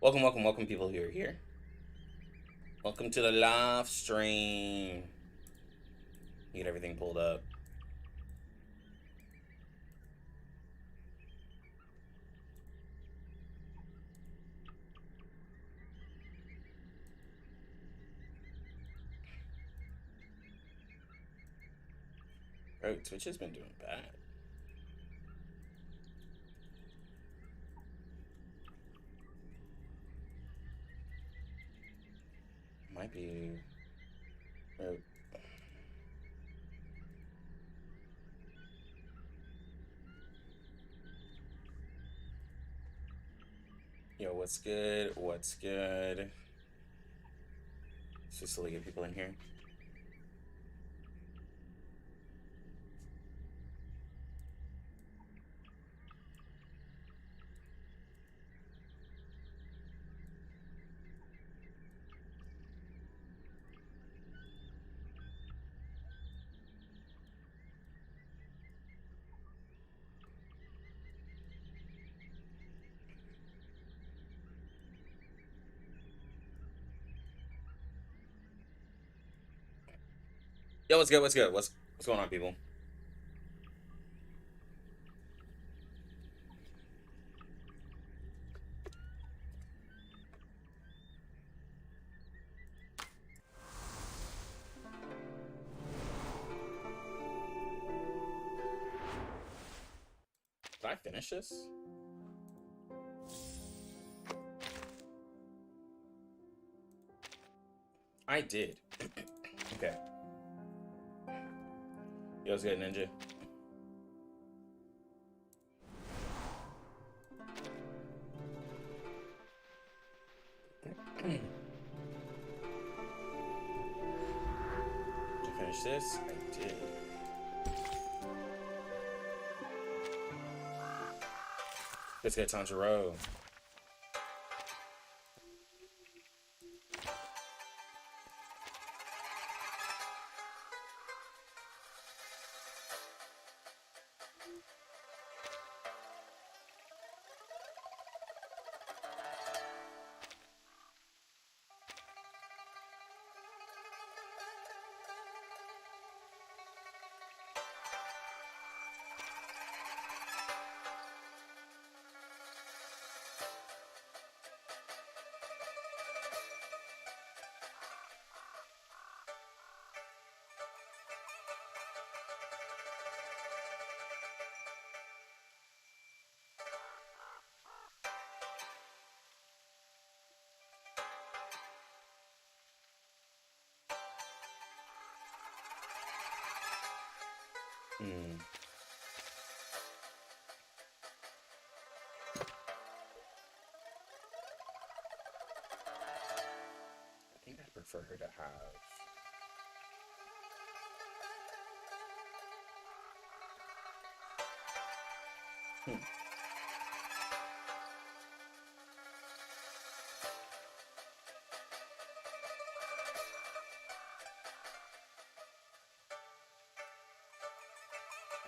Welcome, people who are here. Welcome to the live stream. Get everything pulled up. Bro, Twitch has been doing bad. Might be... Bro. Yo, what's good? What's good? Let's just slowly get people in here. Yo, what's good? What's good? What's going on, people? Did I finish this? I did. Okay. Yo, what's good, Ninja? Did I finish this? I did. Let's get Tanjiro. I think I prefer her to have...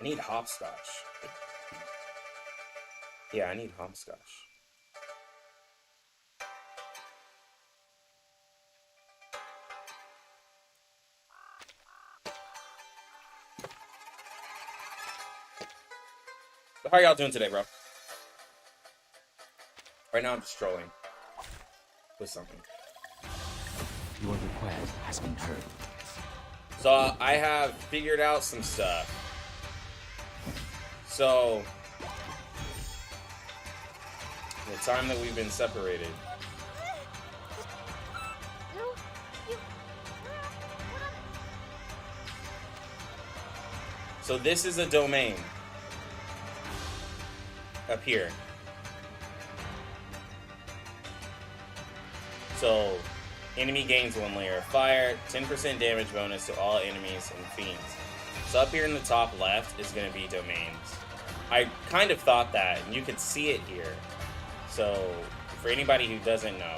I need hopscotch. Yeah, I need hopscotch. So how are y'all doing today, bro? Right now I'm just trolling with something. Your request has been heard. So I have figured out some stuff. So the time that we've been separated. So this is a domain up here. So enemy gains 1 layer of fire, 10% damage bonus to all enemies and fiends. So up here in the top left is going to be domains. I kind of thought that, and you can see it here. So for anybody who doesn't know,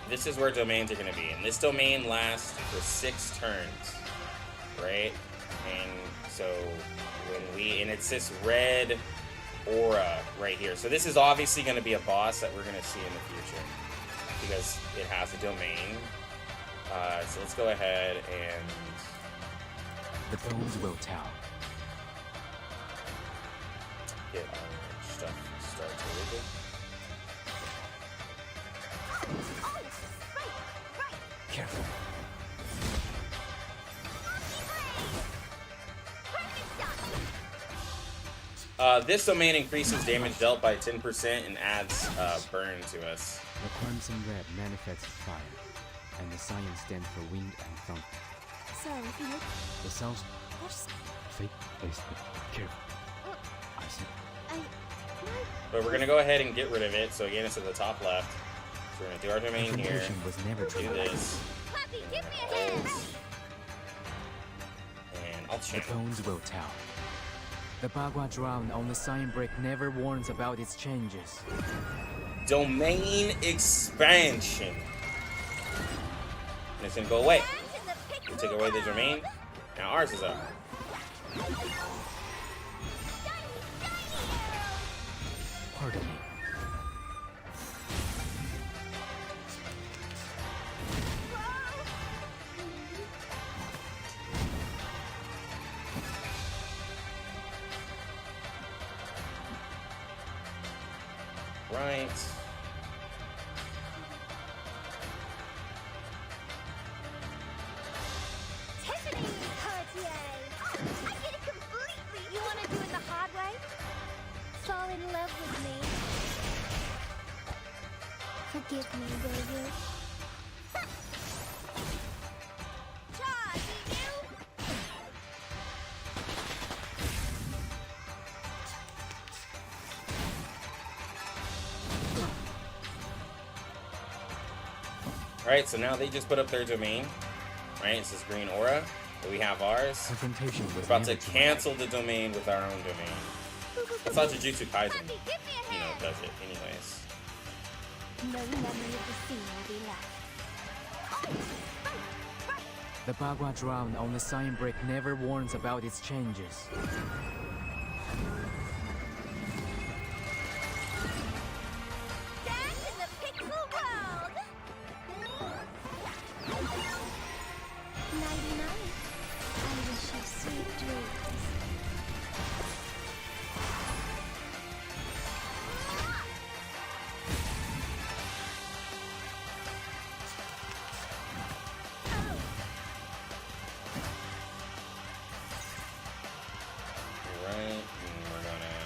this is where domains are going to be. And this domain lasts for 6 turns, right? And so and it's this red aura right here. So this is obviously going to be a boss that we're going to see in the future. because it has a domain. So let's go ahead and The bones will tell. get our stuff started. Careful. This domain increases damage dealt by 10% and adds burn to us. The crimson red manifests fire, and the sign stands for wind and thunder. Sorry, no. The sounds. What's... Fake basement. Careful. I see. But we're gonna go ahead and get rid of it. So again, it's at the top left. So we're gonna do our domain here. Confrontation was never Do true. this. Puppy, give me a hand! And I'll The change. bones will tell. The Bagua drown on the sign brick never warns about its changes. Domain expansion. And it's gonna go away. We took away the domain. Now ours is up. Pardon me. Right. Tiffany! Cartier! I get it completely! You wanna do it the hard way? Fall in love with me. Forgive me, baby. Charge, you! Alright, so now they just put up their domain. Right, it's this green aura. But we have ours. Confrontation was We're about to never true. cancel the domain with our own domain. That's how Jujutsu Kaisen, Puppy, give me a hand! does it anyways. No memory of the scene will be left. The Bagua drown on the sign brick never warns about its changes. Dance in the pixel world! Nighty-night. I wish you sweet dreams. Right, and we're gonna.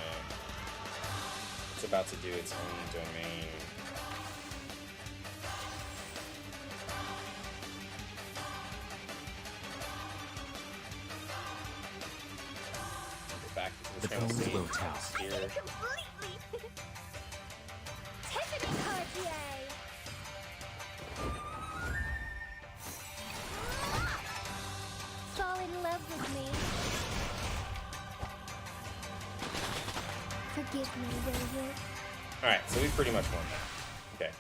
It's about to do its own domain. Go back to The the channel bones stage. will tell. Here. Completely. Tiffany Cartier. Fall in love with me. Forgive me, baby. Alright, so we pretty much won that. Okay.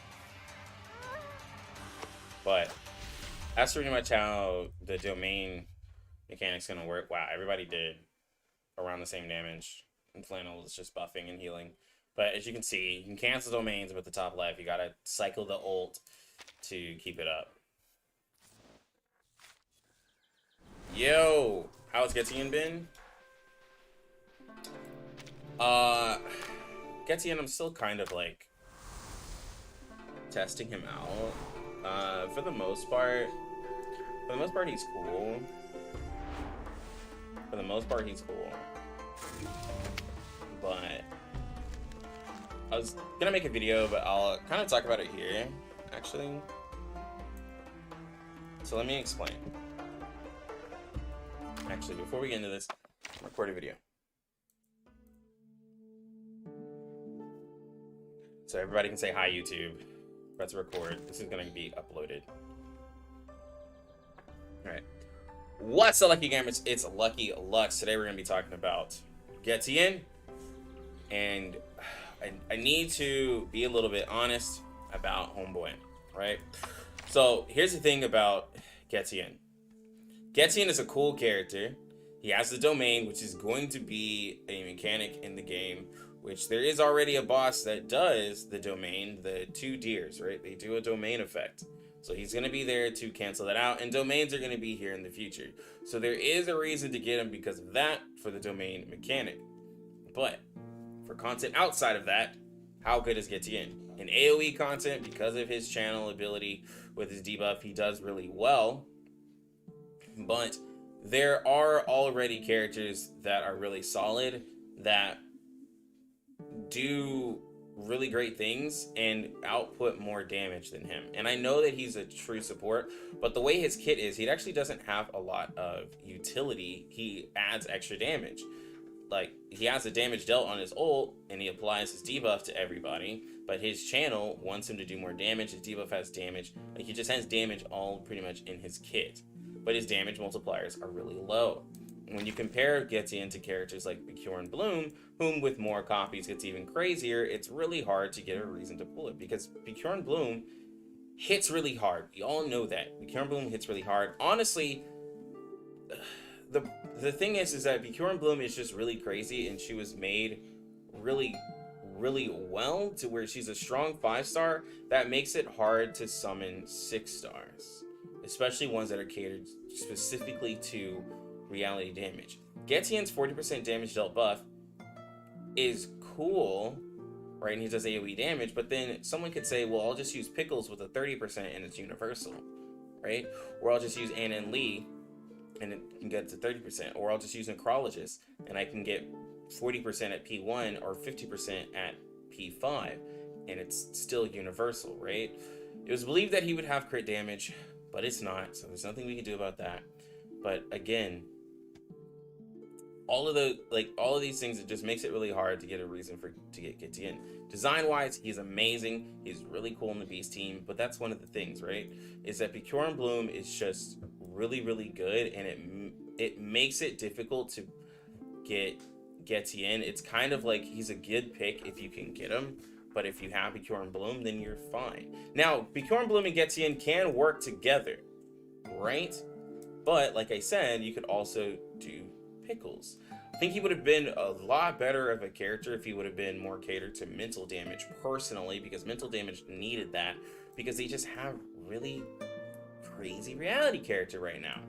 But that's pretty much how the domain mechanic's gonna work. Wow, everybody did around the same damage. And Flannel is just buffing and healing. But as you can see, you can cancel domains with the top left. You gotta cycle the ult to keep it up. Yo! How's Getian been? Getian, I'm still kind of like testing him out. For the most part, he's cool. For the most part, he's cool. But I was gonna make a video, but I'll kind of talk about it here, actually. So let me explain. Actually, before we get into this, record a video. So everybody can say hi, YouTube. About to record. This is gonna be uploaded. Alright. What's up, Lucky Gamers? It's Lucky Lux. Today we're gonna be talking about Getian. And I need to be a little bit honest about Homeboy, right? So here's the thing about Getian. Getian is a cool character. He has the domain, which is going to be a mechanic in the game which there is already a boss that does the domain, the 2 deers, right? They do a domain effect. So he's going to be there to cancel that out, and domains are going to be here in the future. So there is a reason to get him because of that for the domain mechanic. But for content outside of that, how good is Getian? In AoE content, because of his channel ability with his debuff, he does really well. But there are already characters that are really solid that do really great things and output more damage than him. And I know that he's a true support, but the way his kit is, he actually doesn't have a lot of utility. He adds extra damage. Like, he has the damage dealt on his ult, and he applies his debuff to everybody, but his channel wants him to do more damage. His debuff has damage. Like, he just has damage all pretty much in his kit, but his damage multipliers are really low. When you compare Getian to characters like Bjorn Bloom, whom with more copies gets even crazier, it's really hard to get a reason to pull it, because Bjorn Bloom hits really hard. We all know that. Bjorn Bloom hits really hard. Honestly, the thing is that Bjorn Bloom is just really crazy, and she was made really well to where she's a strong 5-star that makes it hard to summon 6 stars, especially ones that are catered specifically to reality damage. Getian's 40% damage dealt buff is cool, right? And he does AoE damage, but then someone could say, well, I'll just use Pickles with a 30% and it's universal, right? Or I'll just use Anna and Lee and it can get to 30%. Or I'll just use Necrologist and I can get 40% at P1 or 50% at P5, and it's still universal, right? It was believed that he would have crit damage, but it's not, so there's nothing we can do about that. But again, all of these things, it just makes it really hard to get a reason to get Getian. Design wise, he's amazing. He's really cool in the Beast team, but that's one of the things, right? Is that Bjorn Bloom is just really good, and it makes it difficult to get Getian. It's kind of like he's a good pick if you can get him, but if you have Bjorn Bloom, then you're fine. Now, Bjorn Bloom and Getian can work together, right? But like I said, you could also do Pickles. I think he would have been a lot better of a character if he would have been more catered to mental damage personally, because mental damage needed that, because they just have really crazy reality character right now,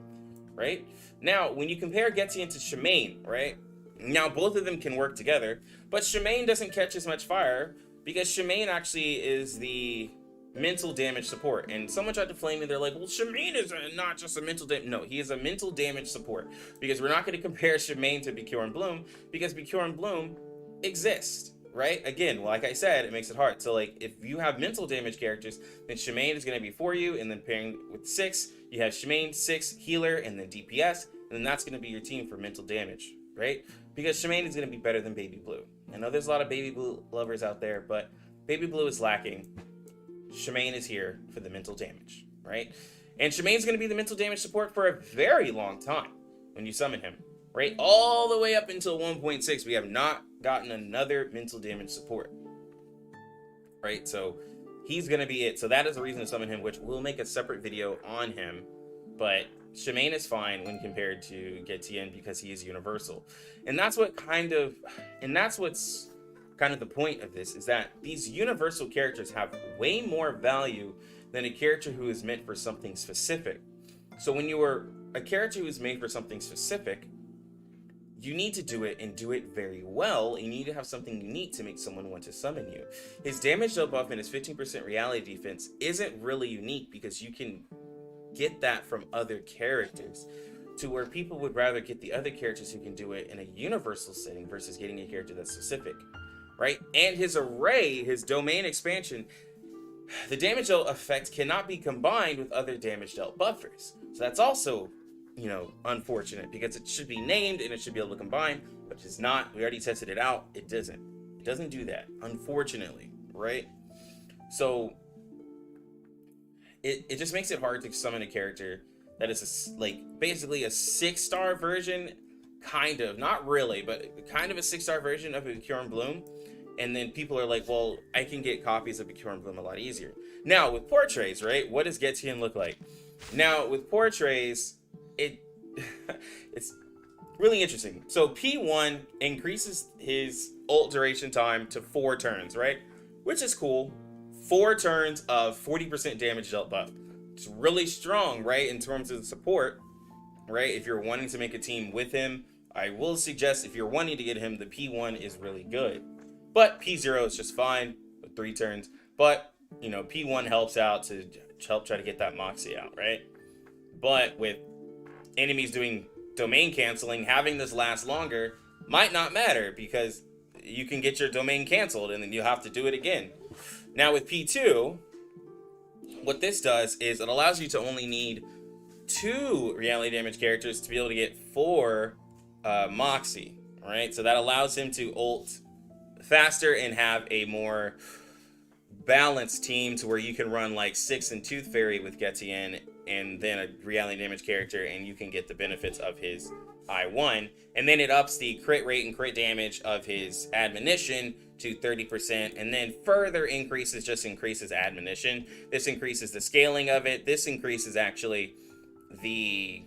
right? Now, when you compare Getian to Shemaine, right? Now, both of them can work together, but Shemaine doesn't catch as much fire because Shemaine actually is the mental damage support. And someone tried to flame me. They're like, well, Shemaine is not just a mental damage. No, he is a mental damage support, because we're not going to compare Shemaine to Bjorn Bloom because Bjorn Bloom exists, right? Again, like I said, it makes it hard. So like, if you have mental damage characters, then Shemaine is going to be for you, and then pairing with 6, you have Shemaine, 6, healer, and then DPS, and then that's going to be your team for mental damage, right? Because Shemaine is going to be better than Baby Blue. I know there's a lot of Baby Blue lovers out there, but Baby Blue is lacking. Shemaine is here for the mental damage, right? And Shemaine's going to be the mental damage support for a very long time when you summon him, right? All the way up until 1.6, we have not gotten another mental damage support, right? So he's going to be it. So that is the reason to summon him, which we'll make a separate video on him. But Shemaine is fine when compared to Getian because he is universal. And that's what's kind of the point of this, is that these universal characters have way more value than a character who is meant for something specific. So when you are a character who is made for something specific, you need to do it and do it very well. You need to have something unique to make someone want to summon you. His damage dealt buff and his 15% reality defense isn't really unique because you can get that from other characters, to where people would rather get the other characters who can do it in a universal setting versus getting a character that's specific, right? And his array, his domain expansion, the damage dealt effect cannot be combined with other damage dealt buffers. So that's also, unfortunate, because it should be named and it should be able to combine, but it's not. We already tested it out. It doesn't do that, unfortunately, right? So it just makes it hard to summon a character that is basically a 6-star version, kind of, not really, but kind of a 6-star version of Bjorn Bloom. And then people are like, well, I can get copies of Bjorn Bloom a lot easier. Now, with portraits, right, what does Getian look like? Now, with portraits, it's really interesting. So P1 increases his ult duration time to 4 turns, right? Which is cool. 4 turns of 40% damage dealt buff. It's really strong, right, in terms of support, right? If you're wanting to make a team with him, I will suggest if you're wanting to get him, the P1 is really good. But P0 is just fine with 3 turns. But, you know, P1 helps out to help try to get that Moxie out, right? But with enemies doing domain canceling, having this last longer might not matter because you can get your domain canceled and then you have to do it again. Now with P2, what this does is it allows you to only need 2 reality damage characters to be able to get 4 Moxie, right? So that allows him to ult faster and have a more balanced team to where you can run like 6 and Tooth Fairy with Getian and then a reality damage character, and you can get the benefits of his I1. And then it ups the crit rate and crit damage of his admonition to 30%, and then further increases admonition. This increases the scaling of it. This increases actually the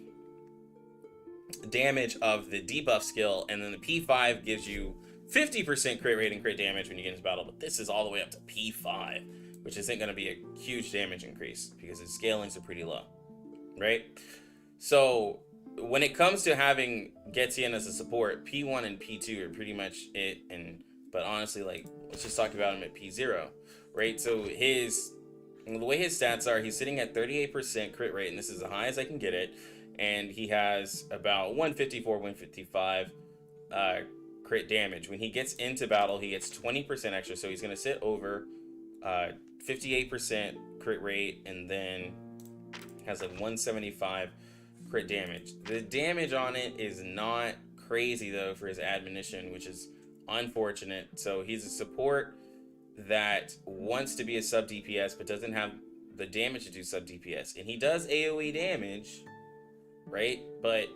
damage of the debuff skill, and then the P5 gives you 50% crit rate and crit damage when you get into battle, but this is all the way up to P5, which isn't going to be a huge damage increase because its scalings are pretty low, right? So when it comes to having Getian as a support, P1 and P2 are pretty much it, but honestly, like, let's just talk about him at P0, right? So the way his stats are, he's sitting at 38% crit rate, and this is the highest I can get it, and he has about 154, 155 crit damage. When he gets into battle, he gets 20% extra, so he's going to sit over 58% crit rate, and then has like 175 crit damage. The damage on it is not crazy though for his admonition, which is unfortunate. So he's a support that wants to be a sub DPS but doesn't have the damage to do sub DPS, and he does AoE damage, right? But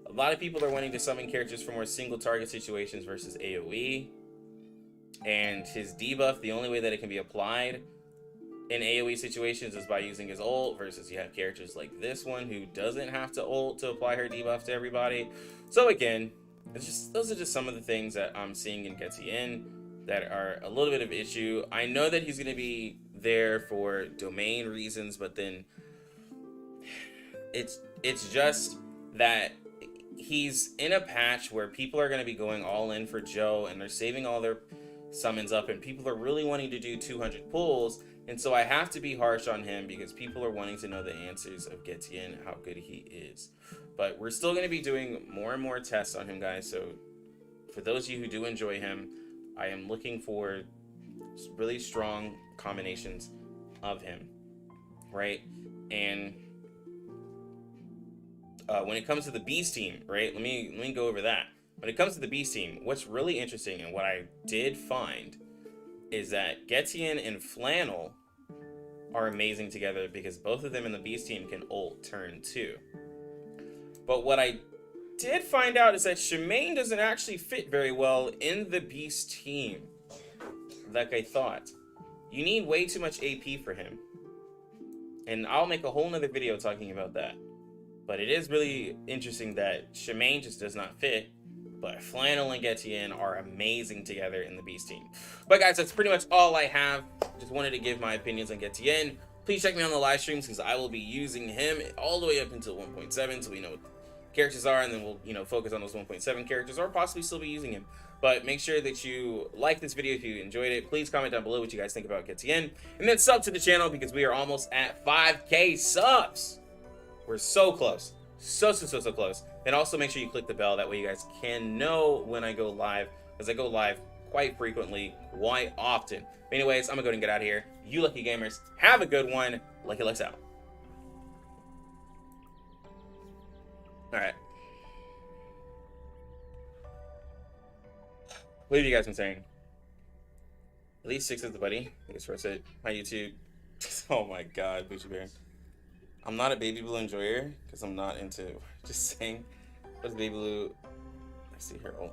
a lot of people are wanting to summon characters for more single target situations versus AoE, and his debuff, the only way that it can be applied in AoE situations is by using his ult, versus you have characters like this one who doesn't have to ult to apply her debuff to everybody. So again, those are just some of the things that I'm seeing in Getian that are a little bit of issue. I know that he's going to be there for domain reasons, but then it's just that he's in a patch where people are going to be going all in for Joe, and they're saving all their summons up, and people are really wanting to do 200 pulls, and so I have to be harsh on him because people are wanting to know the answers of Getian, how good he is. But we're still going to be doing more and more tests on him, guys, so for those of you who do enjoy him, I am looking for really strong combinations of him, right? And when it comes to the Beast team, right, let me go over that. When it comes to the Beast team, what's really interesting and what I did find is that Getian and Flannel are amazing together because both of them in the Beast team can ult turn 2. But what I did find out is that Shemaine doesn't actually fit very well in the Beast team like I thought. You need way too much AP for him, and I'll make a whole nother video talking about that. But it is really interesting that Shemaine just does not fit, but Flannel and Getian are amazing together in the Beast team. But guys, that's pretty much all I have. Just wanted to give my opinions on Getian. Please check me on the live streams because I will be using him all the way up until 1.7, so we know what characters are, and then we'll, you know, focus on those 1.7 characters, or possibly still be using him. But make sure that you like this video if you enjoyed it. Please comment down below what you guys think about Getian, and then sub to the channel because we are almost at 5K subs. We're so close, so close. And also make sure you click the bell, that way you guys can know when I go live, because I go live quite frequently, quite often. But anyways, I'm gonna go ahead and get out of here. You lucky gamers, have a good one. Lucky Lex out. All right. What have you guys been saying? At least 6 is the buddy. I guess where I said hi YouTube. Oh my God, Boochie Bear. I'm not a Baby Blue enjoyer because I'm not into. Just saying. What's Baby Blue? I see her. Oh,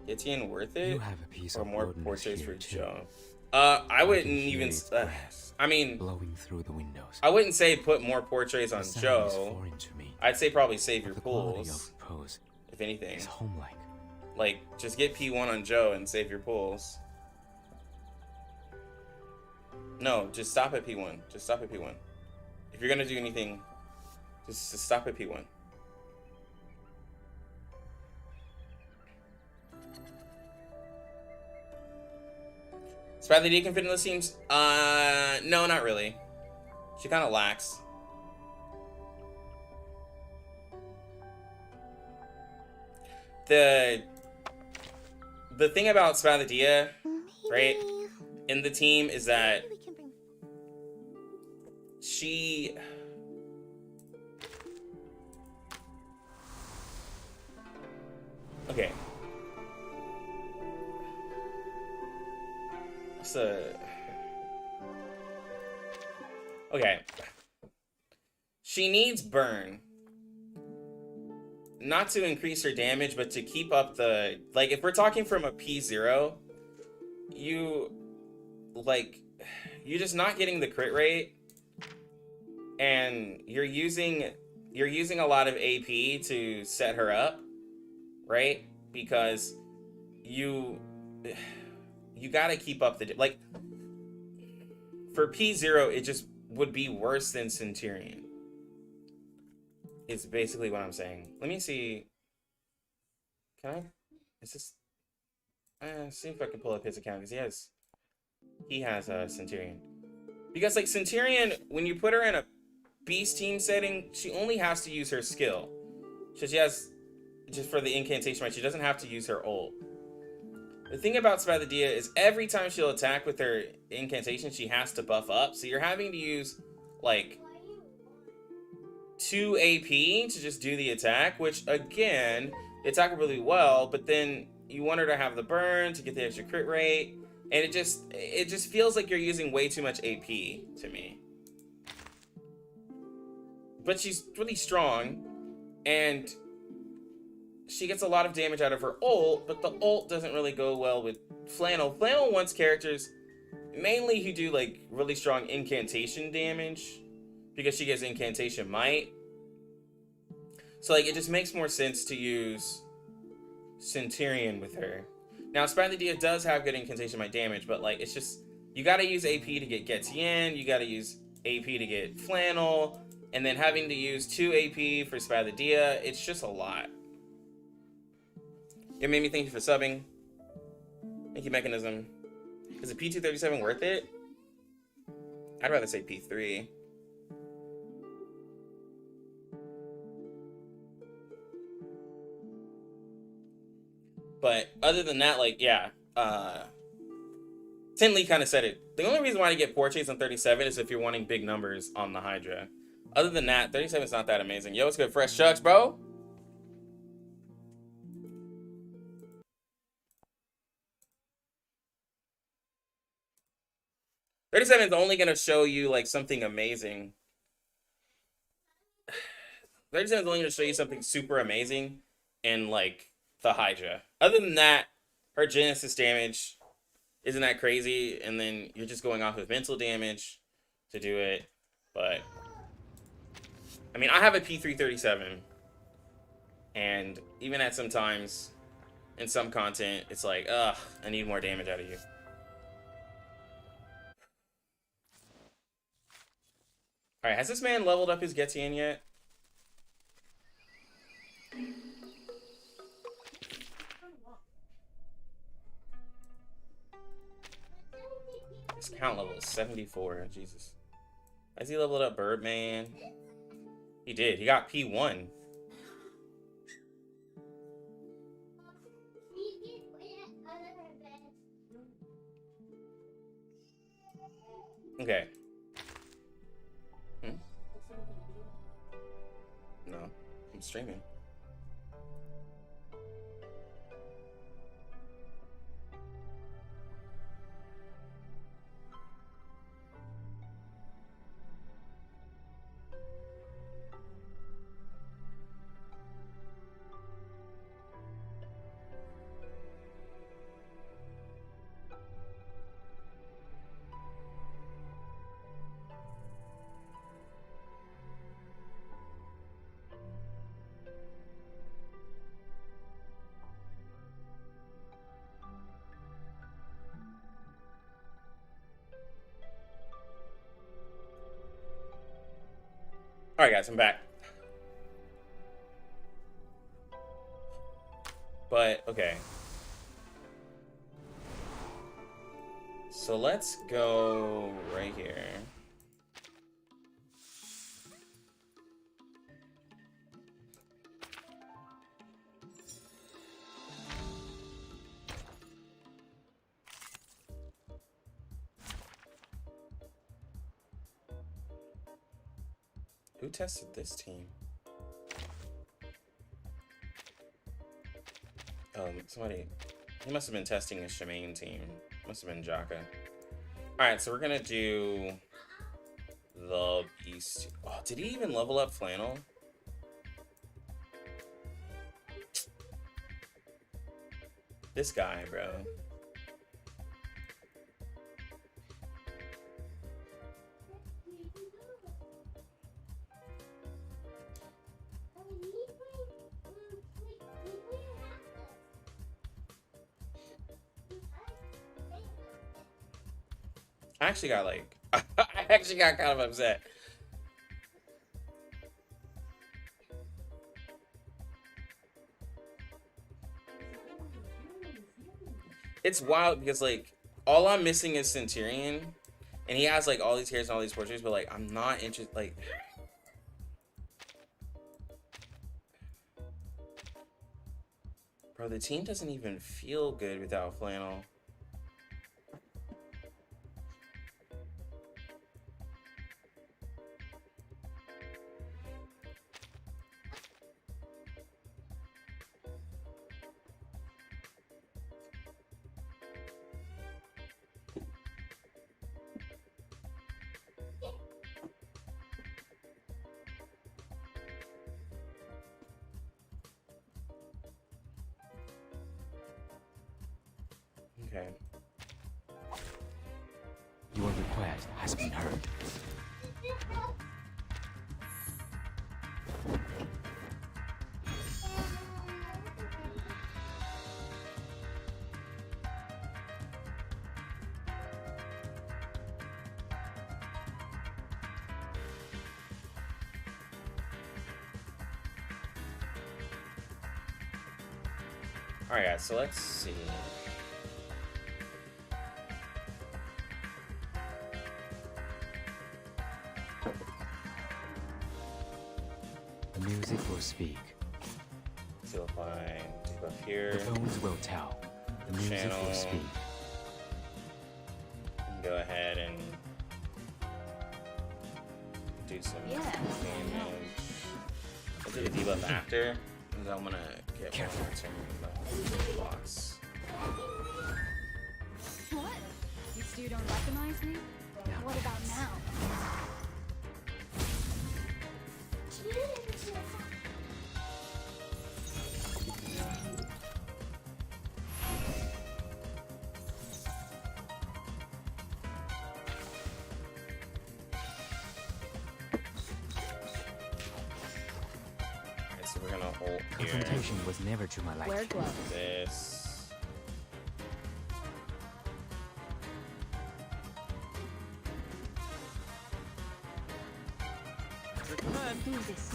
Getian worth it? You have a piece or of more wilderness portraits for here, too. Joe? I wouldn't can hear even. its breath I mean, blowing through the windows. I wouldn't say put more portraits on The sound is Joe. foreign to me. I'd say probably save your The quality pools, of pose if anything. is home-like. Like, just get P1 on Joe and save your pools. No, just stop at P1. Just stop at P1. If you're gonna do anything, just stop at P1. Spradley can fit in those teams? No, not really. She kind of lacks. The thing about Spadadia, right, in the team is that Maybe we can bring she... Okay. So... Okay. She needs burn. Not to increase her damage, but to keep up the... Like, if we're talking from a P0, you're just not getting the crit rate, and you're using a lot of AP to set her up, right? Because you gotta keep up the... Like, for P0, it just would be worse than Centurion. Is basically what I'm saying. Let me see. Can I? Is this? See if I can pull up his account, because he has a Centurion. Because like Centurion, when you put her in a beast team setting, she only has to use her skill. So she has, just for the incantation, right? She doesn't have to use her ult. The thing about Spadadia is every time she'll attack with her incantation, she has to buff up. So you're having to use like 2 AP to just do the attack, which again, they attack really well, but then you want her to have the burn to get the extra crit rate, and it just feels like you're using way too much AP to me. But she's really strong, and she gets a lot of damage out of her ult, but the ult doesn't really go well with Flannel. Flannel wants characters mainly who do like really strong incantation damage, because she gets incantation might. So like it just makes more sense to use Centurion with her. Now Spadadia does have good incantation might damage, but like it's just, you gotta use AP to get Getian, you gotta use AP to get Flannel, and then having to use 2 AP for Spadadia, it's just a lot. It made me thank you for subbing. Thank you, Mechanism. Is a P237 worth it? I'd rather say P3. But other than that, like, yeah. Tin Lee kind of said it. The only reason why you get portraits on 37 is if you're wanting big numbers on the Hydra. Other than that, 37 is not that amazing. Yo, what's good? Fresh Chucks, bro? $37 is only gonna show you like something amazing. 37 is only gonna show you something super amazing in like the Hydra. Other than that, her Genesis damage isn't that crazy, and then you're just going off of mental damage to do it. But I mean, I have a P337, and even at some times in some content, it's like, ugh, I need more damage out of you. Alright, has this man leveled up his Getian yet? His count level is 74. Jesus. Has he leveled up Birdman? He did. He got P1. Okay. No, I'm streaming. Alright guys, I'm back. But, okay. So let's go right here. Who tested this team? Somebody. He must have been testing a Shemaine team. Must have been Jaka. Alright, so we're gonna do the Beast. Oh, did he even level up Flannel? This guy, bro. I actually got like, I actually got kind of upset. It's wild because like, all I'm missing is Centurion, and he has like all these hairs and all these portraits, but like, I'm not interested, like. Bro, the team doesn't even feel good without Flannel. Okay. Your request has been heard. Alright guys, so let's see. The music will speak. So if I take up here, The tones will tell. The music Channel. will speak. go ahead and do some damage. I'll do the debuff after, because I'm gonna get Careful. more turn blocks. What? You two don't recognize me? What about now? Alright, so we're gonna hold here. Confrontation was never to my Wear liking. gloves. This.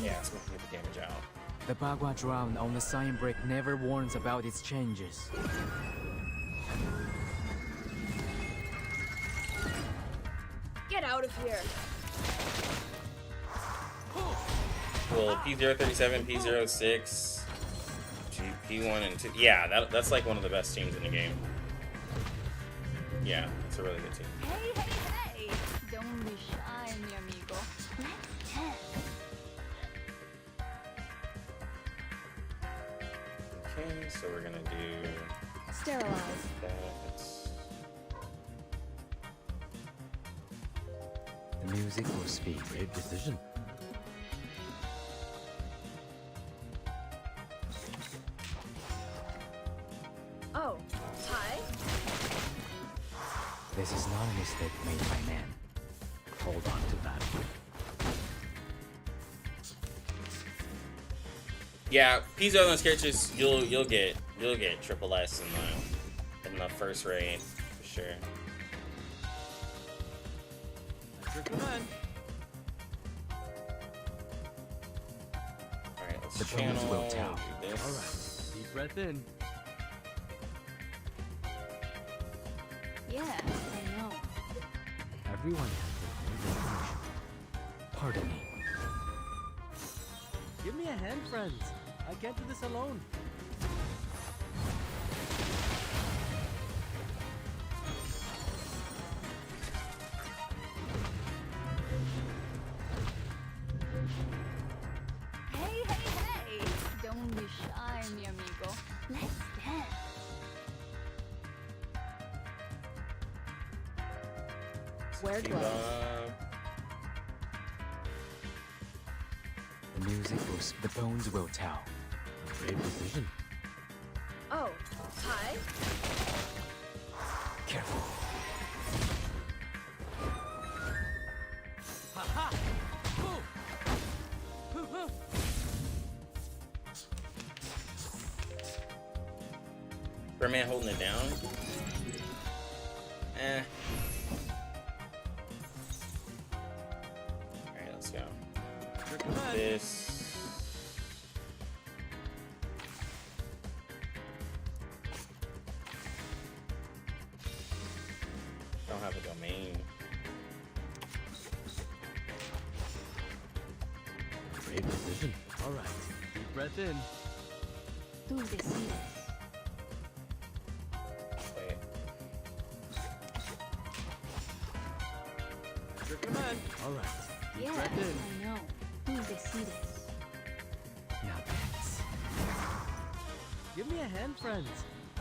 Yeah, it's gonna get the damage out. The Bagua drown on the sign brick never warns about its changes. Get out of here. Well, P037, P06, P1 and 2. Yeah, that's like one of the best teams in the game. Yeah, it's a really good team. Hey, hey, hey! Don't be shy, mi amigo. Let's test. Okay, so we're gonna do Sterilize. that. The music will speak. Great decision. Oh, hi. This is not a mistake made by man. Hold on to that. Yeah, Pizzo on those characters, you'll get triple S in the first raid for sure. That's your command. The bones will tell. Do this. Alright, deep breath in. Yeah, I know. Everyone has their own definition. Pardon me. Give me a hand, friends. I can't do this alone. Hey, hey, hey! Don't be shy, mi amigo. Let's dance. Wear Keep gloves. up. The music will. The bones will tell. A brave decision. Oh, hi. Careful. Ha-ha! Boom! Hoo-hoo! Birdman holding it down. Eh. Alright, let's go. Your command. This. Don't have a domain. Brave decision. Alright, deep breath in. Tú decides. Wait. Your command. Alright, deep Yeah, breath in. I know. Tú decides. Now dance. Give me a hand, friends.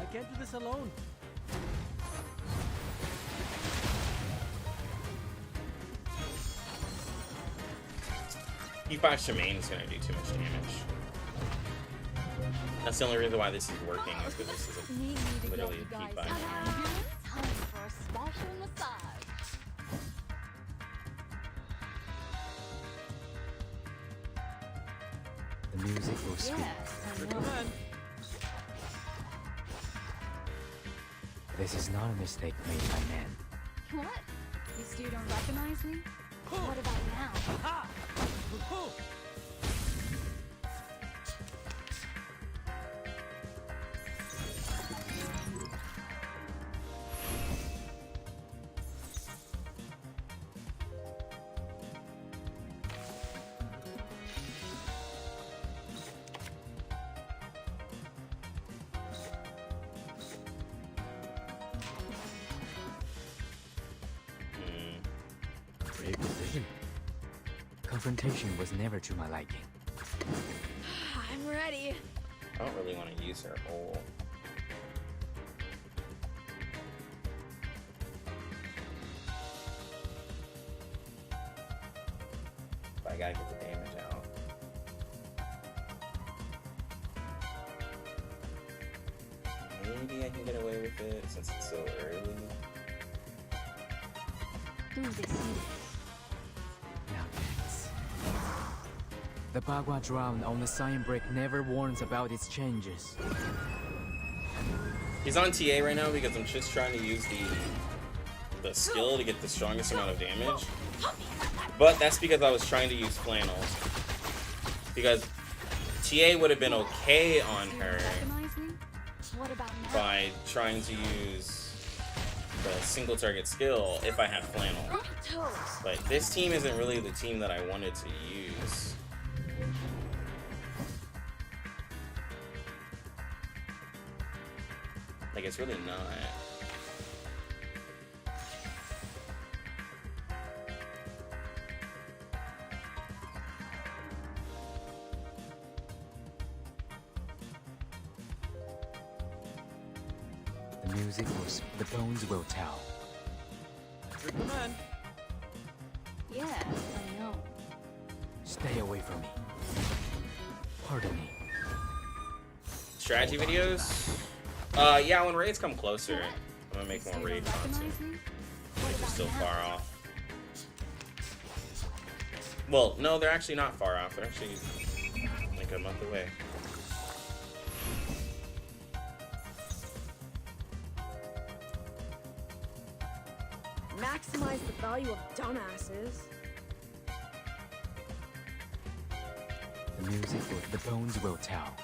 I can't do this alone. E5 Shemaine is gonna do too much damage. That's the only reason why this is working, is because this is Need me to literally get a you guys P5. Time for a special massage. The music will speak. Yes, I Your know. command. This is not a mistake made by man. What? You still don't recognize me? What about now? Ha! Hoo-hoo! Brave decision. Confrontation was never to my liking. I'm ready. I don't really want to use her ult. But I gotta get the damage out. Maybe I can get away with it since it's so early. Tú decides. Now dance. The Bagua drown on the sign brick never warns about its changes. He's on TA right now because I'm just trying to use the skill to get the strongest amount of damage. But that's because I was trying to use flannels. Because TA would have been okay on Still her don't recognize me? What about now? by trying to use the single target skill if I had flannel. Toast. But this team isn't really the team that I wanted to use. Like, it's really not. The music will. The bones will tell. Your command. Yes, I know. Stay away from me. Pardon me. Strategy videos? Yeah, when raids come closer, I'm gonna make You more still raid don't content. recognize me? They're What just about still now? far off. Well, no, they're actually not far off. They're actually like a month away. Maximize the value of dumbasses. The music will, the bones will tell.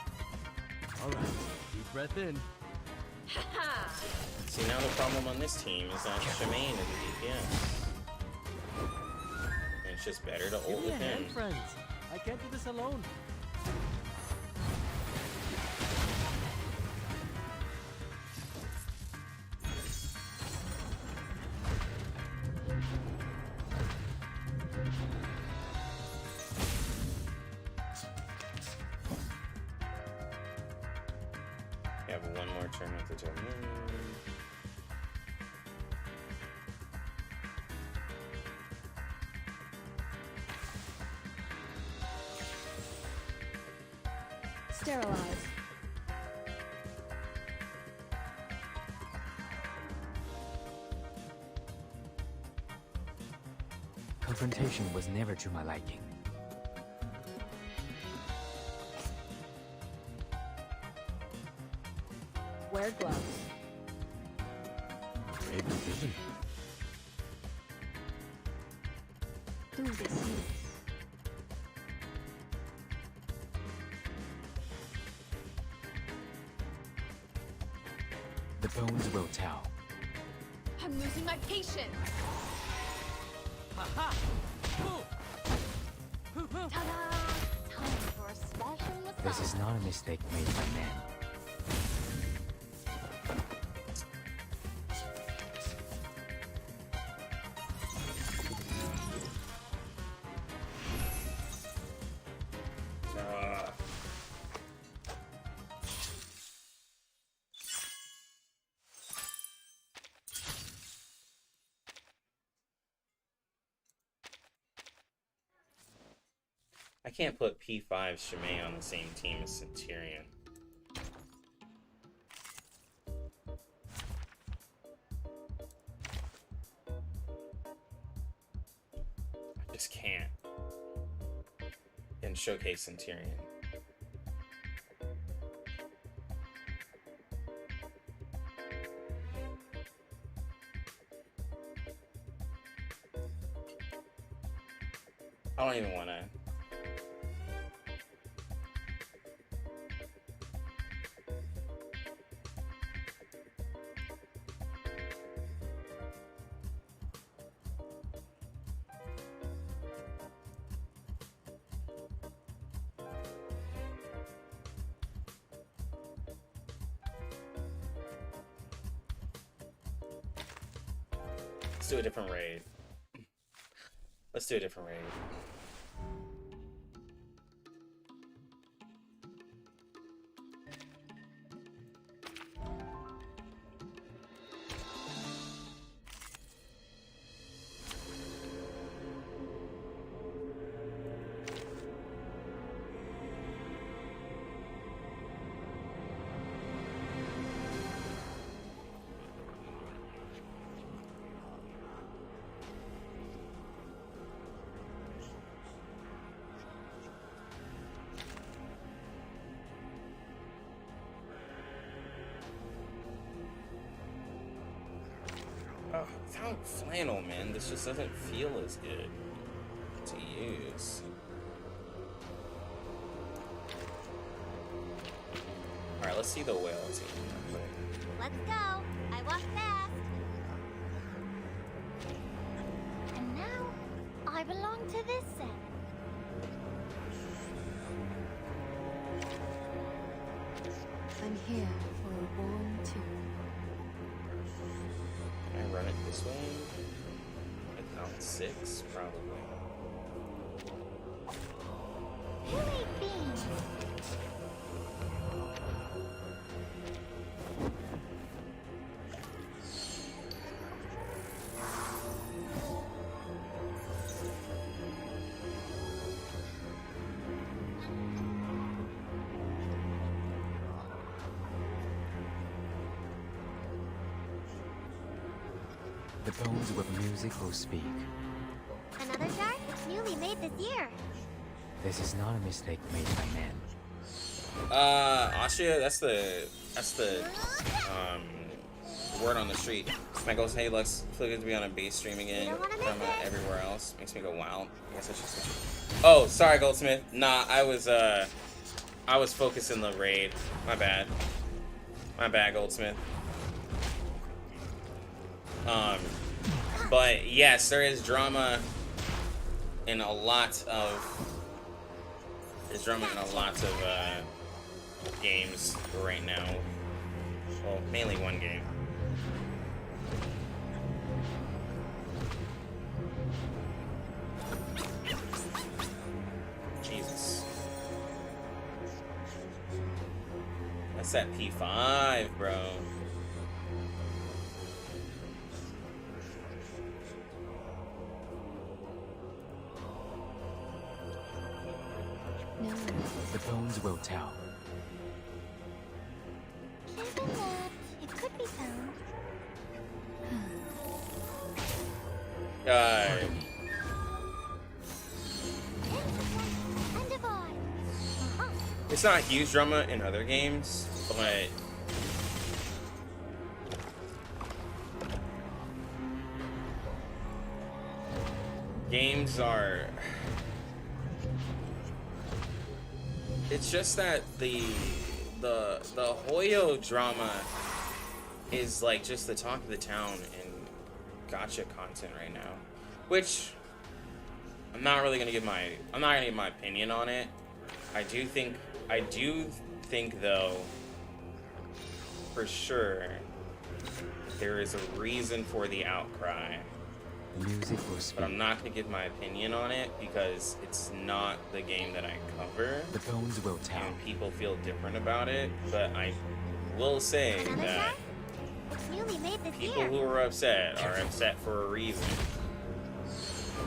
Alright, deep breath in. See, now the problem on this team is that Shemaine is a DPS. And it's just better to Give ult me a with him. hand, friends. I can't do this alone. You have one more turn with the domain. Sterilize. Confrontation was never to my liking. Wear gloves. Great decision. Do this. The bones will tell. I'm losing my patience. Ha-ha! Ta-da! Time for a special massage. This is not a mistake made by men. I can't put P5 Shemaine on the same team as Centurion. I just can't. And showcase Centurion. I don't even want to. Let's do a different raid. Let's do a different raid. Oh, without flannel, man, this just doesn't feel as good to use. Alright, let's see the whale team real quick. Let's go. I walk fast. And now, I belong to this set. I'm here for a warm tune. Can I run it this way? Like count 6, probably. Who ate beans? The bones with music will speak. Another jar? Newly made this year. This is not a mistake made by men. Austria, that's the word on the street. My goes, hey, looks feel good to be on a base stream again. don't wanna miss From it. everywhere else. Makes me go wild. I guess I should switch. Oh, sorry, Goldsmith. Nah, I was focusing the raid. My bad. My bad, Goldsmith. But yes, there is drama in a lot of games right now. Well, mainly one game. Jesus. That's that P5, bro. No. The bones will tell. Given that it could be found. And divide. It's not huge drama in other games, but games are. It's just that the Hoyo drama is like just the talk of the town in gacha content right now, which I'm not gonna give my opinion on it. I do think though, for sure, there is a reason for the outcry. Music will But speak. I'm not going to give my opinion on it because it's not the game that I cover. The bones will tell. And people feel different about it. But I will say Another that shot? It's newly made this people year. who are upset for a reason.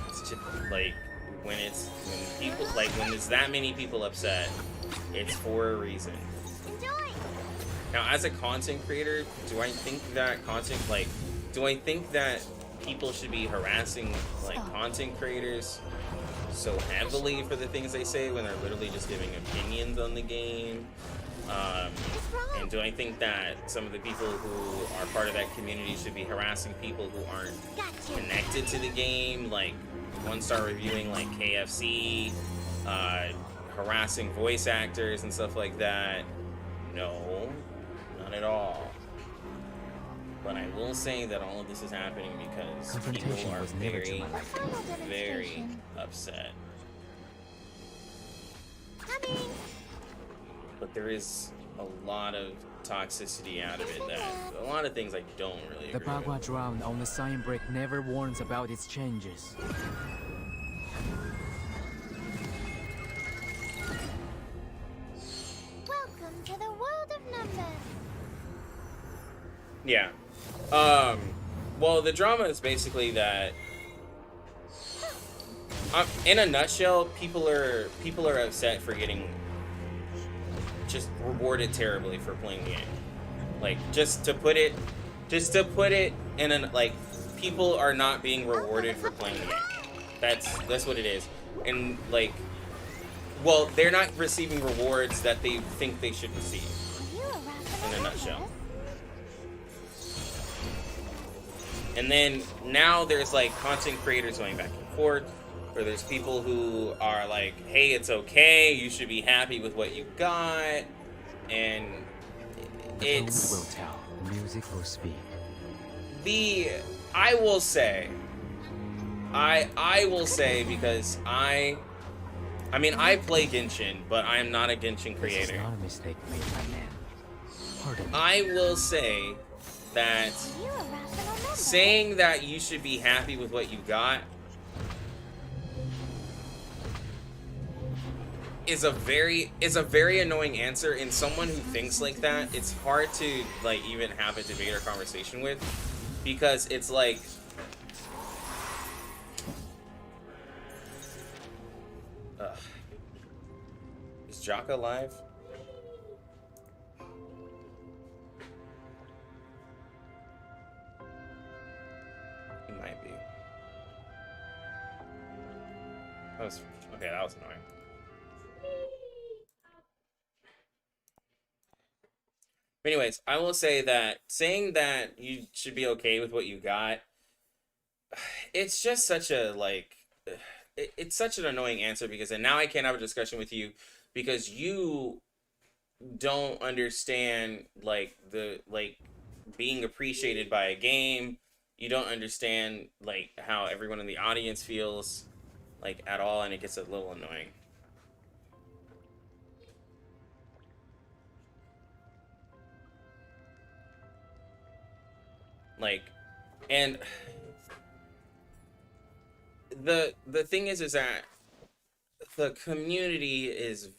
It's just like when there's that many people upset, it's for a reason. Enjoy. Now, as a content creator, do I think that people should be harassing like content creators so heavily for the things they say when they're literally just giving opinions on the game? And do I think that some of the people who are part of that community should be harassing people who aren't Gotcha. connected to the game, like one-star reviewing like KFC, harassing voice actors and stuff like that? No, not at all. But I will say that all of this is happening because people Confrontation are was never to very, my liking. Final very demonstration. upset. Coming. But there is a lot of toxicity out of it that a lot of things I don't really The agree with. Bagua drown on the sign brick never warns about its changes. Welcome to the world of numbers. Yeah. Well, the drama is basically that, in a nutshell, people are upset for getting just rewarded terribly for playing the game. Like, just to put it in an like, people are not being rewarded for playing the game. That's what it is. And like, well, they're not receiving rewards that they think they should receive. Are you a rational In a nutshell. numbers? And then now there's like content creators going back and forth, or there's people who are like, hey, it's okay, you should be happy with what you got, and The bones it's will tell. Music will speak. I will say because I mean I play Genshin, but I am not a Genshin This is creator. not a mistake made by man. Pardon me. I will say that Are you a rational number? saying that you should be happy with what you got is a very annoying answer, and someone who thinks like that, it's hard to like even have a debate or conversation with, because it's like is Jaka live? He might be. That was okay, that was annoying. But anyways, I will say that saying that you should be okay with what you got, it's just such a like, it's such an annoying answer because and now I can't have a discussion with you because you don't understand like the like being appreciated by a game. You don't understand like how everyone in the audience feels like at all, and it gets a little annoying. Like, and the thing is that the community is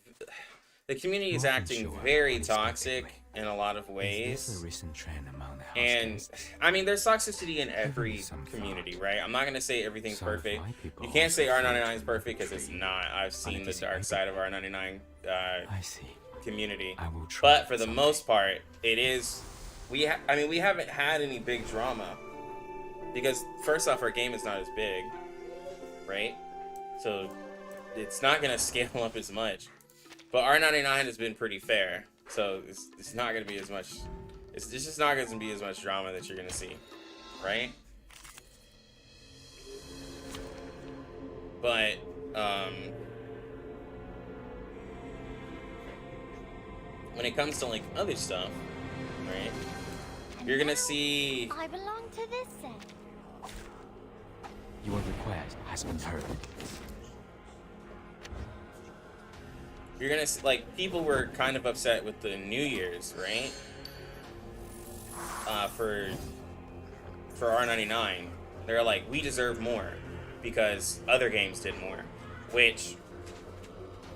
acting very toxic in a lot of ways. Is this a recent trend among the house And guests? I mean, there's toxicity in every Some community, thought. right? I'm not gonna say everything's Some perfect. fly people You can't say also R99 feel is perfect because it's free. not. I've seen the dark side of R99 I see. community, I will try but it for the someday. most part, it is. I mean, we haven't had any big drama because first off, our game is not as big, right? So it's not gonna scale up as much. But R99 has been pretty fair, so it's not gonna be as much. It's just not gonna be as much drama that you're gonna see, right? But when it comes to like other stuff, right? You're gonna see. I belong to this set. Your request has been heard. You're gonna see, like, people were kind of upset with the New Year's, right? For R99, they're like, we deserve more because other games did more, which,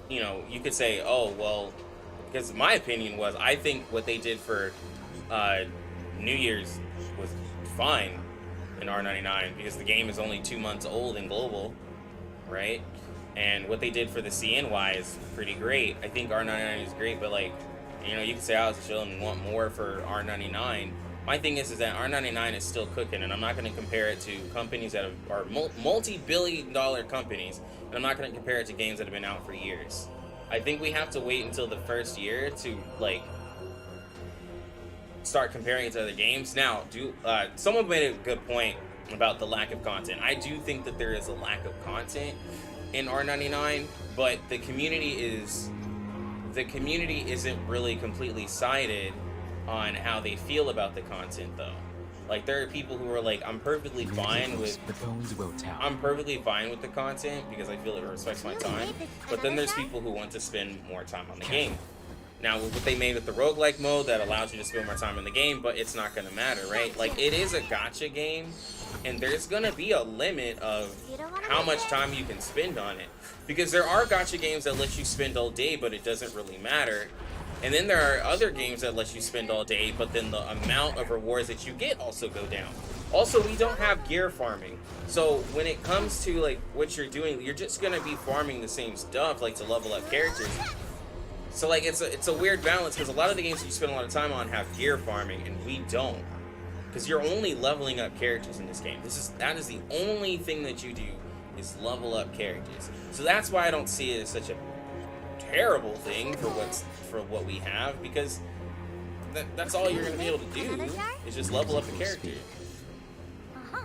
you know, you could say, oh well, because my opinion was, I think what they did for New Year's was fine in R99 because the game is only 2 months old in global, right? And what they did for the CNY is pretty great. I think R99 is great, but like, you know, you can say I was chilling and want more for R99. My thing is that R99 is still cooking, and I'm not going to compare it to companies that are multi-billion-dollar companies, and I'm not going to compare it to games that have been out for years. I think we have to wait until the first year to like start comparing it to other games. Now, someone made a good point about the lack of content. I do think that there is a lack of content in R99, but the community isn't really completely sided on how they feel about the content though. Like there are people who are like, I'm perfectly fine with The bones will tell. I'm perfectly fine with the content because I feel it respects my time. But then there's people who want to spend more time on the game. Now, with what they made with the roguelike mode that allows you to spend more time in the game, but it's not going to matter, right? Like, it is a gacha game, and there's going to be a limit of how much time you can spend on it. Because there are gacha games that let you spend all day, but it doesn't really matter. And then there are other games that let you spend all day, but then the amount of rewards that you get also go down. Also, we don't have gear farming. So when it comes to like what you're doing, you're just going to be farming the same stuff, like to level up characters. So like it's a weird balance because a lot of the games that you spend a lot of time on have gear farming and we don't, because you're only leveling up characters in this game. That is the only thing that you do is level up characters. So that's why I don't see it as such a terrible thing for what we have, because that's all you're gonna be able to do is just level up a character. Uh-huh.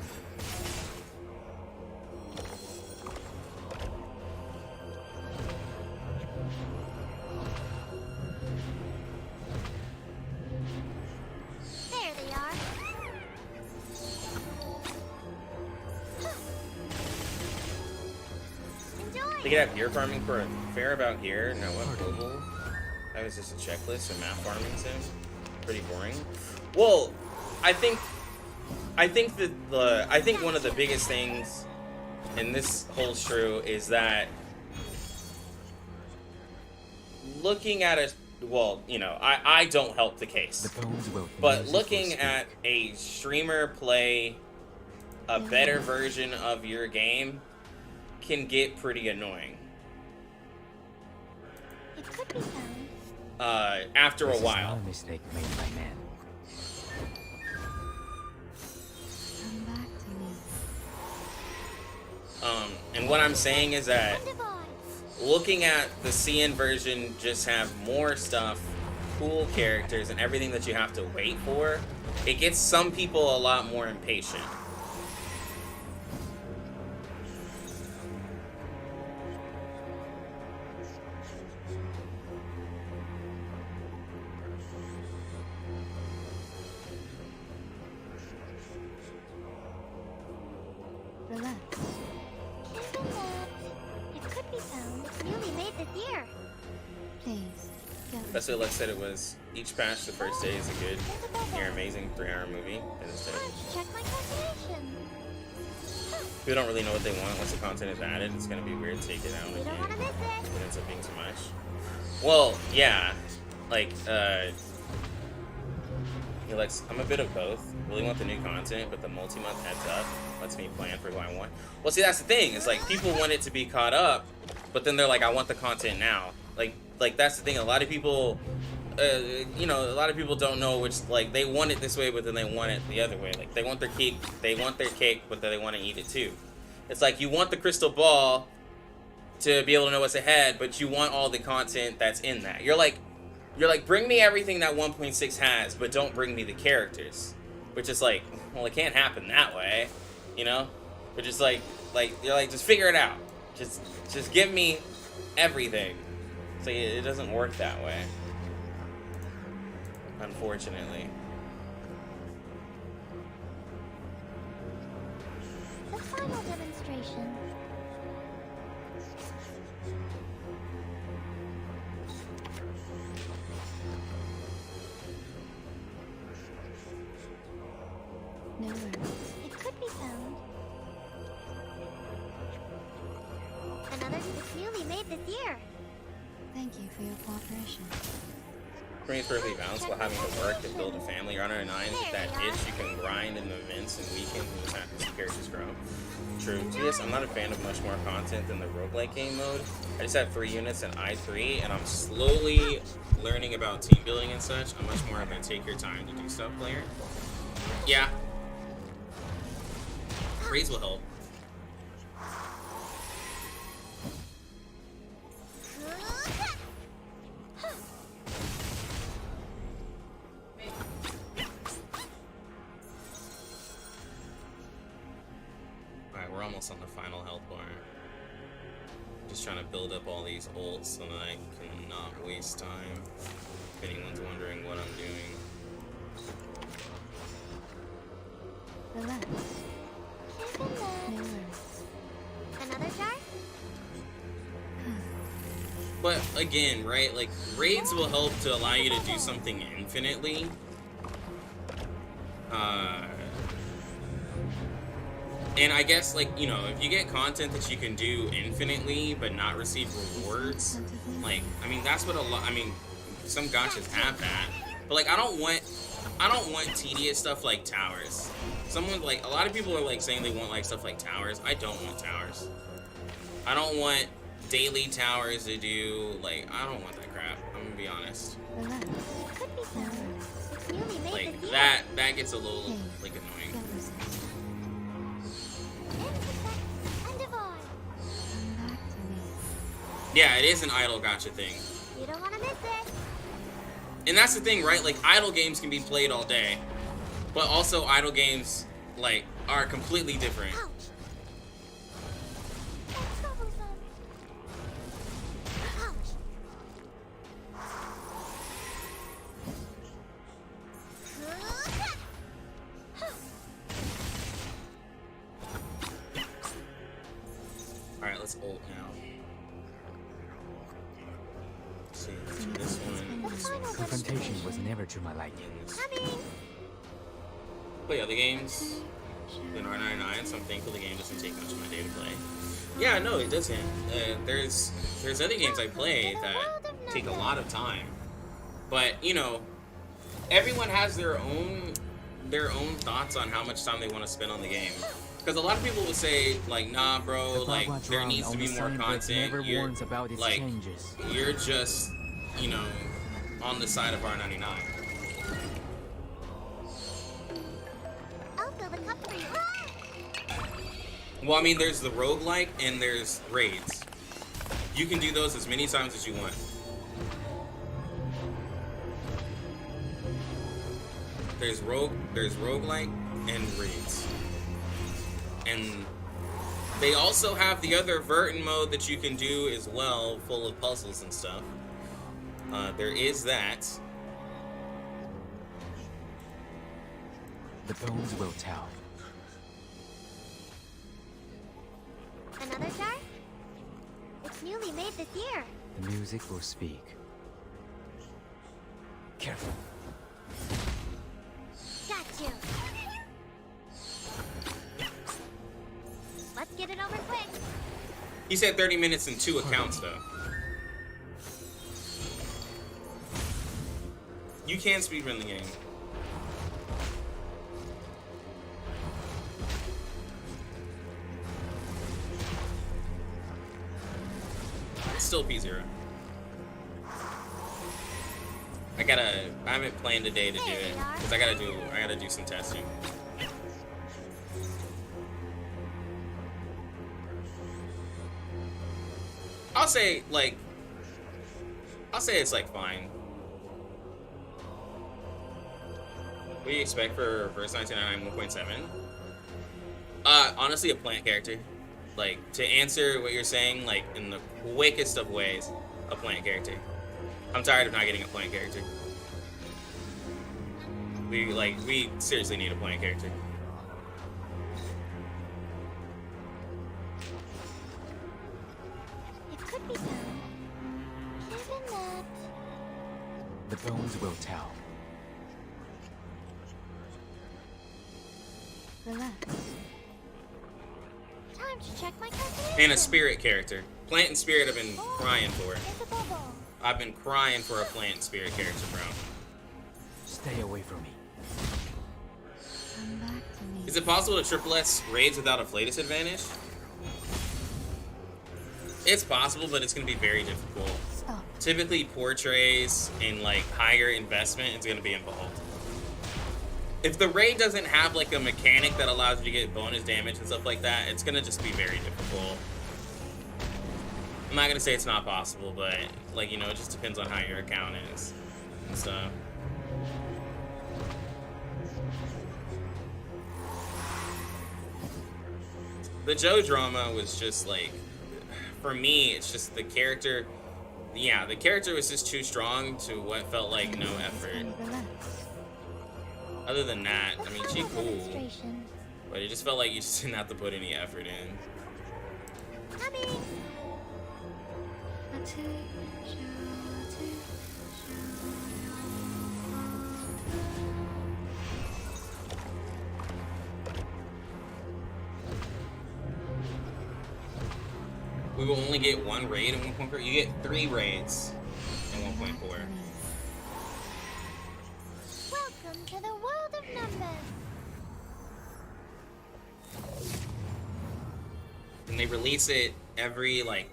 There they are. Enjoy. They could have gear farming for a fair about here. No, what global? That was just a checklist of map farming sim. Pretty boring. Well, I think one of the biggest things, and this holds true, is that looking at a I don't help the case, The bones will but use it looking for at a streamer play a better version of your game can get pretty annoying. It could be found. After a This is while. not a mistake made by man. Come back to me. And what I'm saying is that Divide. looking at the CN version just have more stuff cool characters and everything that you have to wait for, it gets some people a lot more impatient. Relax. It could be found. It's newly made this year. Please, don't. That's what Lex said it was. Each patch the first day is a good, near amazing 3-hour movie. And instead, Check my calculation. people don't really know what they want. Once the content is added, it's gonna be weird to take it out You don't want to again. miss it. It ends up being too much. Well, yeah. Like, yeah, Lex, I'm a bit of both. Really want the new content, but the multi-month heads up lets me plan for who I want. Well, see, that's the thing. Is like people want it to be caught up, but then they're like, I want the content now. Like that's the thing. A lot of people, you know, a lot of people don't know which. Like they want it this way, but then they want it the other way. Like they want their cake, but then they want to eat it too. It's like you want the crystal ball to be able to know what's ahead, but you want all the content that's in that. You're like, bring me everything that 1.6 has, but don't bring me the characters. Which is like, well, it can't happen that way, you know? But just like you're like, just figure it out. Just give me everything. So it doesn't work that way, unfortunately. The final demonstration. No worries. It could be found. Another it's newly made this year. Thank you for your cooperation. For me, it's perfectly balanced while having to work and build a family. Runner 9 is that itch you can grind in the events and weekends and just have to see characters grow. True. Yes, I'm not a fan of much more content than the roguelike game mode. I just have 3 units in I3, and I'm slowly learning about team building and such. I'm much more of a take your time to do stuff player. Yeah. Raids will help. Alright, we're almost on the final health bar. Just trying to build up all these ults so that I can not waste time. If anyone's wondering what I'm doing. Relax. No worries. Another jar? But again, right, like raids will help to allow you to do something infinitely. And I guess, like, you know, if you get content that you can do infinitely but not receive rewards, like, I mean, that's what a lot, I mean, some gachas have that. But like, I don't want tedious stuff like towers. Someone, like, a lot of people are like saying they want like stuff like towers. I don't want towers. I don't want daily towers to do, like, I don't want that crap. I'm gonna be honest. Relax. It could be found. It's newly made Like, this year. that gets a little, like, annoying. And divine. Come back to me. Yeah, it is an idle gacha thing. You don't want to miss it. And that's the thing, right? Like, idle games can be played all day. But also, idle games, like, are completely different. Ouch. That's troublesome. Ouch. Alright, let's ult now. Let's see, this one, this one. Confrontation was never to my liking. Coming. But yeah, the game's in R99, so I'm thankful the game doesn't take much of my day to play. Yeah, no, it doesn't. There's other games I play that take a lot of time. But, you know, everyone has their own thoughts on how much time they want to spend on the game. Because a lot of people will say, like, nah, bro, like, there needs to be more content. You're, like, you're just, you know, on the side of R99. I'll fill the cup for you. Well, I mean, there's the roguelike and there's raids. You can do those as many times as you want. there's roguelike and raids. And they also have the other Vertin mode that you can do as well, full of puzzles and stuff. There is that. The bones will tell. Another jar? It's newly made this year. The music will speak. Careful. Got you. Let's get it over quick. He said 30 minutes and 2 accounts, though. You can speedrun the game. It's still P0. I haven't planned a day to do it because I gotta do some testing. I'll say it's like fine. What do you expect for Verse 99 1.7? Honestly, a plant character. Like, to answer what you're saying, like, in the quickest of ways, a plant character. I'm tired of not getting a plant character. We seriously need a plant character. It could be done. Given that. The bones will tell. Relax. Time to check my calculation. And a spirit character. Plant and spirit I've been crying for. There's a bubble. I've been crying for a plant and spirit character, bro. Stay away from me. Come back to me. Is it possible to triple S raids without a Flatus advantage? It's possible, but it's going to be very difficult. Stop. Typically, portraits and like higher investment is going to be involved. If the raid doesn't have like a mechanic that allows you to get bonus damage and stuff like that, it's going to just be very difficult. I'm not going to say it's not possible, but like, you know, it just depends on how your account is and stuff. The Joe drama was just like, for me, it's just the character. Yeah, the character was just too strong to what felt like no effort. Relax. Other than that, I mean, Let's she have a cool, demonstration. but it just felt like you just didn't have to put any effort in. Coming. We will only get one raid in 1.4. You get 3 raids in 1.4. Welcome to the world of numbers. And they release it every like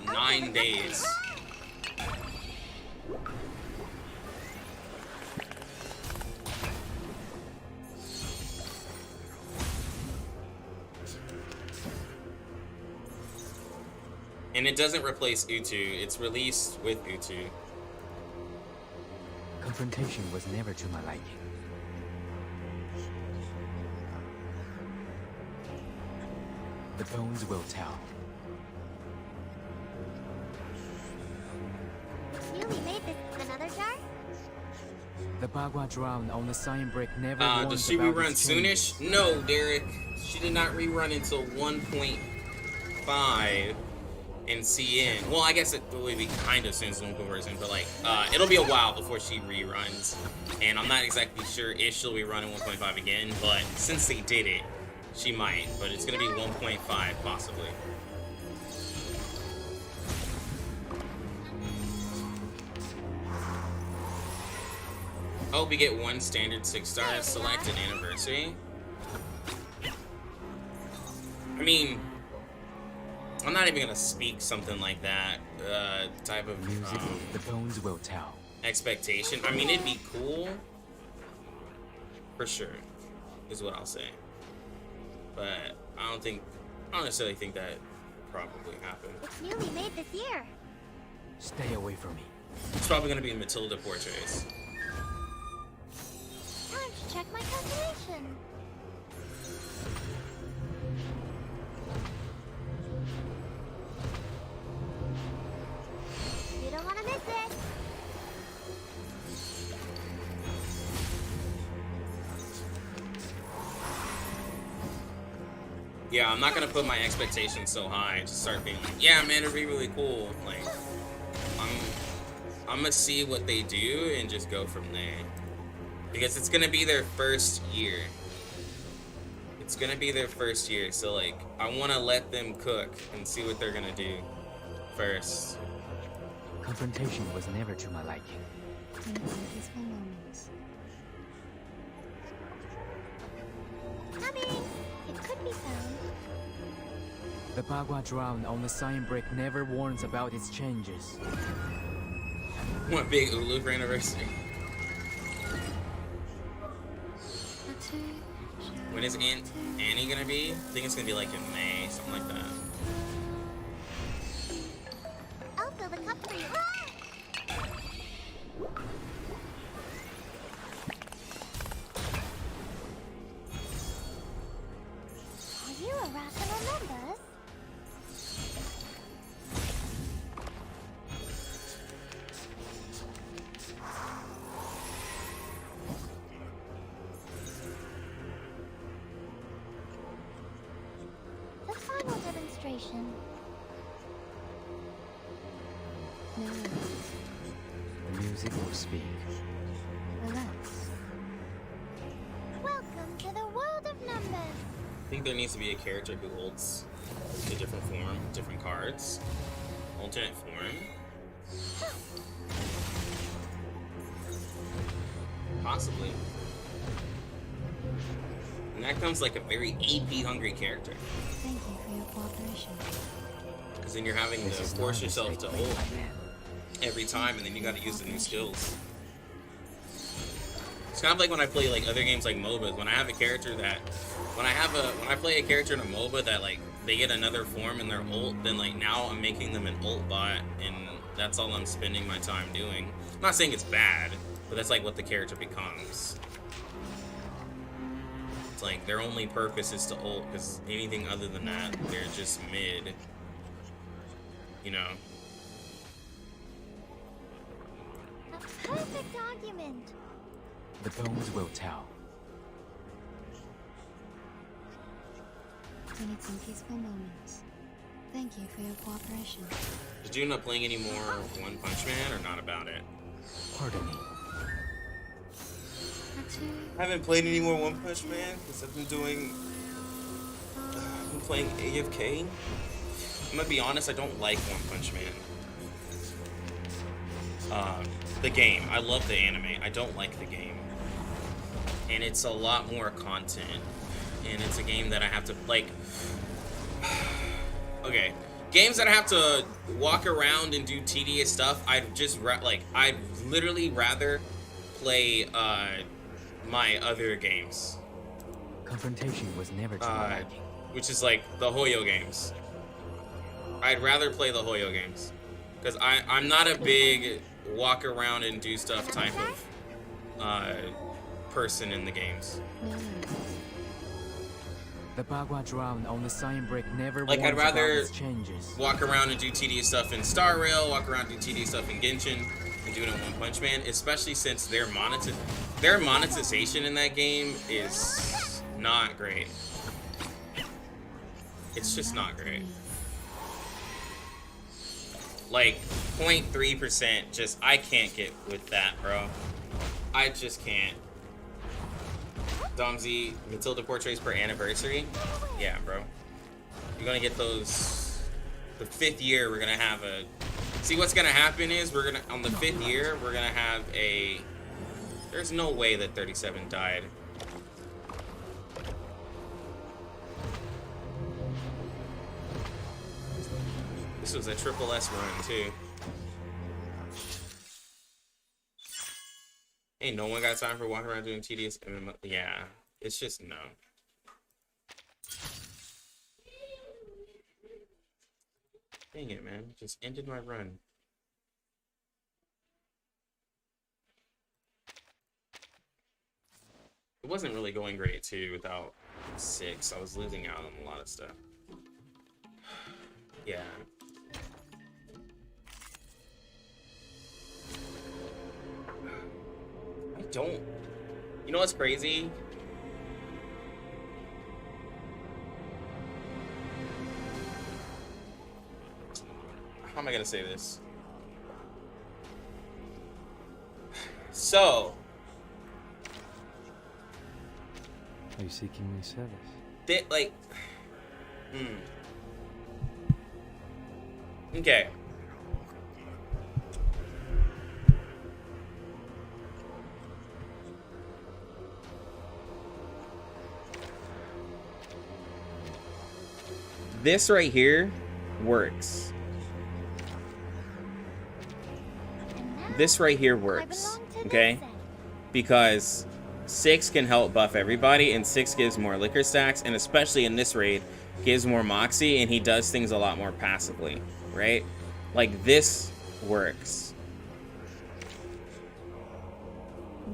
9 days. And it doesn't replace Utu, it's released with Utu. Confrontation was never to my liking. The bones will tell. It's newly made this. Another jar? The Bagua drowned on the sign brick never warns Does she about rerun its soonish? changes. No, Derek. She did not rerun until 1.5 in CN. Well, I guess it will be kind of soon, local version, but like, it'll be a while before she reruns. And I'm not exactly sure if she'll be running 1.5 again, but since they did it, she might. But it's gonna be 1.5 possibly. Oh, we get 1 standard 6-star select an anniversary. I mean, I'm not even gonna speak something like that type of Music, the bones will tell. expectation. I mean, it'd be cool for sure, is what I'll say. But I don't necessarily think that probably happen. It's newly made this year. Stay away from me. It's probably gonna be Matilda portraits. check my calculation. You don't want to miss it. Yeah, I'm not gonna put my expectations so high and just start being like, yeah, man, it'd be really cool. Like, I'm gonna see what they do and just go from there. Because it's gonna be their first year. It's gonna be their first year, so like, I wanna let them cook and see what they're gonna do first. Confrontation was never to my liking. Peaceful moments. Coming! It could be found. The Bagua drown on the sign brick never warns about its changes. One big Ulu for anniversary. When is Annie gonna be? I think it's gonna be like in May, something like that. I'll fill the cup for you. Are you a rational members? The final demonstration. No, The music will speak. relax. Welcome to the world of numbers. I think there needs to be a character who holds a different form, different cards, alternate form. Possibly. And that comes like a very AP hungry character. Thank you for your cooperation. Because then you're having to This is force not a yourself mistake to made hold by man. every time, and then you gotta use the new skills. It's kind of like when I play like other games like MOBAs. When I have a character that, when I play a character in a MOBA that like they get another form in their ult, then like now I'm making them an ult bot, and that's all I'm spending my time doing. I'm not saying it's bad, but that's like what the character becomes. It's like their only purpose is to ult, because anything other than that, they're just mid. You know. A perfect argument. The bones will tell. We need some peaceful moments. Thank you for your cooperation. Did you end up playing any more One Punch Man or not about it? Pardon me. I haven't played any more One Punch Man because I've been playing AFK. I'm gonna be honest, I don't like One Punch Man. The game. I love the anime. I don't like the game. And it's a lot more content. And it's a game that I have to, like... Okay. Games that I have to walk around and do tedious stuff, I'd just, I'd literally rather play, my other games. Confrontation was never to my liking. Which is like the Hoyo games. I'd rather play the Hoyo games. Because I'm not a big walk around and do stuff type of person in the games. The Bagua drown on the sign brick never Like, warns I'd rather about its changes. walk around and do tedious stuff in Star Rail, walk around and do tedious stuff in Genshin, and do it in One Punch Man, especially since their monetization in that game is not great. It's just not great. Like, 0.3%, just, I can't get with that, bro. I just can't. Domzy, Matilda portraits per anniversary? Yeah, bro. You're gonna get those... The 5th year, we're gonna have a... See, what's gonna happen is, we're gonna... On the 5th year, we're gonna have a... There's no way that 37 died. This was a triple S run, too. Ain't no one got time for walking around doing tedious MMO. Yeah, it's just no. Dang it, man. Just ended my run. It wasn't really going great too without 6. I was losing out on a lot of stuff. Yeah. I don't... You know what's crazy? How am I gonna say this? So... Are you seeking my service? Like... Okay. This right here works. This right here works, okay? Because 6 can help buff everybody, and 6 gives more liquor stacks, and especially in this raid, gives more moxie, and he does things a lot more passively, right? Like, this works.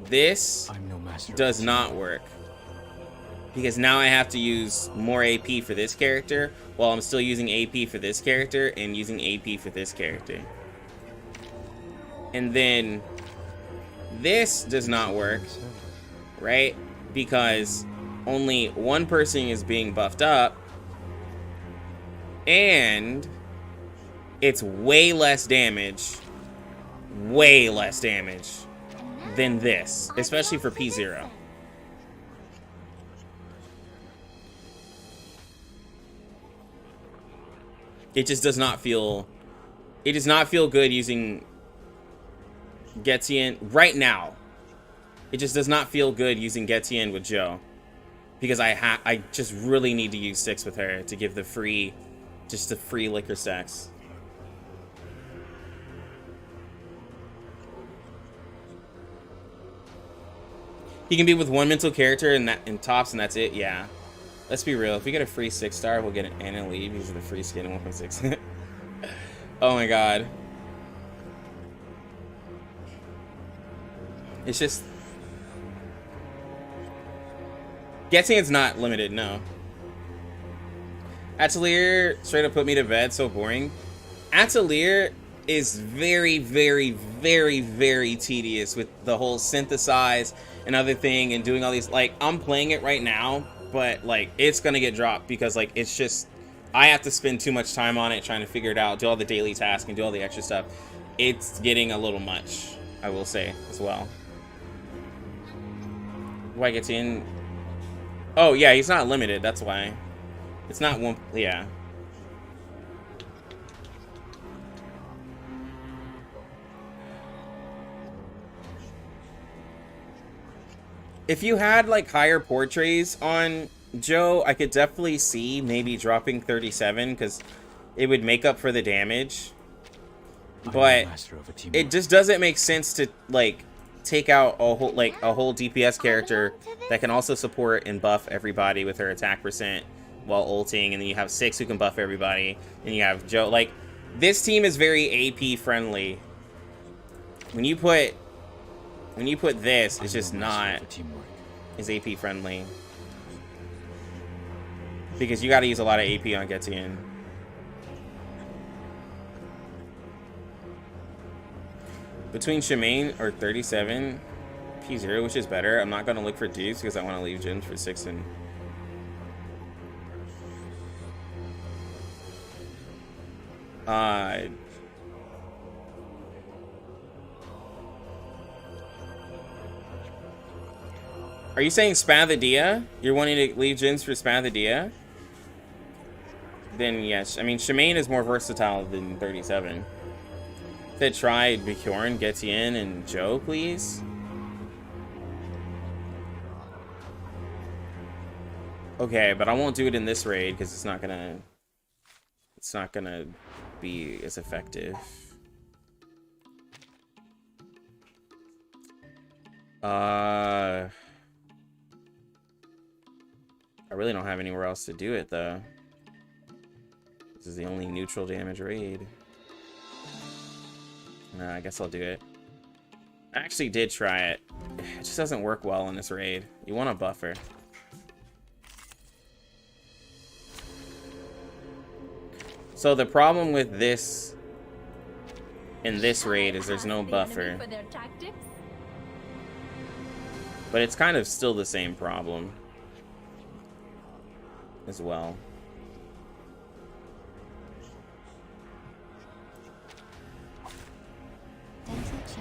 This does not work. Because now I have to use more AP for this character, while I'm still using AP for this character, and using AP for this character. And then, this does not work, right? Because only one person is being buffed up, and it's way less damage than this, especially for P0. It just does not feel... It does not feel good using Getian right now. It just does not feel good using Getian with Joe. Because I just really need to use 6 with her to give the free... Just the free liquor stacks. He can be with one mental character and tops, and that's it. Yeah. Let's be real. If we get a free 6-star, we'll get an Anna Lee because of the free skin in 1.6. Oh my god. It's just... Getian's not limited, no. Atelier straight up put me to bed, so boring. Atelier is very, very, very, very tedious with the whole synthesize and other thing and doing all these, like, I'm playing it right now, but like it's gonna get dropped because like it's just I have to spend too much time on it trying to figure it out, do all the daily tasks and do all the extra stuff. It's getting a little much, I will say, as well. Why gets in? Oh yeah, he's not limited, that's why. It's not one, yeah. If you had like higher portraits on Joe, I could definitely see maybe dropping 37 because it would make up for the damage. But it just doesn't make sense to like take out a whole DPS character that can also support and buff everybody with her attack percent while ulting, and then you have 6 who can buff everybody, and you have Joe. Like, this team is very AP friendly. When you put this, it's just not as AP friendly. Because you gotta use a lot of AP on Getian. Between Shemaine or 37, P0, which is better. I'm not gonna look for dudes because I want to leave gems for 6 and... Are you saying Spathia? You're wanting to leave gens for Spathia? Then yes. I mean, Shemaine is more versatile than 37. Said try Bjorn, Getian, and Joe, please. Okay, but I won't do it in this raid because it's not gonna be as effective. I really don't have anywhere else to do it though. This is the only neutral damage raid. I guess I'll do it. I actually did try it. It just doesn't work well in this raid. You want a buffer. So the problem with this in this raid is there's no buffer. But it's kind of still the same problem as well.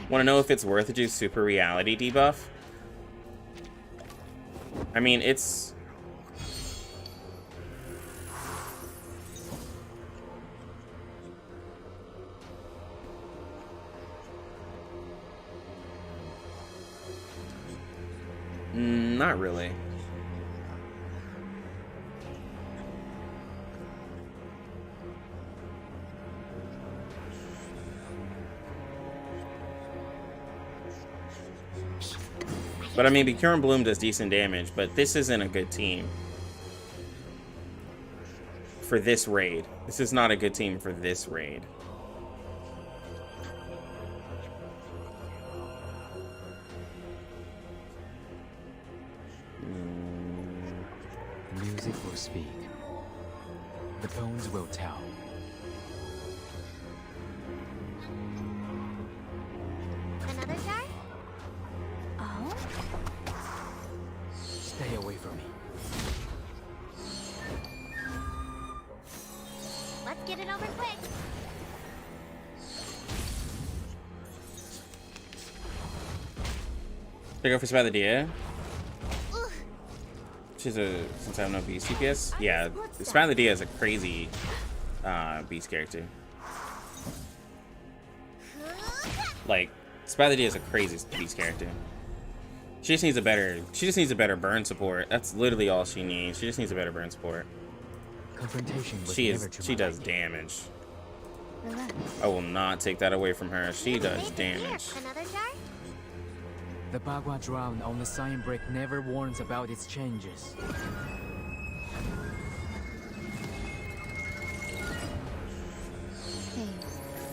Want to know if it's worth to do super reality debuff? I mean, it's... not really. But I mean, Becure and Bloom does decent damage, but this isn't a good team for this raid. This is not a good team for this raid. The music will speak. The bones will tell. Another jar? Oh? Stay away from me. Let's get it over quick. They go for Spadadilla. Ugh. She's a, since I have no beast DPS. Yeah, Spadadilla is a crazy beast character. Like, Spadadilla is a crazy beast character. She just needs a better burn support. That's literally all she needs. She just needs a better burn support. Confrontation was She never to my does liking. damage. Relax. I will not take that away from her. She does damage. Another jar? The Bagua drown on the sign brick never warns about its changes.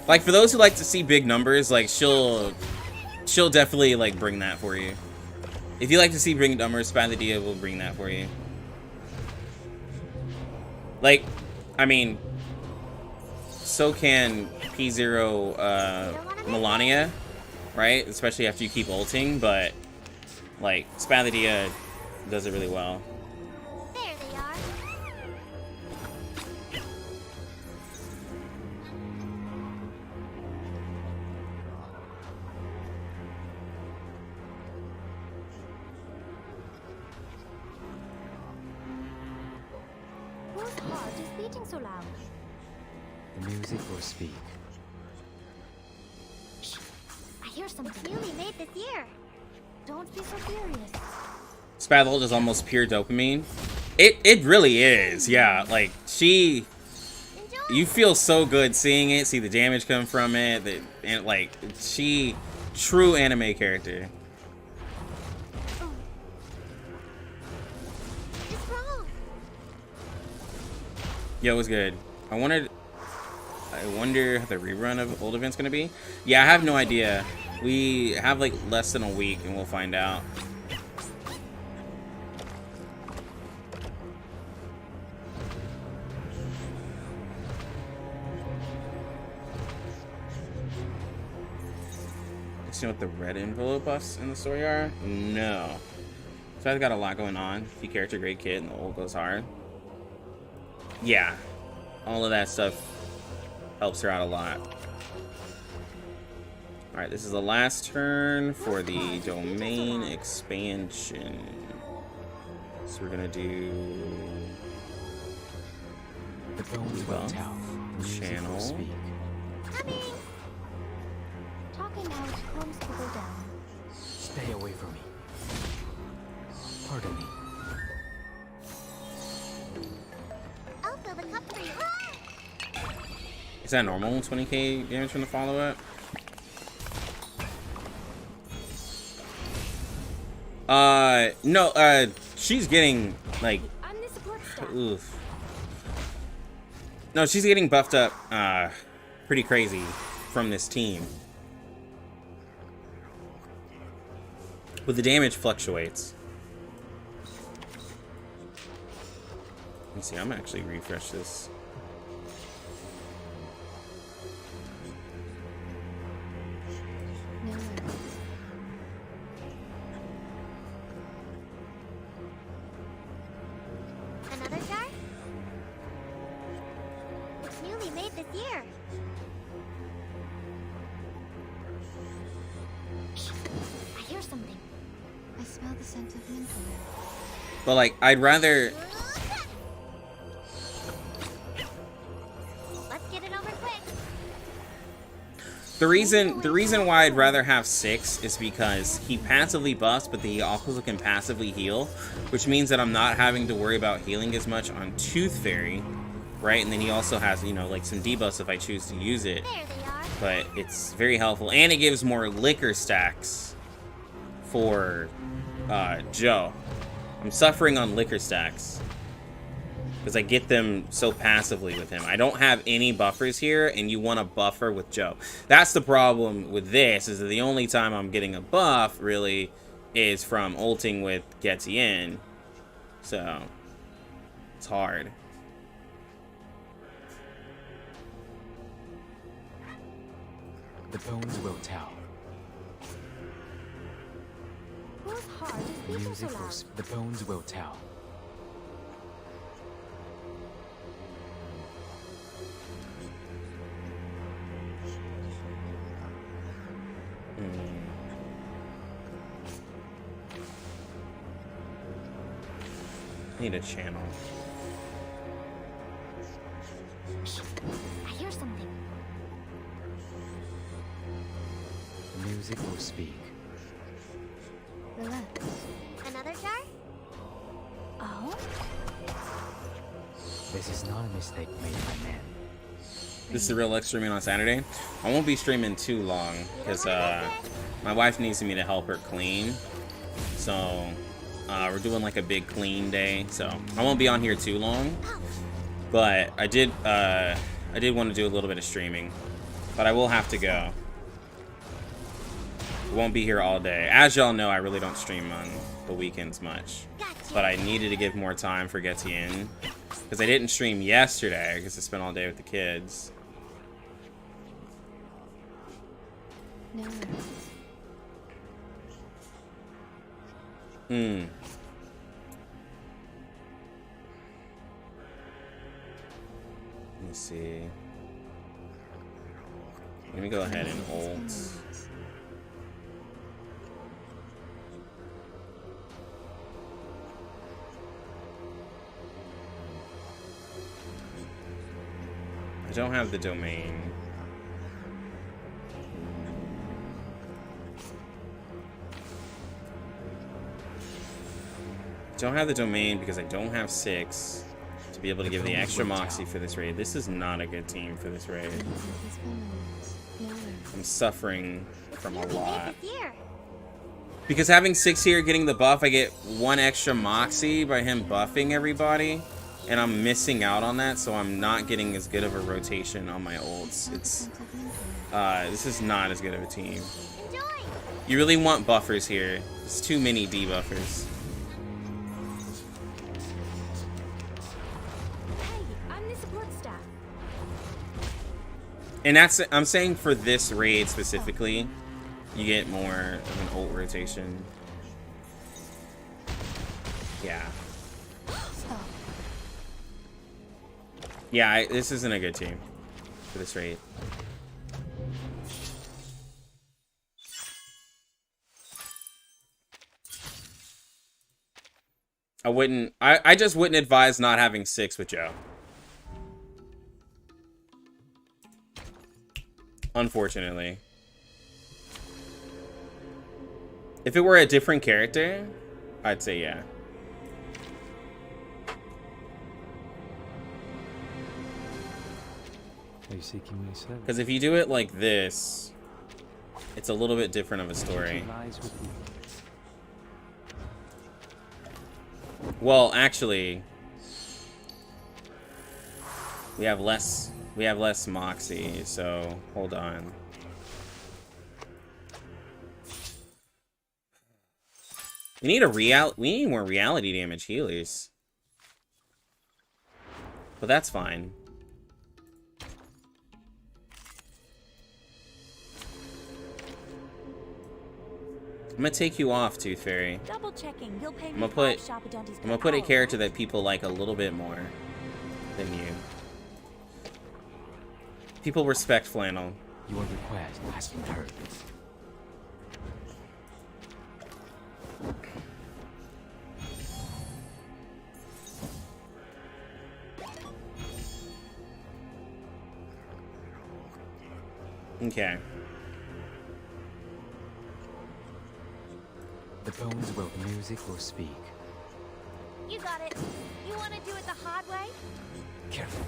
Like, for those who like to see big numbers, like, she'll definitely, like, bring that for you. If you like to see big numbers, Spadadilla will bring that for you. Like, I mean, so can P0 Melania, right? Especially after you keep ulting, but, like, Spadadilla does it really well. There they are. Whose heart is beating so loud? The music will speak. I hear something newly made this year. Don't be so furious. Spadult is almost pure dopamine. It really is, yeah. Like, Enjoy. you feel so good seeing it, see the damage come from it, and like, true anime character. It's wrong. Yo, it was good. I wonder how the rerun of old event's gonna be. Yeah, I have no idea. We have like less than a week and we'll find out. You know what the red envelope buffs in the story are? No. So I've got a lot going on. Key character, great kid, and the ult goes hard. Yeah. All of that stuff helps her out a lot. Alright, this is the last turn for the domain expansion. So we're gonna do The bones will buff, tell. The music channel. will speak. Coming. Talking out calms people down. Stay away from me. Pardon me. I'll fill the cup for you. Is that normal? 20k damage from the follow-up? No, she's getting, like, I'm the support staff. oof. No, she's getting buffed up, pretty crazy from this team. But the damage fluctuates. Let me see, I'm gonna actually refresh this. No. Another jar? It's newly made this year. I hear something. I smell the scent of mint. But like, I'd rather... Let's get it over quick. The reason why I'd rather have 6 is because he passively buffs, but he also can passively heal, which means that I'm not having to worry about healing as much on Tooth Fairy, right? And then he also has, you know, like some debuffs if I choose to use it. There they are. But it's very helpful, and it gives more liquor stacks for Joe. I'm suffering on liquor stacks because I get them so passively with him. I don't have any buffers here, and you want a buffer with Joe. That's the problem with this, is that the only time I'm getting a buff, really, is from ulting with Getian. So, it's hard. The bones will tell. Whose heart is The beating so music will... loud? The bones will tell. Need a channel. I hear something. The music will speak. Relax. Another jar? Oh? This is not a mistake made by men. This is the real X streaming on Saturday. I won't be streaming too long because my wife needs me to help her clean. So we're doing like a big clean day. So I won't be on here too long. But I did want to do a little bit of streaming. But I will have to go. Won't be here all day. As y'all know, I really don't stream on the weekends much. But I needed to give more time for Getian. Because I didn't stream yesterday because I spent all day with the kids. No. Let me see. Let me go ahead and ult. I don't have the domain. Don't have the domain because I don't have 6 to be able to give the extra moxie for this raid. This is not a good team for this raid. I'm suffering from a lot. Because having 6 here, getting the buff, I get 1 extra moxie by him buffing everybody. And I'm missing out on that, so I'm not getting as good of a rotation on my ults. It's this is not as good of a team. You really want buffers here. There's too many debuffers. Hey, I'm the support staff. And that's, I'm saying for this raid specifically, you get more of an ult rotation. Yeah. Yeah, this isn't a good team for this raid. I just wouldn't advise not having 6 with Joe. Unfortunately. If it were a different character, I'd say yeah. Are you seeking my service? Because if you do it like this, it's a little bit different of a story. Lies with you. Well, actually, we have less moxie, so hold on. We need more reality damage healers. But that's fine. I'm gonna take you off, Tooth Fairy. Double checking. You'll pay I'm me gonna put 5 Sharpadontes per I'm gonna put a hour, character right? that people like a little bit more than you. People respect Flannel. Your request has been heard. Okay. The bones will, music will speak. You got it. You want to do it the hard way? Careful.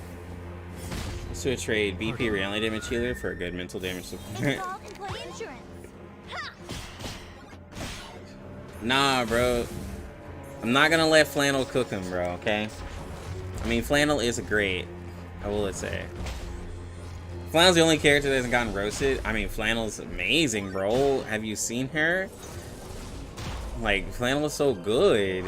So a trade BP reality damage healer for a good mental damage support. Install employee insurance. Ha! Nah, bro. I'm not gonna let Flannel cook him, bro, okay? I mean, Flannel is great. I will say. Flannel's the only character that hasn't gotten roasted. I mean, Flannel's amazing, bro. Have you seen her? Like, Flannel is so good.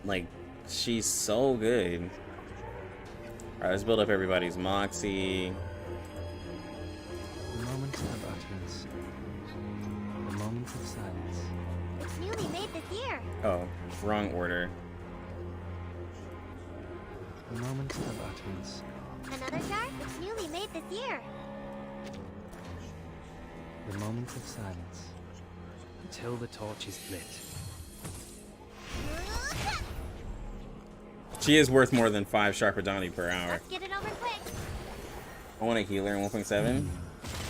Like, she's so good. Alright, let's build up everybody's Moxie. The moment of utterance. The moment of silence. It's newly made this year. Oh, wrong order. The moment of utterance. Another jar? It's newly made this year. The moment of silence. Until the torch is lit. She is worth more than 5 Sharpadonti per hour. Let's get it over quick. I want a healer in 1.7.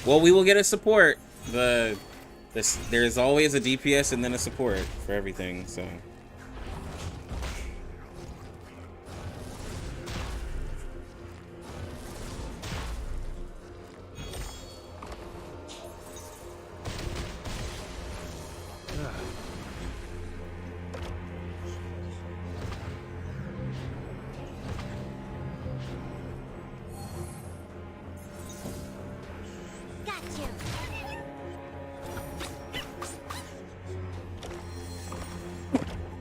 Well, we will get a support. There's always a DPS and then a support for everything, so. Got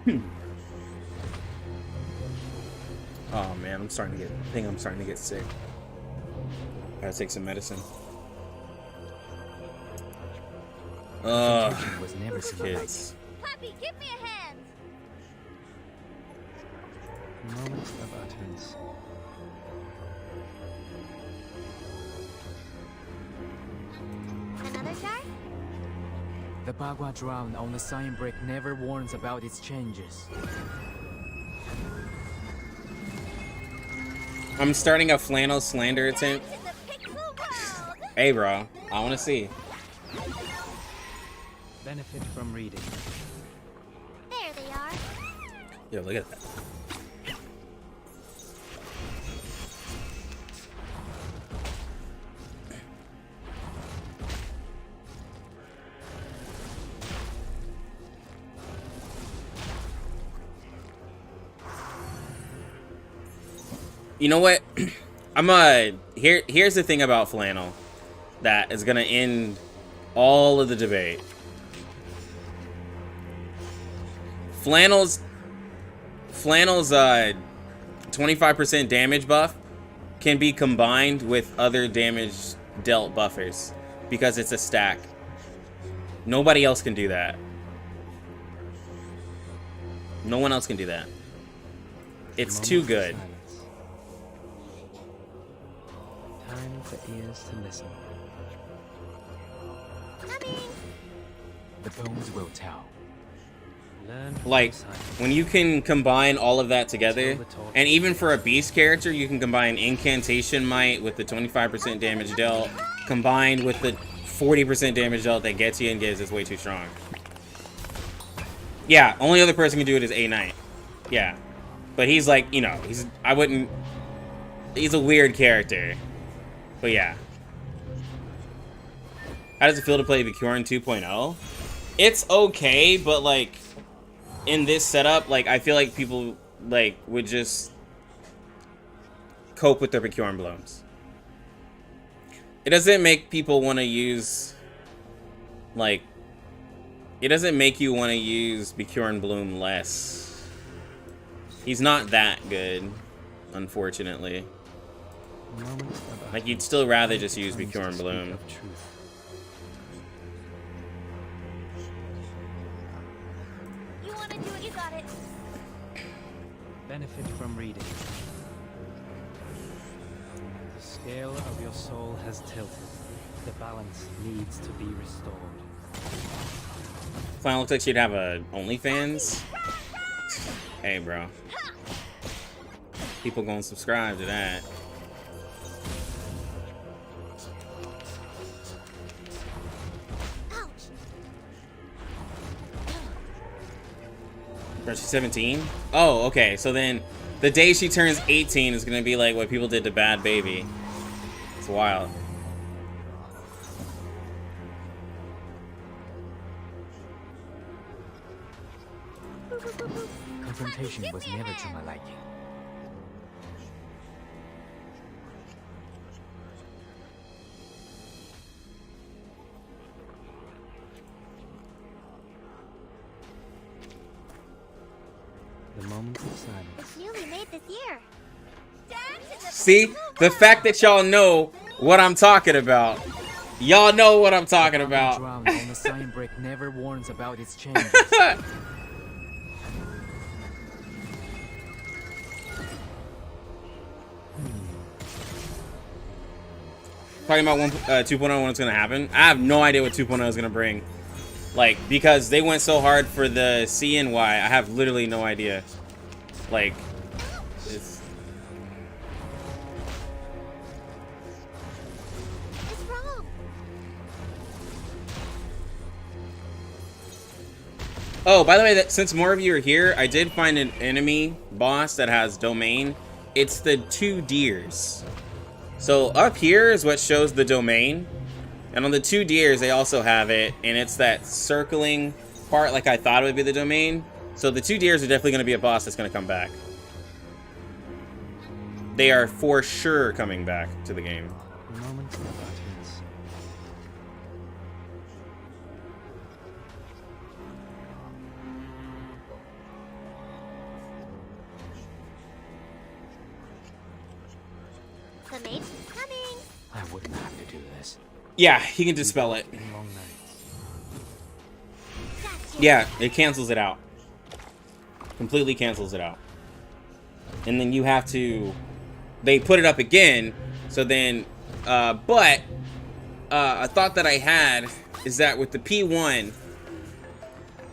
you. Oh man, I'm starting to get sick. Gotta take some medicine. Concentration was never These seen like kids. Puppy, give me a hand. The moment of utterance. Another jar? The Bagua drown on the sign brick never warns about its changes. I'm starting a Flannel slander attempt. Back to the pixel world. Hey, bro, I want to see. Benefit from reading. There they are. Yo, look at that. You know what? Here's the thing about Flannel that is gonna end all of the debate. Flannel's 25% damage buff can be combined with other damage dealt buffers because it's a stack. Nobody else can do that. No one else can do that. It's too good. Silence. Time for ears to listen. Coming. The bones will tell. Learn from Like, silence. when you can combine all of that together, and even for a beast character, you can combine Incantation Might with the 25% damage dealt, combined with the 40% damage dealt that Getian gives is way too strong. Yeah, only other person can do it is A Knight. Yeah. But he's like, you know, he's a weird character. But yeah. How does it feel to play Getian 2.0? It's okay, but like, in this setup, like, I feel like people, like, would just cope with their Getian blooms. It doesn't make people want to use Like, it doesn't make you want to use Bjorn Bloom less. He's not that good, unfortunately. Like, you'd still rather just use Bjorn Bloom. You want to do it, you got it. Benefit from reading. The scale of your soul has tilted. The balance needs to be restored. Fine, looks like she'd have a OnlyFans. Hey, bro. People gonna subscribe to that. Ouch. She's 17? Oh, okay. So then the day she turns 18 is gonna be like what people did to Bad Baby. It's wild. Confrontation was never to my liking. The moment of silence. It's newly made this year. See? The fact that y'all know what I'm talking about. Y'all know what I'm talking about. Drowned on the sign brick never warns about its changes. Talking about 2.0 when it's gonna happen. I have no idea what 2.0 is gonna bring. Like, because they went so hard for the C and Y, I have literally no idea. Like, it's... It's wrong. Oh, by the way, that since more of you are here, I did find an enemy boss that has domain. It's the 2 deers. So up here is what shows the domain. And on the 2 deers, they also have it. And it's that circling part like I thought it would be the domain. So the 2 deers are definitely going to be a boss that's going to come back. They are for sure coming back to the game. Moment of utterance. The mate's coming. I wouldn't have to do this. Yeah, he can dispel it. In long nights. Gotcha. Yeah, it cancels it out. Completely cancels it out. And then you have to... They put it up again, so then... but... a thought that I had is that with the P1...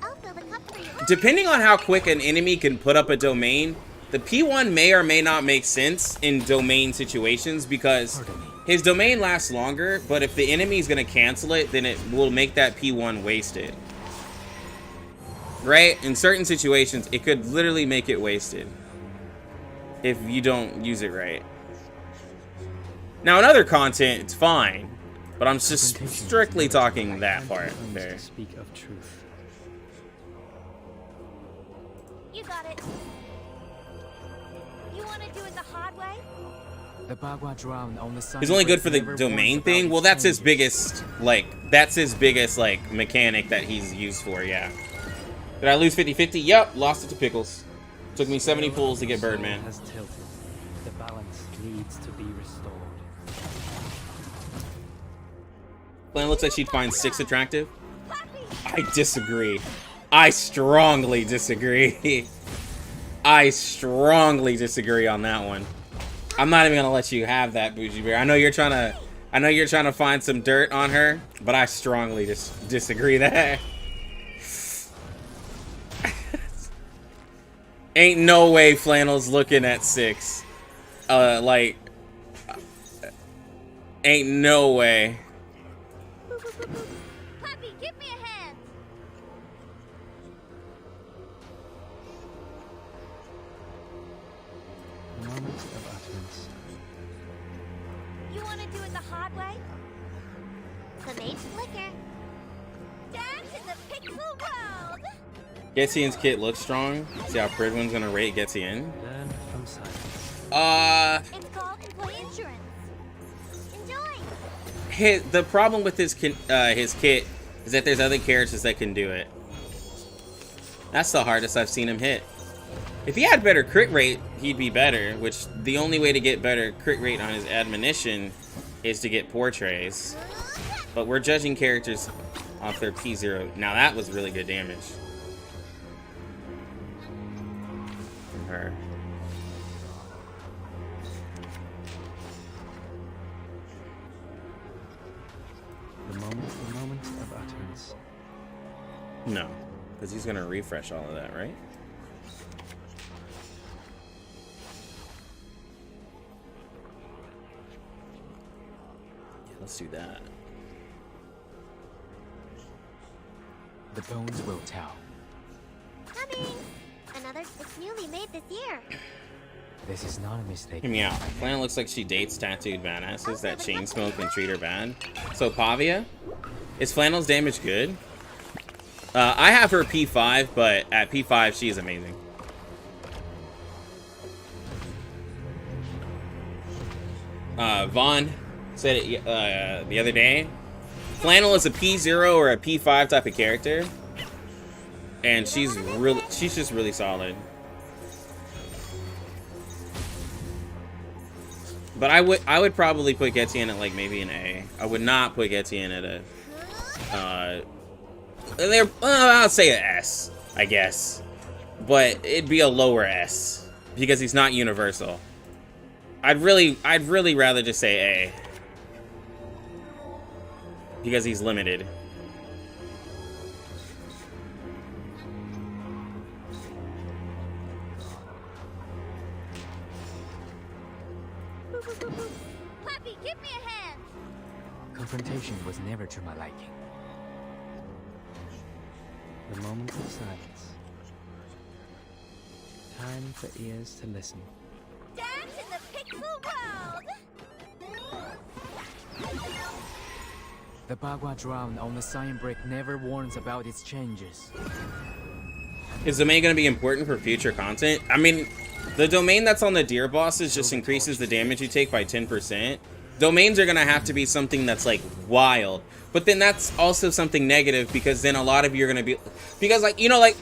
I'll fill the cup for you. Depending on how quick an enemy can put up a domain, the P1 may or may not make sense in domain situations because his domain lasts longer, but if the enemy is going to cancel it, then it will make that P1 wasted. Right? In certain situations, it could literally make it wasted if you don't use it right. Now, in other content, it's fine, but I'm just strictly talking that part there. To speak of truth. You got it. You want to do it the hard way? The Bagua drowned on the sign He's only good brick for the never domain warns thing. about Well, its that's his changes. biggest, like, mechanic that he's used for, yeah. Did I lose 50-50? Yep, lost it to Pickles. Took me 70 pulls to get Birdman. Has tilted. The balance needs to be restored. Plan looks like she'd find 6 attractive. Puppy! I disagree. I strongly disagree. I strongly disagree on that one. I'm not even gonna let you have that, Bougie Bear. I know you're trying to find some dirt on her, but I strongly disagree there. Ain't no way Flannel's looking at 6. Like, ain't no way. Puppy, give me a hand. Moment of utterance. You want to do it the hard way? The mate's flicker. Dance in the pixel world. Getian's kit looks strong. See how Pridwin's gonna rate Getian. Learn from silence. It's called employee insurance. Enjoy. The problem with his kit is that there's other characters that can do it. That's the hardest I've seen him hit. If he had better crit rate, he'd be better, which the only way to get better crit rate on his admonition is to get portrays. But we're judging characters off their P0. Now that was really good damage from her. The moment of utterance. No, because he's gonna refresh all of that, right? Yeah, let's do that. The bones will tell. Coming! It's newly made this year. This is not a mistake. Hear me out. Flannel looks like she dates tattooed badasses that chain smoke and treat her bad. So Pavia, is Flannel's damage good? I have her P5, but at P5 she is amazing. Vaughn said it the other day. Flannel is a P0 or a P5 type of character, and she's just really solid. But I would probably put Getian at like maybe an A. I would not put Getian at a I'll say an S, I guess. But it'd be a lower S because he's not universal. I'd really rather just say A because he's limited. Puppy, give me a hand! Confrontation was never to my liking. The moment of silence. Time for ears to listen. Dance in the pixel world! The Bagua drown on the sign brick never warns about its changes. Is domain going to be important for future content? I mean, the domain that's on the deer bosses just increases the damage you take by 10%. Domains are going to have to be something that's like wild. But then that's also something negative because then a lot of you are going to be... Because like, you know, like...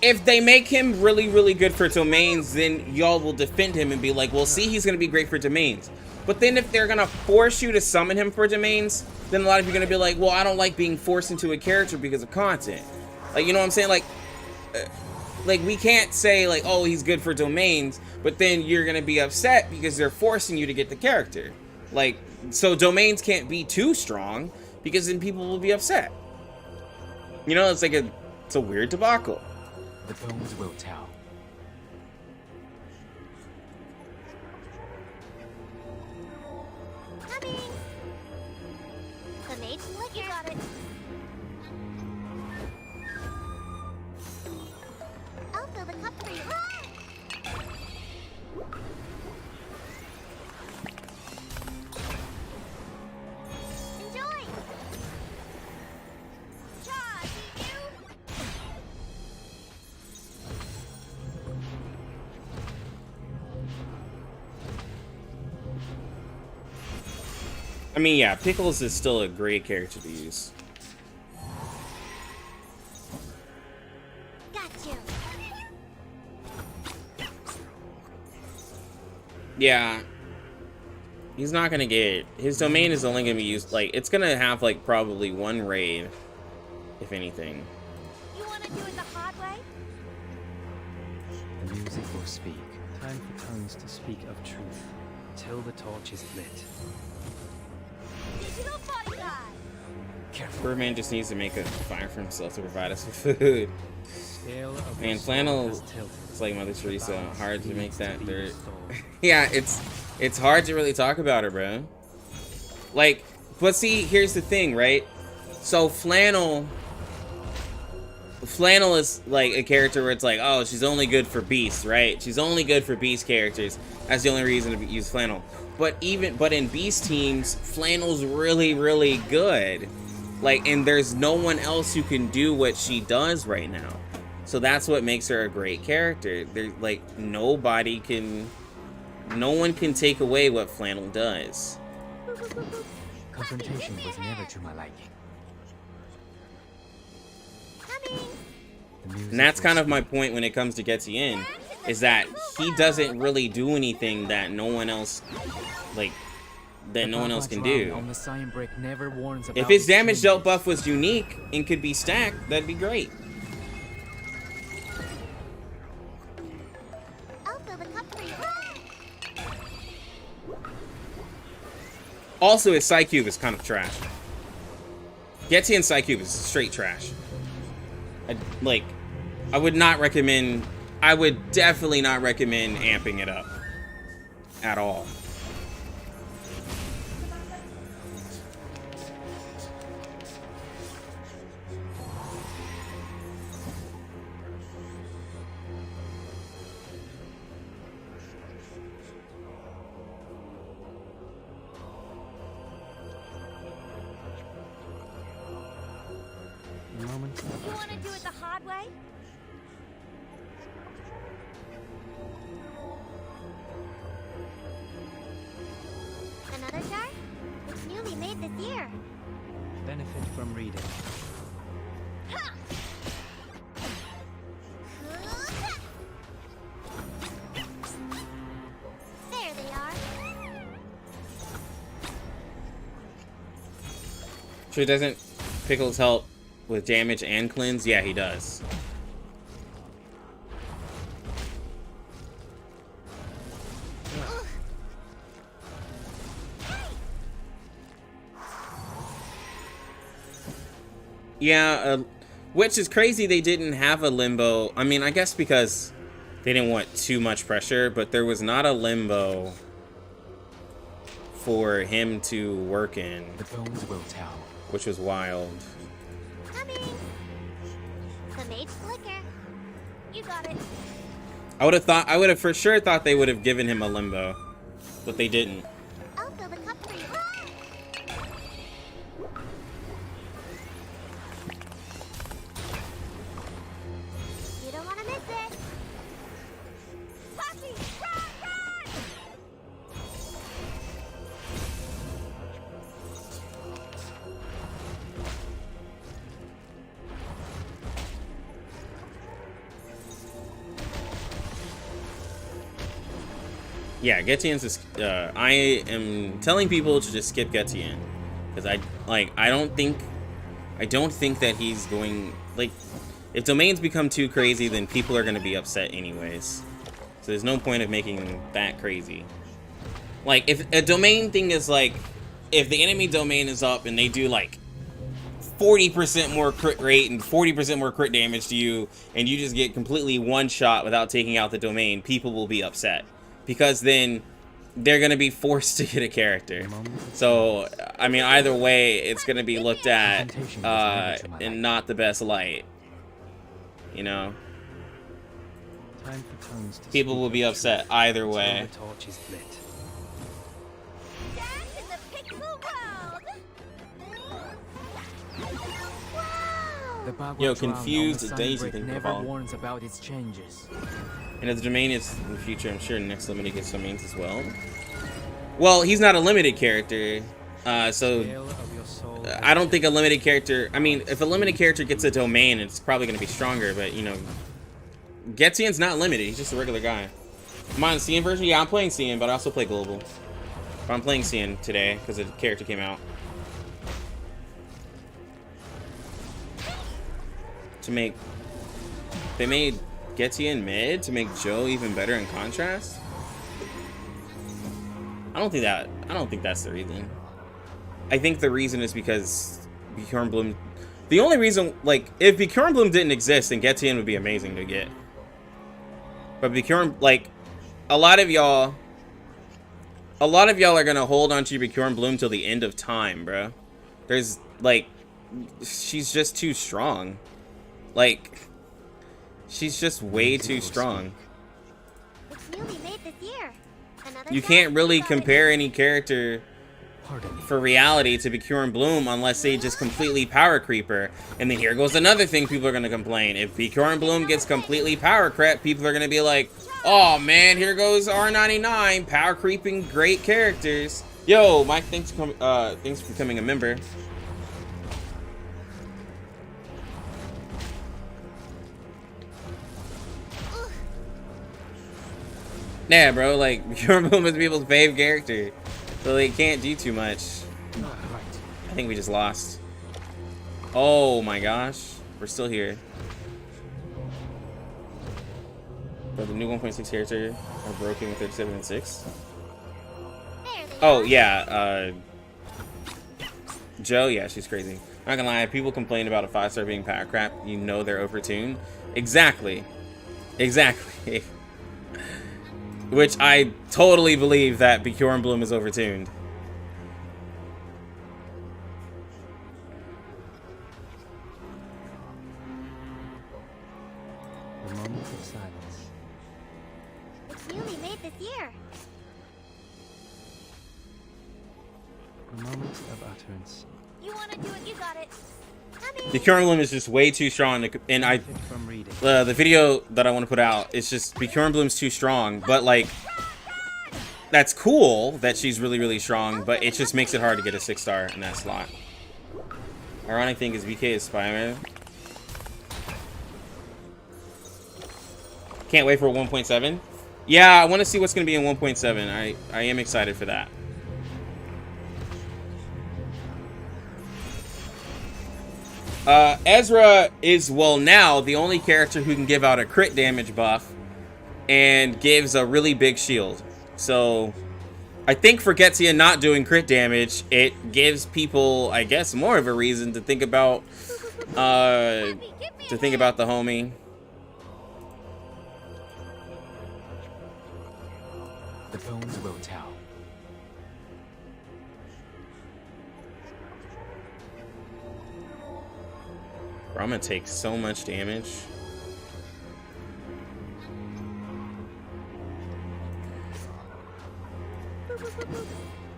If they make him really, really good for domains, then y'all will defend him and be like, well, see, he's going to be great for domains. But then if they're going to force you to summon him for domains, then a lot of you are going to be like, well, I don't like being forced into a character because of content. Like, you know what I'm saying? Like we can't say, like, oh, he's good for domains, but then you're going to be upset because they're forcing you to get the character. Like, so domains can't be too strong because then people will be upset. You know, it's like it's a weird debacle. The bones will tell. Coming! The maid's flicker. You got it. I'll fill the cup for you. Enjoy! Charge, you! I mean, yeah, Pickles is still a great character to use. Got you. Yeah. He's not gonna get... His domain is only gonna be used, like, it's gonna have, like, probably one raid, if anything. You want to do it the hard way? The music will speak. Time for tongues to speak of truth, till the torch is lit. Digital bodyguard. Careful. Birdman just needs to make a fire for himself to provide us with food. Scale of Man, your soul Flannel, has tilted. it's like Mother Teresa, Balance hard to make needs that be dirt. restored. Yeah, it's hard to really talk about her, bro. Like, but see, here's the thing, right? So Flannel is like a character where it's like, oh, she's only good for beasts, right? She's only good for beast characters. That's the only reason to use Flannel. But in beast teams, Flannel's really, really good. Like, and there's no one else who can do what she does right now. So that's what makes her a great character. There's like no one can take away what Flannel does. Confrontation was never to my liking. And that's kind of my point when it comes to Getian, is that he doesn't really do anything that no one else, like, that no one else can do. On the sign brick never warns about If his its damage dealt changes. buff was unique and could be stacked, that'd be great. I'll fill the cup for you. Also, his Psycube is kind of trash. Getian Psycube is straight trash. I would not recommend, I would definitely not recommend amping it up at all. Moment of You want to do utterance. it the hard way? Another jar? It's newly made this year. Benefit from reading. There they are. So doesn't Pickles help with damage and cleanse? Yeah, he does. Yeah, which is crazy they didn't have a limbo. I mean, I guess because they didn't want too much pressure, but there was not a limbo for him to work in, The bones will tell. which was wild. Coming. The mage flicker. You got it. I would have for sure thought they would have given him a limbo, but they didn't. I'll fill the cup for you. You don't want to miss it. Poppy, run! Yeah, Getian's just, I am telling people to just skip Getian, because I don't think that he's going, like, if domains become too crazy, then people are going to be upset anyways. So there's no point of making that crazy. Like, if a domain thing is like, if the enemy domain is up and they do like 40% more crit rate and 40% more crit damage to you, and you just get completely one shot without taking out the domain, people will be upset. Because then they're going to be forced to get a character. So, I mean, either way, it's going to be looked at in not the best light. You know? Time for tongues to People speak will be of upset truth either until way. the torch is lit. Dance in the pixel world. Wow. The Bagua Yo, Drown confused on the Daisy sign brick thing never following. warns about its changes. And if the domain is in the future, I'm sure next limited gets domains as well. Well, he's not a limited character. So Scale of your soul I don't think a limited character, I mean, if a limited character gets a domain, it's probably going to be stronger, but, you know, Getian's not limited. He's just a regular guy. Am I on CN version? Yeah, I'm playing CN, but I also play global. But I'm playing CN today because the character came out. They made Getian mid to make Joe even better in contrast. I don't think that's the reason. I think the reason is because Bjorn Bloom. The only reason, like, if Bjorn Bloom didn't exist, then Getian would be amazing to get. But Bjorn, like, a lot of y'all are gonna hold on to Bjorn Bloom till the end of time, bro. There's, like, she's just too strong. Like, she's just way too strong. It's newly made this year. Another You jar? can't really You got it. compare any character Pardon me. for reality to Bjorn Bloom unless they just completely power creeper. And then here goes another thing people are gonna complain. If Bjorn Bloom gets completely power crept, people are gonna be like, oh man, here goes R99, power creeping great characters. Yo, Mike, thanks for becoming a member. Yeah, bro, like, Pure Bloom is people's fave character. So they can't do too much. I think we just lost. Oh my gosh. We're still here. But the new 1.6 character are broken with 37 and 6. Oh, yeah, Joe, yeah, she's crazy. Not gonna lie, people complain about a 5-star being power crap. You know they're overtuned. Exactly. Exactly. Which I totally believe that Bjorn Bloom is overtuned. The moment of silence. It's newly made this year. The moment of utterance. You want to do it, you got it. The Bjorn Bloom is just way too strong, and From reading. the video that I want to put out, it's just Bjorn Bloom's too strong, but like, that's cool that she's really, really strong, but it just makes it hard to get a 6-star in that slot. Ironic thing is BK is Spider-Man. Can't wait for 1.7. Yeah, I want to see what's going to be in 1.7. I am excited for that. Ezra is, well, now the only character who can give out a crit damage buff and gives a really big shield. So I think for Getian not doing crit damage, it gives people, I guess, more of a reason to think about the homie. The bones will tell. Bro, I'm gonna take so much damage.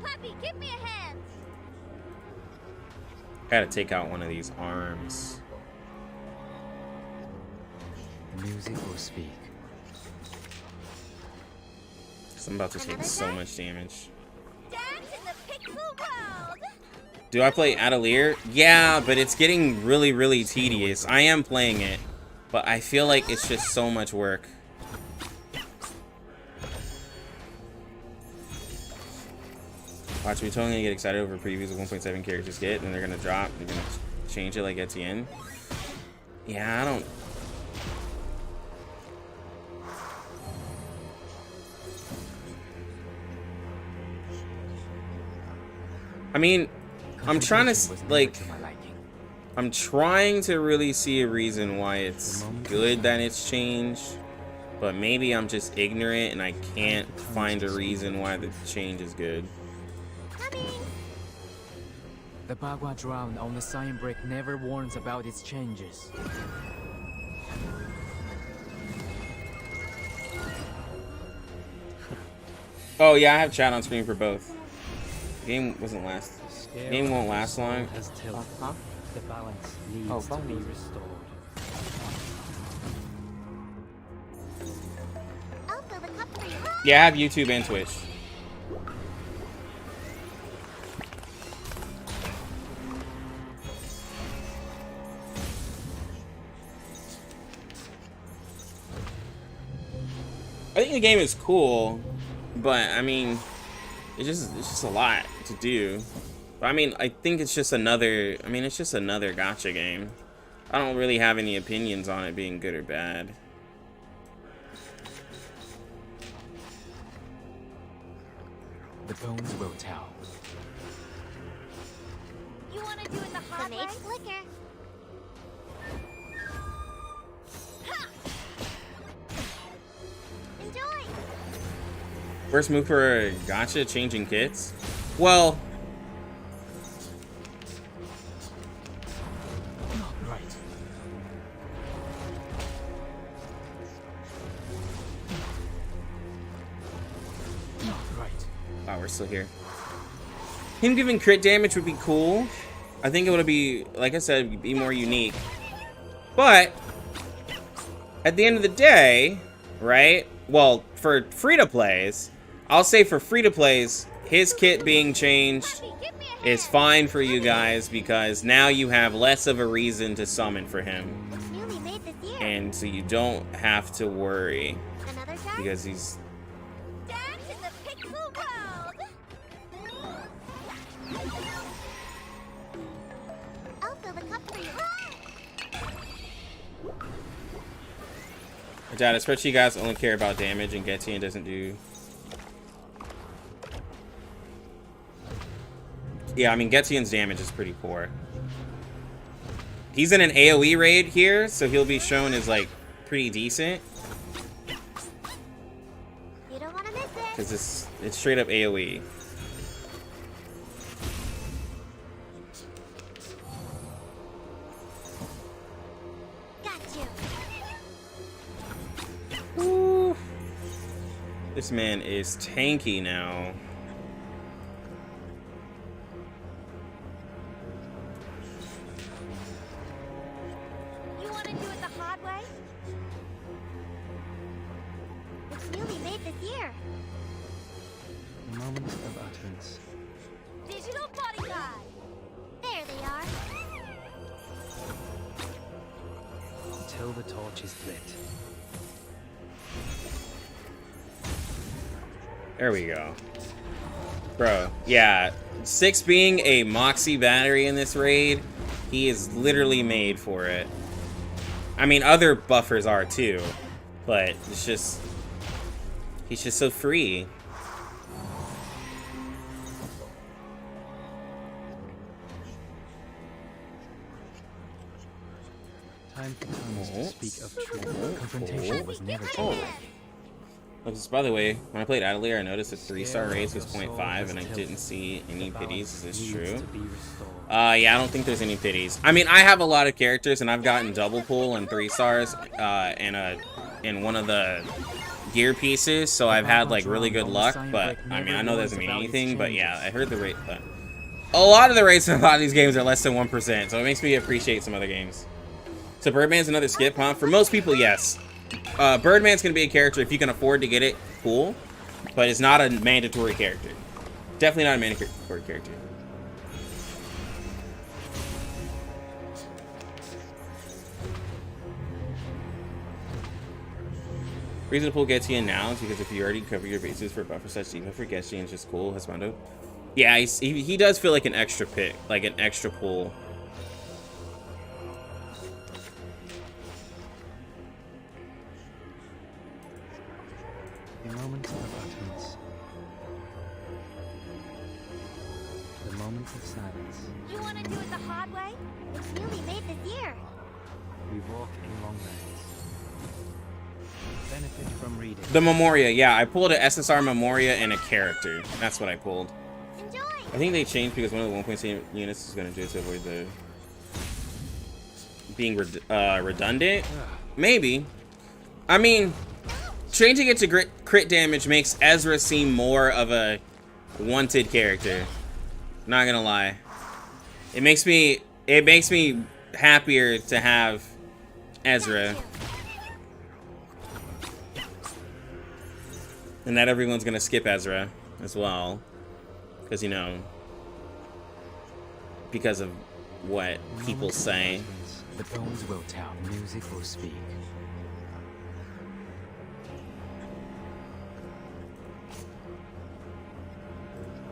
Puppy, give me a hand. Gotta take out one of these arms. The music will speak. 'Cause I'm about to take so much damage. Dance in the pixel world. Do I play Atelier? Yeah, but it's getting really, really tedious. I am playing it, but I feel like it's just so much work. Watch me totally gonna get excited over previews of 1.7 characters get, and they're gonna drop. They're gonna change it like Getian. Yeah, I don't. I mean, I'm trying to like. I'm trying to really see a reason why it's good that it's changed, but maybe I'm just ignorant and I can't find a reason why the change is good. The Bagua drown on the sign brick never warns about its changes. Oh yeah, I have chat on screen for both. Game wasn't last. Game won't last long. Has tilted. The balance needs to be restored. I'll fill the cup for you. Yeah, I have YouTube and Twitch. I think the game is cool, but I mean, it's just a lot to do. But I mean, I think it's just another. I mean, it's just another gacha game. I don't really have any opinions on it being good or bad. The bones will tell. You want to do it the hard way? Flicker. Ha! Enjoy. First move for gacha, changing kits. Well, Right. Right. wow, we're still here. Him giving crit damage would be cool. I think it would be, like I said, be more unique. But at the end of the day, right? Well, for free-to-plays, I'll say for free-to-plays, his kit being changed is fine for you guys because now you have less of a reason to summon for him. It's newly made this year. And so you don't have to worry Another shot? because he's I'll fill the cup for you. I doubt it, especially you guys only care about damage and Getian doesn't do. Yeah, I mean Getian's damage is pretty poor. He's in an AoE raid here, so he'll be shown as like pretty decent. You don't want to miss it. Because it's straight up AoE. Got you. Ooh. This man is tanky now. You want to do it the hard way? It's newly made this year. A moment of utterance. Digital bodyguard. There they are. Until the torch is lit. There we go. Bro, yeah. 6 being a Moxie battery in this raid, he is literally made for it. I mean, other buffers are too, but it's just... he's just so free. Time for tongues to speak of truth. Confrontation was never cheap. By the way, when I played Adelaide, I noticed that 3-star raise was 0.5, and I didn't see any pities. Is this true? Yeah, I don't think there's any pities. I mean, I have a lot of characters, and I've gotten double pull and 3 stars in one of the gear pieces, so I've had like really good luck. But I mean, I know that doesn't mean anything. But yeah, I heard the rate. A lot of the rates in a lot of these games are less than 1%, so it makes me appreciate some other games. So Birdman's another skip, huh? For most people, yes. Birdman's gonna be a character if you can afford to get it, cool. But it's not a mandatory character. Definitely not a mandatory character. Reason to pull Getian now is because if you already cover your bases for buffer such debuff for Getian, it's just cool, Husbando. Yeah, he does feel like an extra pick, like an extra pull. The moment of utterance. The moment of silence. You want to do it the hard way? It's newly made this year. We walk in long nights. Benefit from reading. The Memoria, yeah, I pulled an SSR Memoria and a character. That's what I pulled. Enjoy. I think they changed because one of the 1.7 units is going to do it to avoid the being redundant. Maybe. I mean, changing it to crit damage makes Ezra seem more of a wanted character. Not gonna lie. It makes me happier to have Ezra. And not everyone's gonna skip Ezra as well. Because, you know, because of what people say. The bones will tell, music will speak.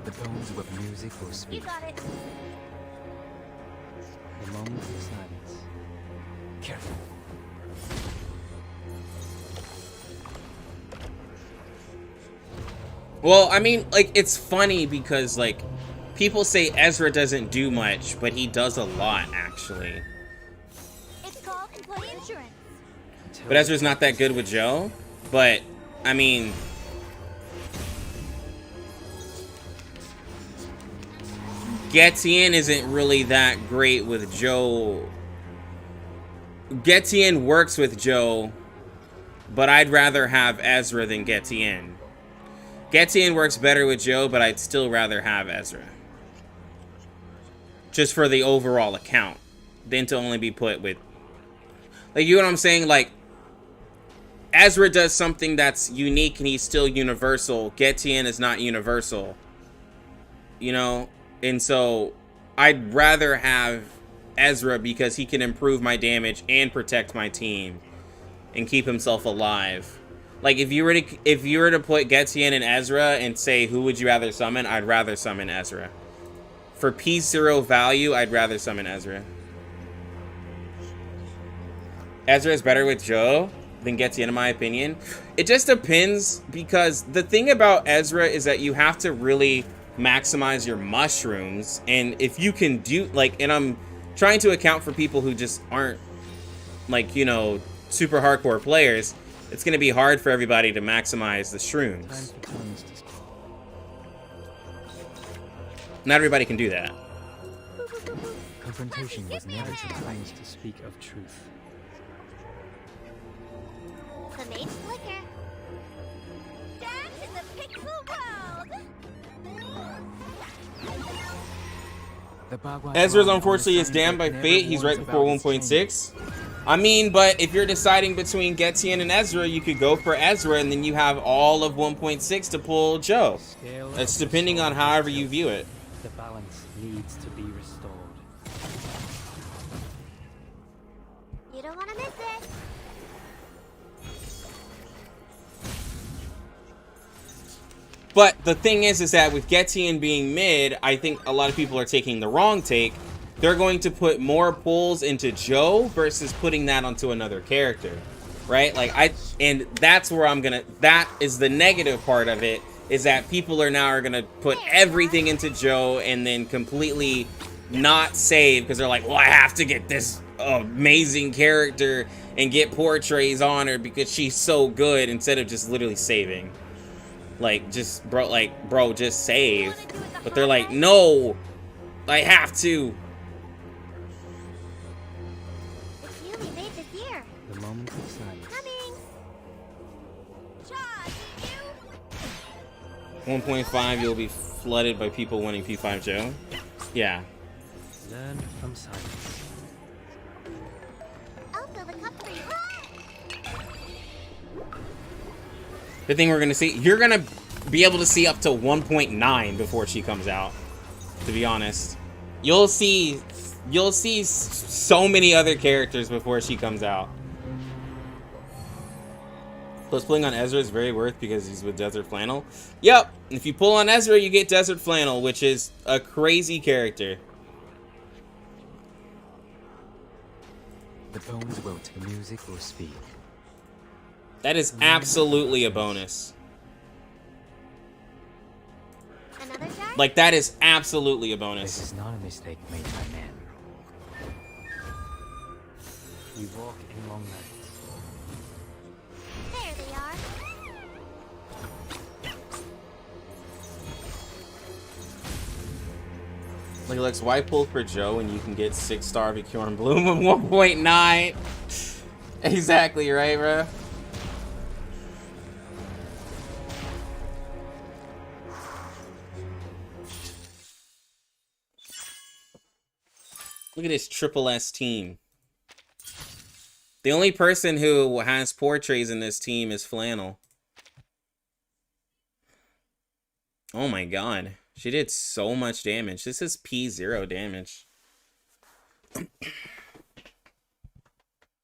The bones with music will You speak. got it. The moment of silence. Careful. Well, I mean, like, it's funny because, like, people say Ezra doesn't do much, but he does a lot, actually. It's called employee insurance. But Ezra's not that good with Joe. But, I mean... Getian isn't really that great with Joe. Getian works with Joe, but I'd rather have Ezra than Getian. Getian works better with Joe, but I'd still rather have Ezra. Just for the overall account, than to only be put with... Like, you know what I'm saying? Like, Ezra does something that's unique and he's still universal. Getian is not universal. You know? And so, I'd rather have Ezra because he can improve my damage and protect my team. And keep himself alive. Like, if you were to put Getian and Ezra and say, who would you rather summon? I'd rather summon Ezra. for P0 value, I'd rather summon Ezra. Ezra is better with Joe than Getian, in my opinion. It just depends, because the thing about Ezra is that you have to really maximize your mushrooms, and if you can do, like, and I'm trying to account for people who just aren't, like, you know, super hardcore players, it's going to be hard for everybody to maximize the shrooms. Not everybody can do that. Confrontation was never times to speak of truth. The main flicker. Dance in the pixel world. Ezra's unfortunately is damned by fate. He's right before 1.6. I mean, but if you're deciding between Getian and Ezra, you could go for Ezra, and then you have all of 1.6 to pull Joe. It's depending on however you view it. The balance needs to be restored. You don't want to miss it. But the thing is that with Getian being mid, I think a lot of people are taking the wrong take. They're going to put more pulls into Joe versus putting that onto another character, right? Like, and that's where I'm gonna, that is the negative part of it, is that people are now gonna put everything into Joe and then completely not save, because they're like, well, I have to get this amazing character and get portraits on her because she's so good, instead of just literally saving. Like, just, bro, just save. But they're like, no, I have to. It's newly made this year. The moment of silence. Coming. Charge, you. 1.5, you'll be flooded by people wanting P5 Joe. Yeah. Learn from silence. I'll fill the cup for you. The thing we're gonna see, you're gonna be able to see up to 1.9 before she comes out, to be honest. You'll see so many other characters before she comes out. Plus, pulling on Ezra is very worth because he's with Desert Flannel. Yep, if you pull on Ezra, you get Desert Flannel, which is a crazy character. The bones wrote, the music will speak. That is absolutely a bonus. Another shot? Like, that is absolutely a This bonus. is not a mistake made by men. You walk in long nights. There they are. Like, Lex, why pull for Joe when you can get 6-star Vicurn Bloom of 1.9? Exactly right, bro. Look at this triple S team. The only person who has portraits in this team is Flannel. Oh my god. She did so much damage. This is P0 damage.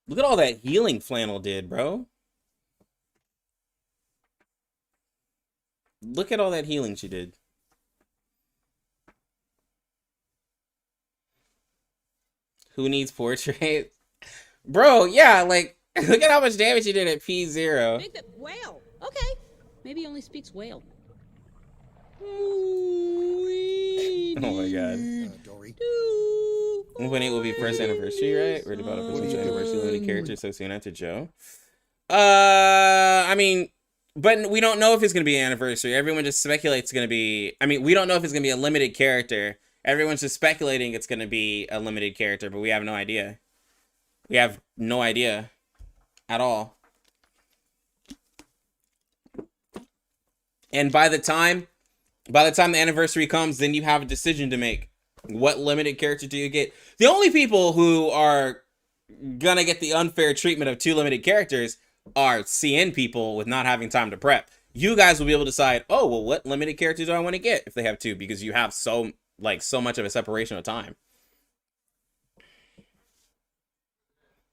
Look at all that healing Flannel did, bro. Look at all that healing she did. Who needs portrait? Bro, yeah, like, look at how much damage he did at P0. Big whale. Okay. Maybe he only speaks whale. Oh my god. Dory. 1.8 will be first anniversary, right? We're about a potential anniversary limited character so soon after Joe. I mean, but we don't know if it's going to be an anniversary. Everyone just speculates it's going to be... I mean, we don't know if it's going to be a limited character. Everyone's just speculating it's going to be a limited character, but we have no idea. We have no idea at all. And by the time the anniversary comes, then you have a decision to make. What limited character do you get? The only people who are gonna get the unfair treatment of 2 limited characters are CN people with not having time to prep. You guys will be able to decide, oh, well, what limited character do I want to get if they have 2? Because you have so much of a separation of time.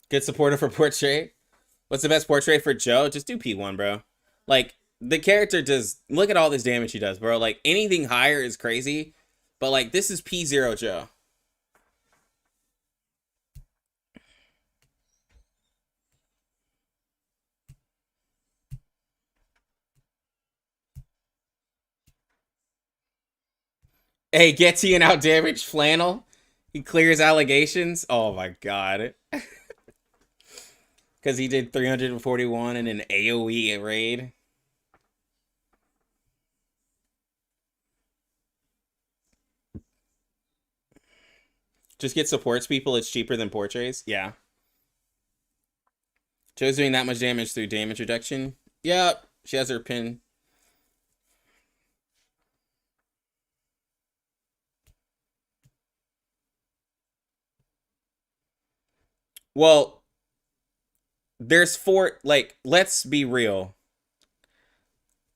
Good supporter for portrait. What's the best portrait for Joe? Just do P1, bro. Like, the character does... Look at all this damage he does, bro. Like, anything higher is crazy. But like, this is P0 Joe. Hey, Getian outdamaged Flannel. He clears allegations. Oh my god. Because he did 341 in an AoE raid. Just get supports people. It's cheaper than portraits. Yeah. Joe's doing that much damage through damage reduction. Yep. She has her pin. Well, there's 4, like, let's be real.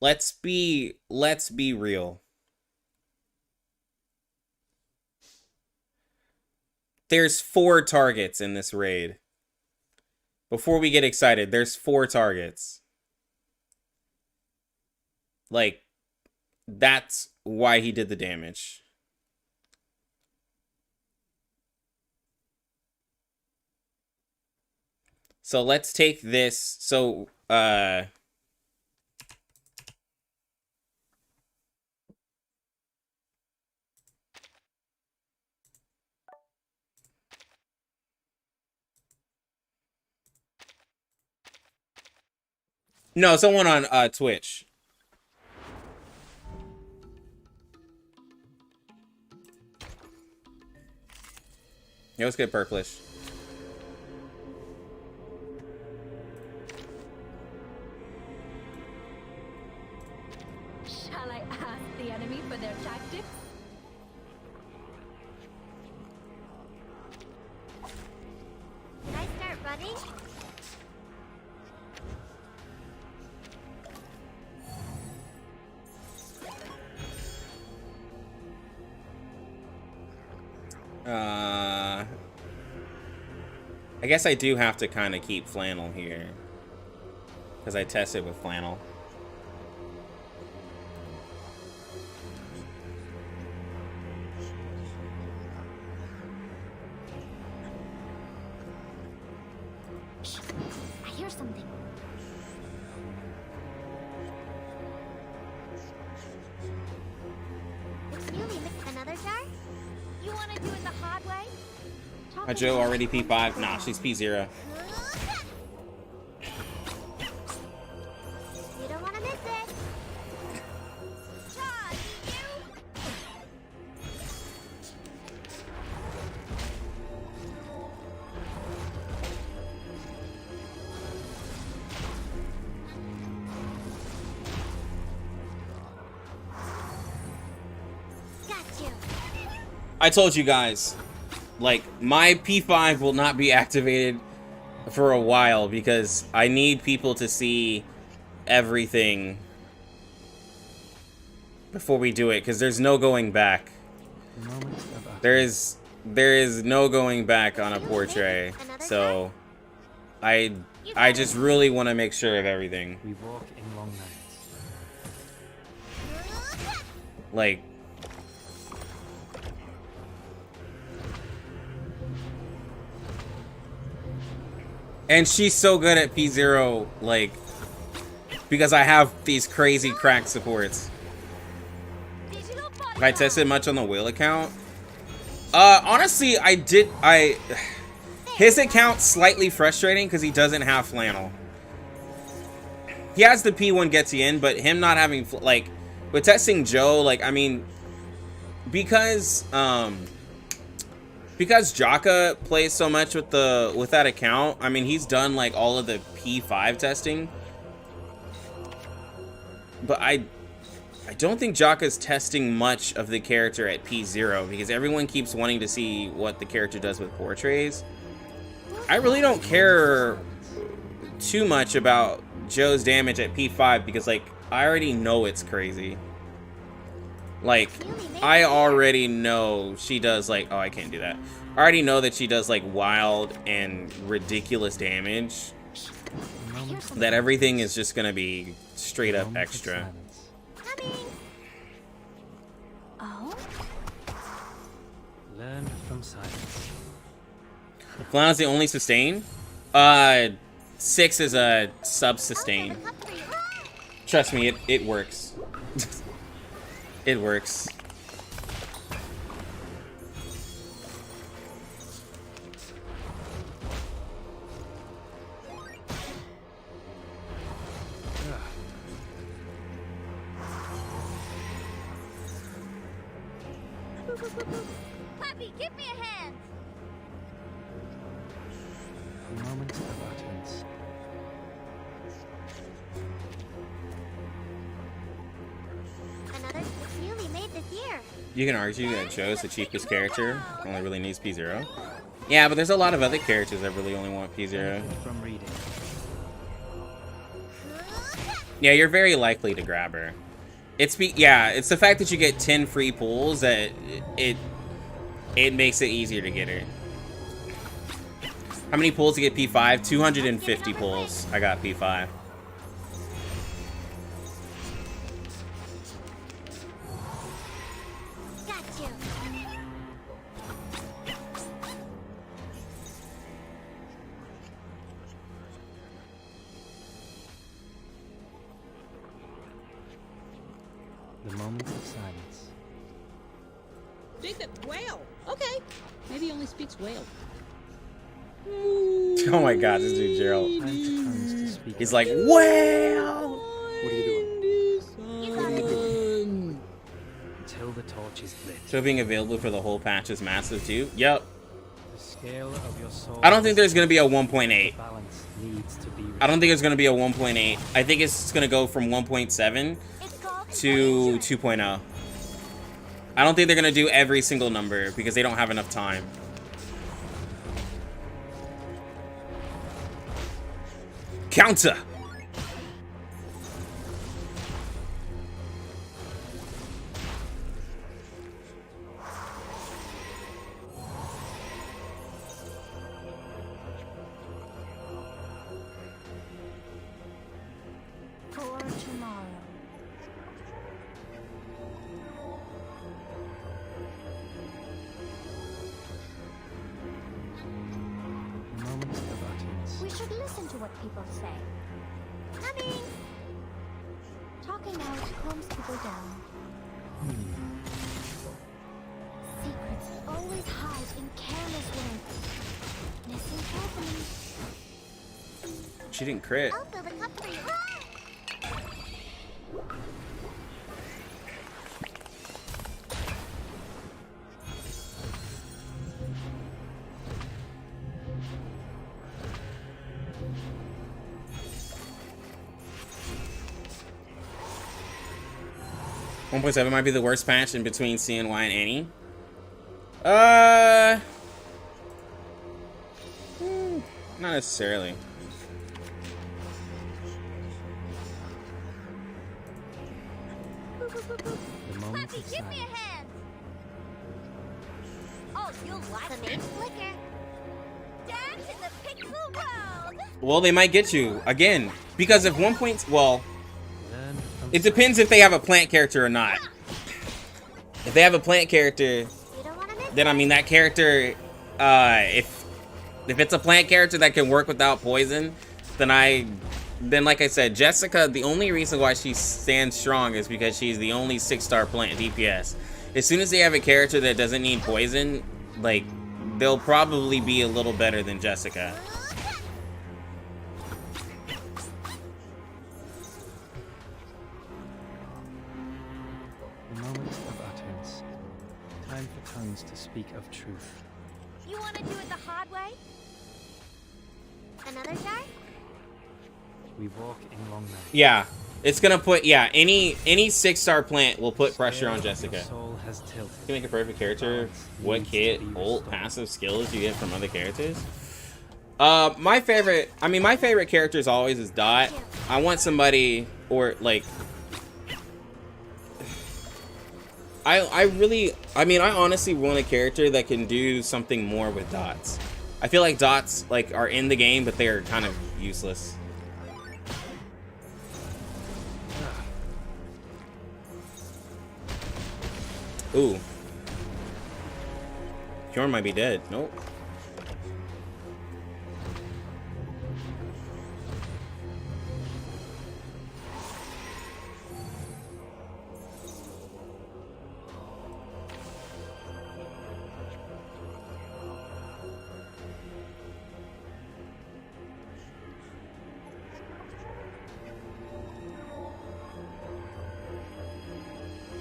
Let's be real. There's 4 targets in this raid. Before we get excited, there's 4 targets. Like, that's why he did the damage. So let's take this. So, no, someone on Twitch. Yeah, let's get purplish. Shall I ask the enemy for their tactics? Can I start running? I guess I do have to kind of keep Flannel here. Because I tested with Flannel. I hear something. Excuse me, another jar? You want to do it the hard way? Joe already P5? Nah, she's P0. You don't want to miss it. Charge, you! Got you. I told you guys. Like, my P5 will not be activated for a while because I need people to see everything before we do it, because there's no going back. There is no going back on a portrait. So I just really want to make sure of everything. We walk in long nights. Like, and she's so good at P0, like, because I have these crazy crack supports. I tested much on the whale account. Honestly, his account's slightly frustrating because he doesn't have Flannel. He has the P1 Getian, but him not having, like, with testing Joe, like, I mean, because Jaka plays so much with that account, I mean, he's done like all of the P5 testing. But I don't think Jaka's testing much of the character at P0 because everyone keeps wanting to see what the character does with portraits. I really don't care too much about Joe's damage at P5 because, like, I already know it's crazy. Like, I already know she does, like, oh, I can't do that. I already know that she does, like, wild and ridiculous damage. That everything is just gonna be straight up extra. Coming. Oh? some silence. Clown is the only sustain. 6 is a sub sustain. Trust me, it works. It works. Puppy, give me a hand. A moment of utterance. Another it's newly made this year. You can argue that Joe's the cheapest character, only really needs P0. Yeah, but there's a lot of other characters that really only want P0. From reading. Yeah, you're very likely to grab her. It's the fact that you get 10 free pulls that it makes it easier to get her. How many pulls to get P5? 250 pulls. I got P5. Got you. The moment of silence. Jacob, whale. Okay. Maybe he only speaks whale. Oh my god, this dude Gerald. Time for tongues to speak. He's like, well. What are you doing? You got it. Until the torch is lit. So being available for the whole patch is massive too. Yep. The scale of your soul. I don't think there's gonna be a 1.8. Balance needs to be. I don't think there's gonna be a 1.8. I think it's gonna go from 1.7 It's called to adventure. 2.0. I don't think they're gonna do every single number because they don't have enough time. Counter. For tomorrow. The moment of utterance. We should listen to what people say. Coming. Talking out calms people down. Secrets always hide in careless words. Listen carefully. She didn't crit. I'll fill the cup for you. 1.7 might be the worst patch in between CNY and Annie. Not necessarily. The moment Puppy, of give me a silence. hand. Oh, you'll like the main flicker. Dance in the pixel world. Well, they might get you again because if 1 point, well, Learn from it depends if they have a plant character or not. If they have a plant character, You don't want to miss then I mean that character, if it's a plant character that can work without poison, then like I said, Jessica, the only reason why she stands strong is because she's the only 6-star plant DPS. As soon as they have a character that doesn't need poison, like, they'll probably be a little better than Jessica. the moment of utterance. Time for tongues to speak of truth. You want to do it the hard way? Another jar? We walk in long night. Yeah, it's gonna put, yeah, any 6-star plant will put pressure on Jessica. Your soul has tilted. You can make a perfect character. What kit, ult, passive skills you get from other characters? My favorite character is always is Dot. I want somebody, or like, I honestly want a character that can do something more with dots. I feel like dots like are in the game, but they're kind of useless. Ooh. Bjorn might be dead. Nope.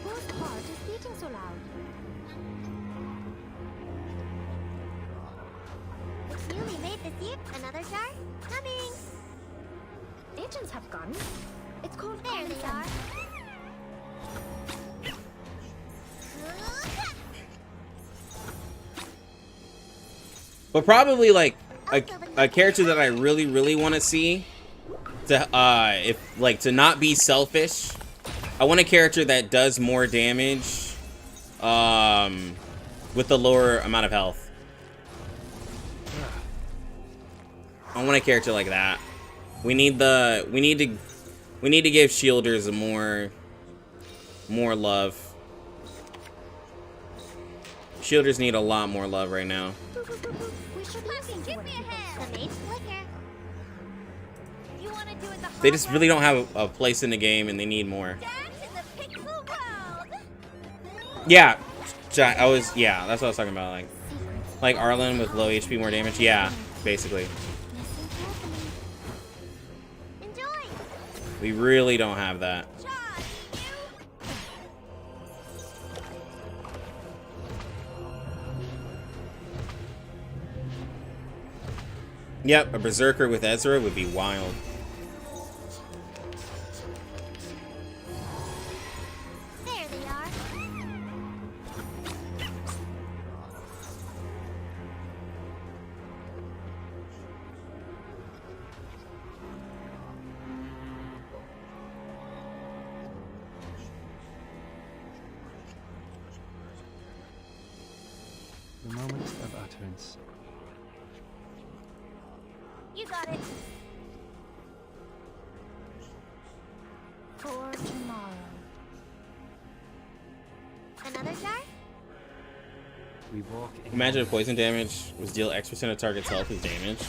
Whose heart is beating so loud? It's newly made this year. Another jar? Coming! Agents have guns. It's called there they are. But probably like a character that I really want to see to if like to not be selfish. I want a character that does more damage with the lower amount of health. I want a character like that. We need to give shielders more love. Shielders need a lot more love right now. We should listen to what people say. The maid's flicker. You want to do it the hard They just way? really don't have a place in the game, and they need more. Dance in the pixel world. Yeah, yeah, that's what I was talking about. Like Arlen with low HP, more damage. Yeah, basically. Listen carefully. Enjoy. We really don't have that. Josh, Yep, a berserker with Ezra would be wild. there they are. The moment of utterance. You got it. For tomorrow. Another jar? We walk in. Imagine if poison damage was deal X% of target's health as damage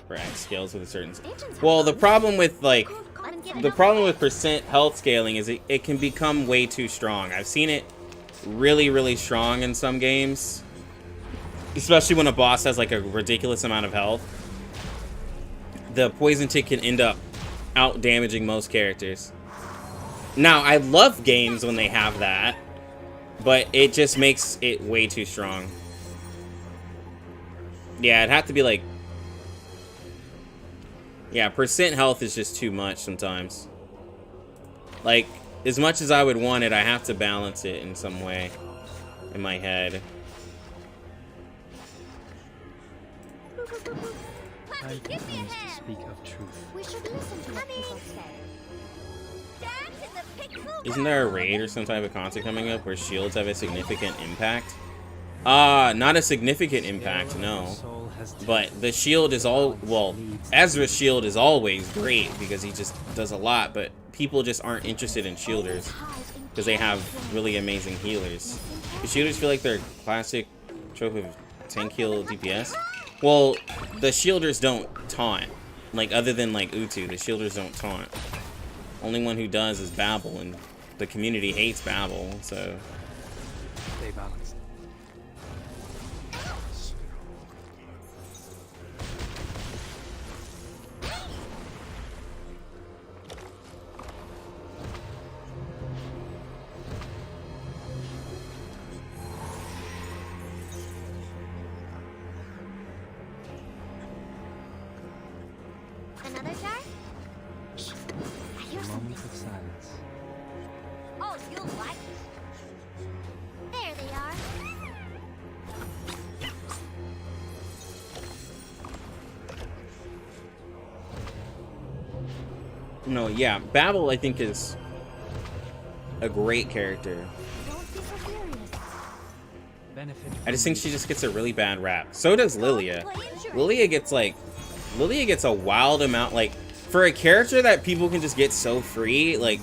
for X scales with a certain. Agents have Well, the guns. problem with like Let's get it the on. problem with percent health scaling is it can become way too strong. I've seen it really strong in some games, especially when a boss has like a ridiculous amount of health. The poison tick can end up out damaging most characters. Now, I love games when they have that, but it just makes it way too strong. Yeah, it'd have to be like... Yeah, percent health is just too much sometimes. Like, as much as I would want it, I have to balance it in some way in my head. Time for Give me a tongues to hand. speak of truth. We should listen to what people say. Dance in the pixel Isn't there a raid or some type of content coming up where shields have a significant impact? Not a significant impact, no. Soul has But the shield is all, well, Ezra's shield is always great because he just does a lot, but people just aren't interested in shielders because they have really amazing healers. Do shielders feel like they're classic trope of 10 kill DPS? Well, the shielders don't taunt. Like, other than like Utu, the shielders don't taunt. Only one who does is Babel, and the community hates Babel, so... stay balanced. Another jar? Shh. I hear A something. moment of silence. Oh, you'll like it. There they are. No, yeah, Babel I think is a great character. Don't be so furious. Benefit I just from think she just gets a really bad rap. So does Lilia. Play insurance. Lilia gets a wild amount, like, for a character that people can just get so free, like,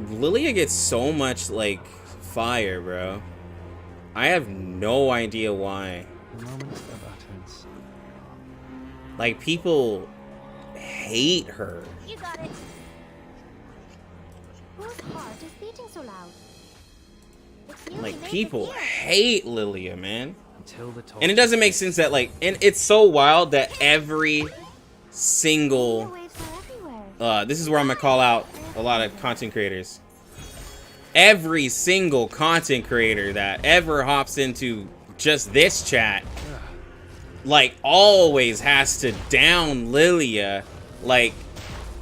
Lilia gets so much, like, fire, bro. I have no idea why. The moment of utterance. Like, people hate her. You got it. Whose heart is beating so loud? It's newly Like, made people this year. hate Lilia, man. Until the And it doesn't make sense that, like, and it's so wild that every single, Waves are everywhere. this is where I'm gonna call out a lot of content creators. Every single content creator that ever hops into just this chat, like, always has to down Lilia. Like,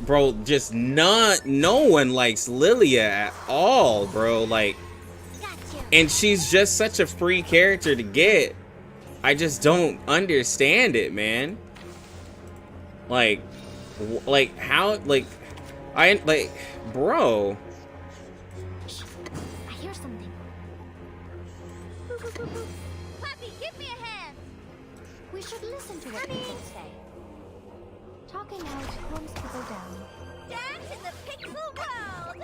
bro, just no one likes Lilia at all, bro. Like, Gotcha. and she's just such a free character to get. I just don't understand it, man. Like how, like, bro. I hear something. Puppy, give me a hand. We should listen to what people say. Talking out calms people down. Dance in the pixel world.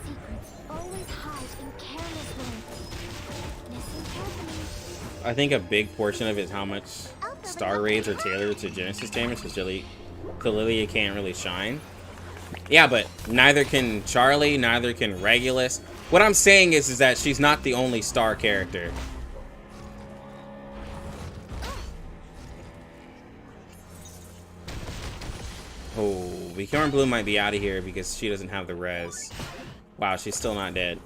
Secrets always hide in careless words. Listen carefully. I think a big portion of it is how much star raids are tailored to Genesis damage, because Lilia can't really shine. Yeah, but neither can Charlie, neither can Regulus. What I'm saying is that she's not the only star character. Oh, Bjorn Blue might be out of here because she doesn't have the res. Wow, she's still not dead.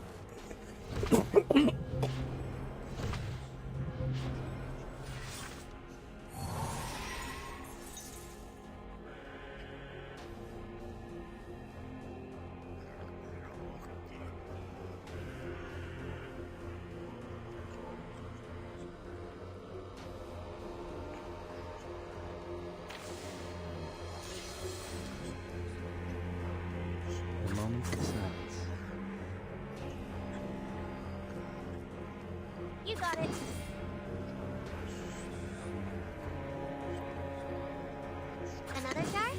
The moment of silence. You got it. Another star?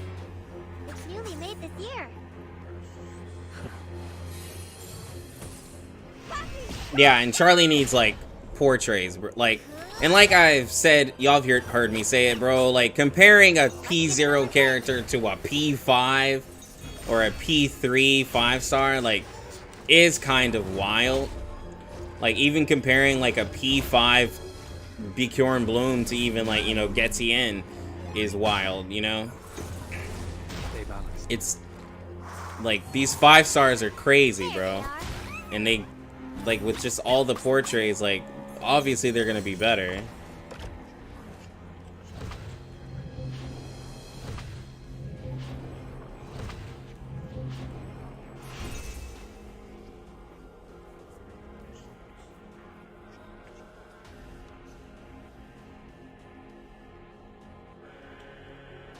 It's newly made this year. Yeah, and Charlie needs, like, portraits, like, and like I've said, y'all have heard me say it, bro, like, comparing a P0 character to a P5 or a P3 5-star, like, is kind of wild. Like, even comparing, like, a P5 Bjorn Bloom to even, like, you know, Getian is wild, you know? Stay balanced. It's, like, these 5-stars are crazy, bro. And they, like, with just all the portraits, like, obviously they're gonna be better.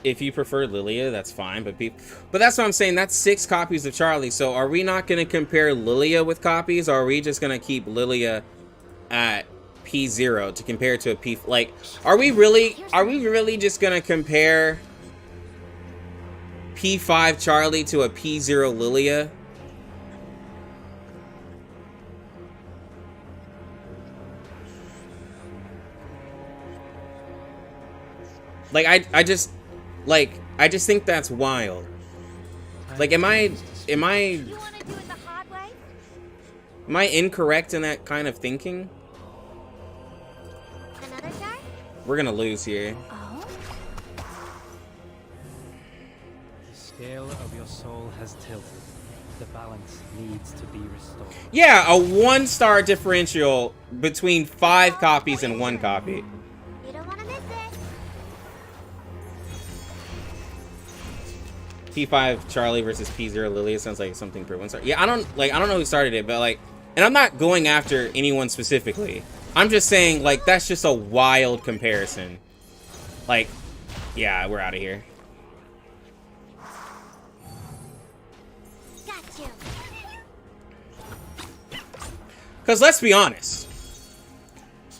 If you prefer Lilia, that's fine, but that's what I'm saying. That's 6 copies of Charlie. So are we not going to compare Lilia with copies, or are we just going to keep Lilia at P0 to compare to a P? Like, are we really just going to compare P5 Charlie to a P0 Lilia? Like, I just think that's wild. Like, am I You want to do it the hard way? am I incorrect in that kind of thinking? Another star? We're gonna lose here. Oh? The scale of your soul has tilted. The balance needs to be restored. Yeah, a 1-star differential between 5 copies and 1 copy. You don't want to miss it. P5 Charlie versus P0 Lilia sounds like something for 1-star. Yeah, I don't know who started it, but, like, and I'm not going after anyone specifically. I'm just saying, like, that's just a wild comparison. Like, yeah, we're out of here. Got you. Because let's be honest,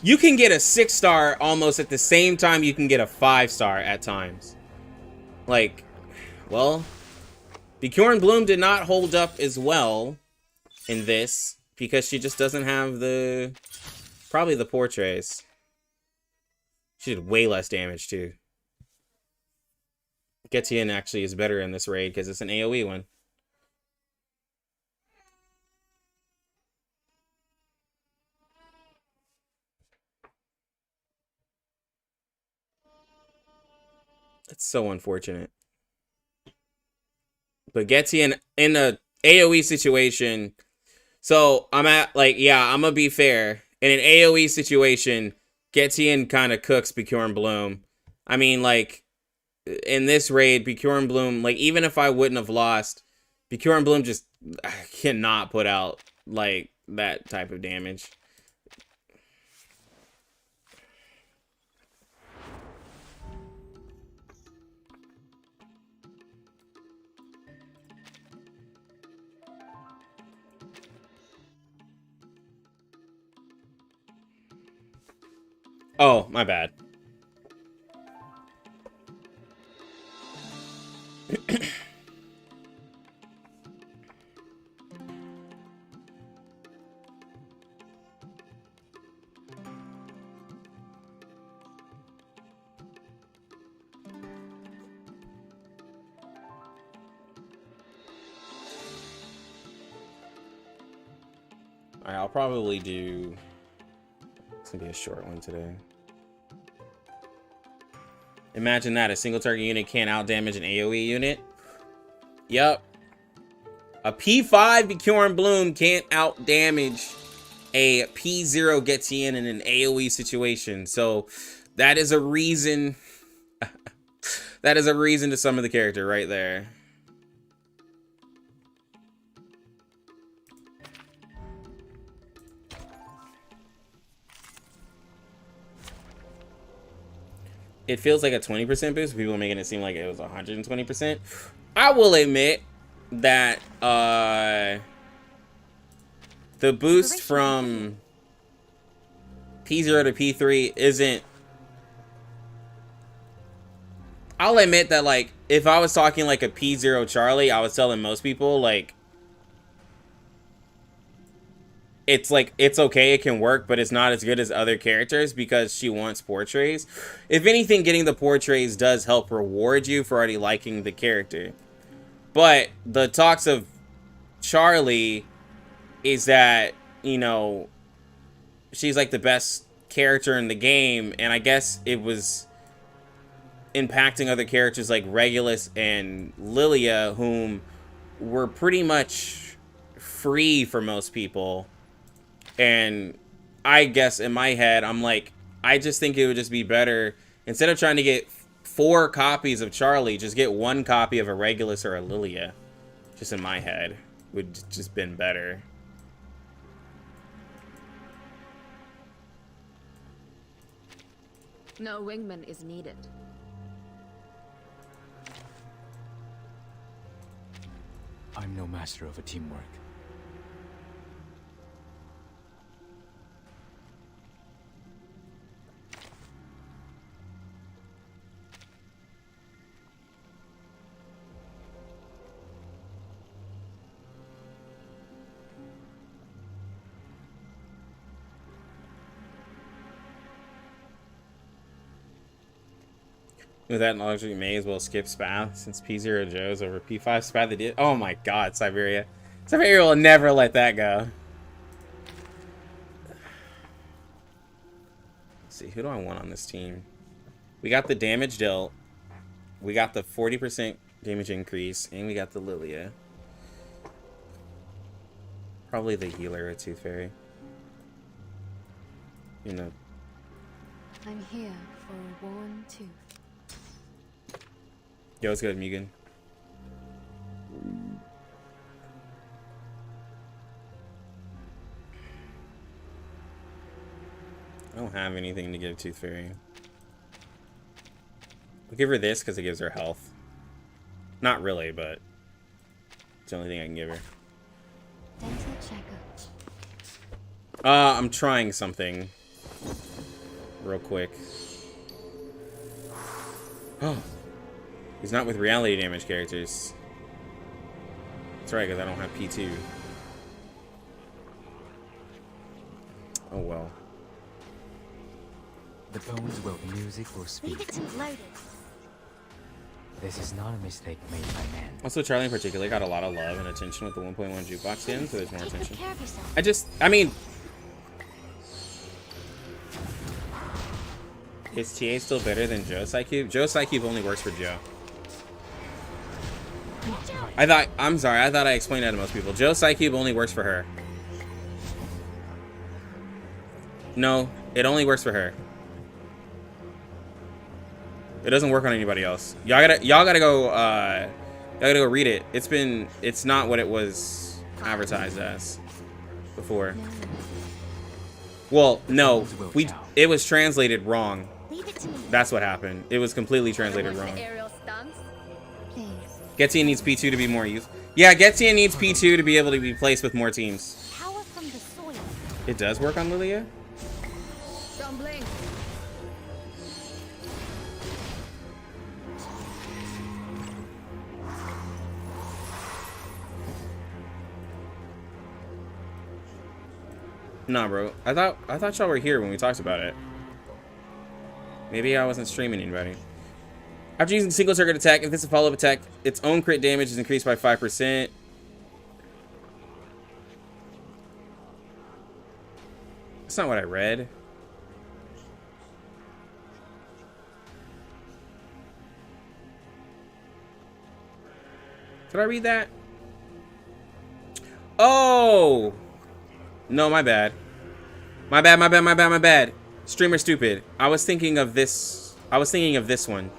you can get a 6-star almost at the same time you can get a 5-star at times. Like, well, Bjorn Bloom did not hold up as well in this because she just doesn't have the probably the portraits. She did way less damage too. Getian actually is better in this raid because it's an AoE one. It's so unfortunate. But Getian in a AoE situation, so I'm at like, yeah, I'm gonna be fair. In an AoE situation, Getian kind of cooks Bjorn Bloom. I mean, like, in this raid, Bjorn Bloom, like, even if I wouldn't have lost, Bjorn Bloom just cannot put out, like, that type of damage. Oh, my bad. Alright, I'll probably do... It's gonna be a short one today. Imagine that, a single target unit can't outdamage an AoE unit. Yup. A P5 Bjorn Bloom can't outdamage a P0 Getian in an AoE situation. So that is a reason... that is a reason to summon the character right there. It feels like a 20% boost. People are making it seem like it was 120%. I will admit that the boost from P0 to P3 isn't... I'll admit that, like, if I was talking like a P0 Charlie, I was telling most people, like, it's like, it's okay, it can work, but it's not as good as other characters because she wants portraits. If anything, getting the portraits does help reward you for already liking the character. But the talks of Charlie is that, you know, she's like the best character in the game, and I guess it was impacting other characters like Regulus and Lilia, whom were pretty much free for most people. And I guess in my head, I'm like, I just think it would just be better, instead of trying to get 4 copies of Charlie, just get 1 copy of a Regulus or a Lilia. Just in my head, would just been better. No wingman is needed. I'm no master of a teamwork. With that knowledge, we may as well skip Spath, since P0 Joe's over P5 Spath. They did. Oh my god, Siberia. Siberia will never let that go. Let's see, who do I want on this team? We got the damage dealt. We got the 40% damage increase, and we got the Lilia. Probably the healer at Tooth Fairy. You know. I'm here for a worn tooth. Yo, what's good, Mugen? I don't have anything to give Tooth Fairy. We'll give her this because it gives her health. Not really, but it's the only thing I can give her. Dental checkup. I'm trying something. Real quick. Oh. He's not with reality damage characters. That's right, because I don't have P2. Oh well. The bones will, the music will Leave speak. it to loaded. This is not a mistake made by man. Also, Charlie in particular got a lot of love and attention with the 1.1 jukebox game, so there's more Take attention. good care of yourself. I mean, is TA still better than Joe Psycube? Joe Psycube only works for Joe. I'm sorry, I thought I explained that to most people. Joe Psycube only works for her. No, it only works for her. It doesn't work on anybody else. Y'all gotta go read it. It's not what it was advertised as before. Well, no, it was translated wrong. Leave it to me. That's what happened. It was completely translated wrong. Aerial stunts. Please. Getian needs P2 to be more used. Yeah, Getian needs P2 to be able to be placed with more teams. Power from the soil. It does work on Lilia? Don't blink. Nah, bro. I thought y'all were here when we talked about it. Maybe I wasn't streaming anybody. After using single target attack, if this is a follow-up attack, its own crit damage is increased by 5%. That's not what I read. Did I read that? Oh! No, my bad. My bad. Streamer stupid. I was thinking of this. I was thinking of this one.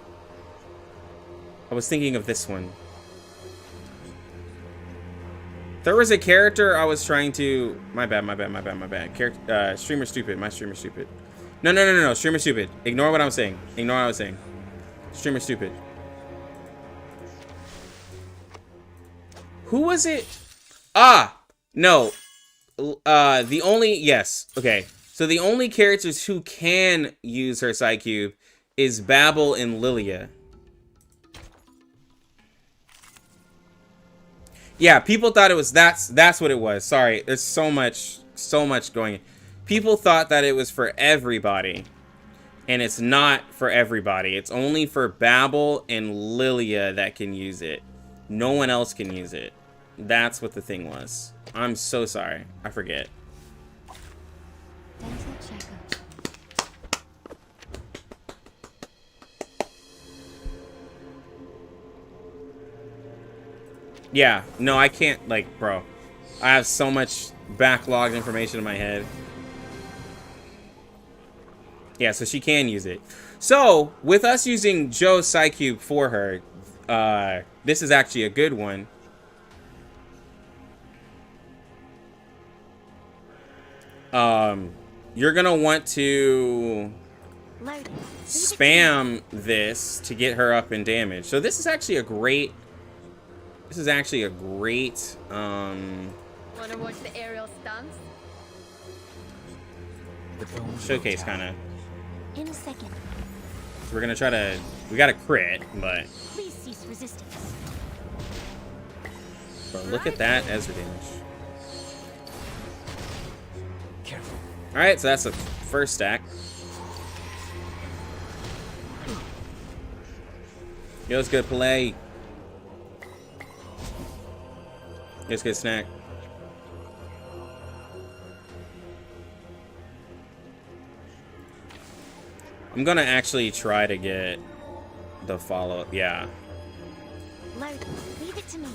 There was a character I was trying to... My bad. Streamer stupid. My streamer stupid. No. Streamer stupid. Ignore what I'm saying. Streamer stupid. Who was it? Ah! No. Yes. Okay. So the only characters who can use her Psycube is Babel and Lilia. Yeah, people thought it was that's what it was. Sorry, there's so much going. People thought that it was for everybody, and it's not for everybody. It's only for Babel and Lilia that can use it. No one else can use it. That's what the thing was. I'm so sorry. I forget. Dental checkup. Yeah, no, I can't, like, bro. I have so much backlogged information in my head. Yeah, so she can use it. So, with us using Joe's Psycube for her, this is actually a good one. You're gonna want to spam this to get her up in damage. So this is actually a great... Wanna watch the aerial stunts? showcase kind of. In a second. So we're gonna try to... We got a crit, but... Please cease resistance. Bro, look at that Ezra damage. Careful. Alright, so that's the first stack. Yo, it's good play. Yo, it's good snack. I'm gonna actually try to get the follow-up. Yeah. Load. Leave it to me.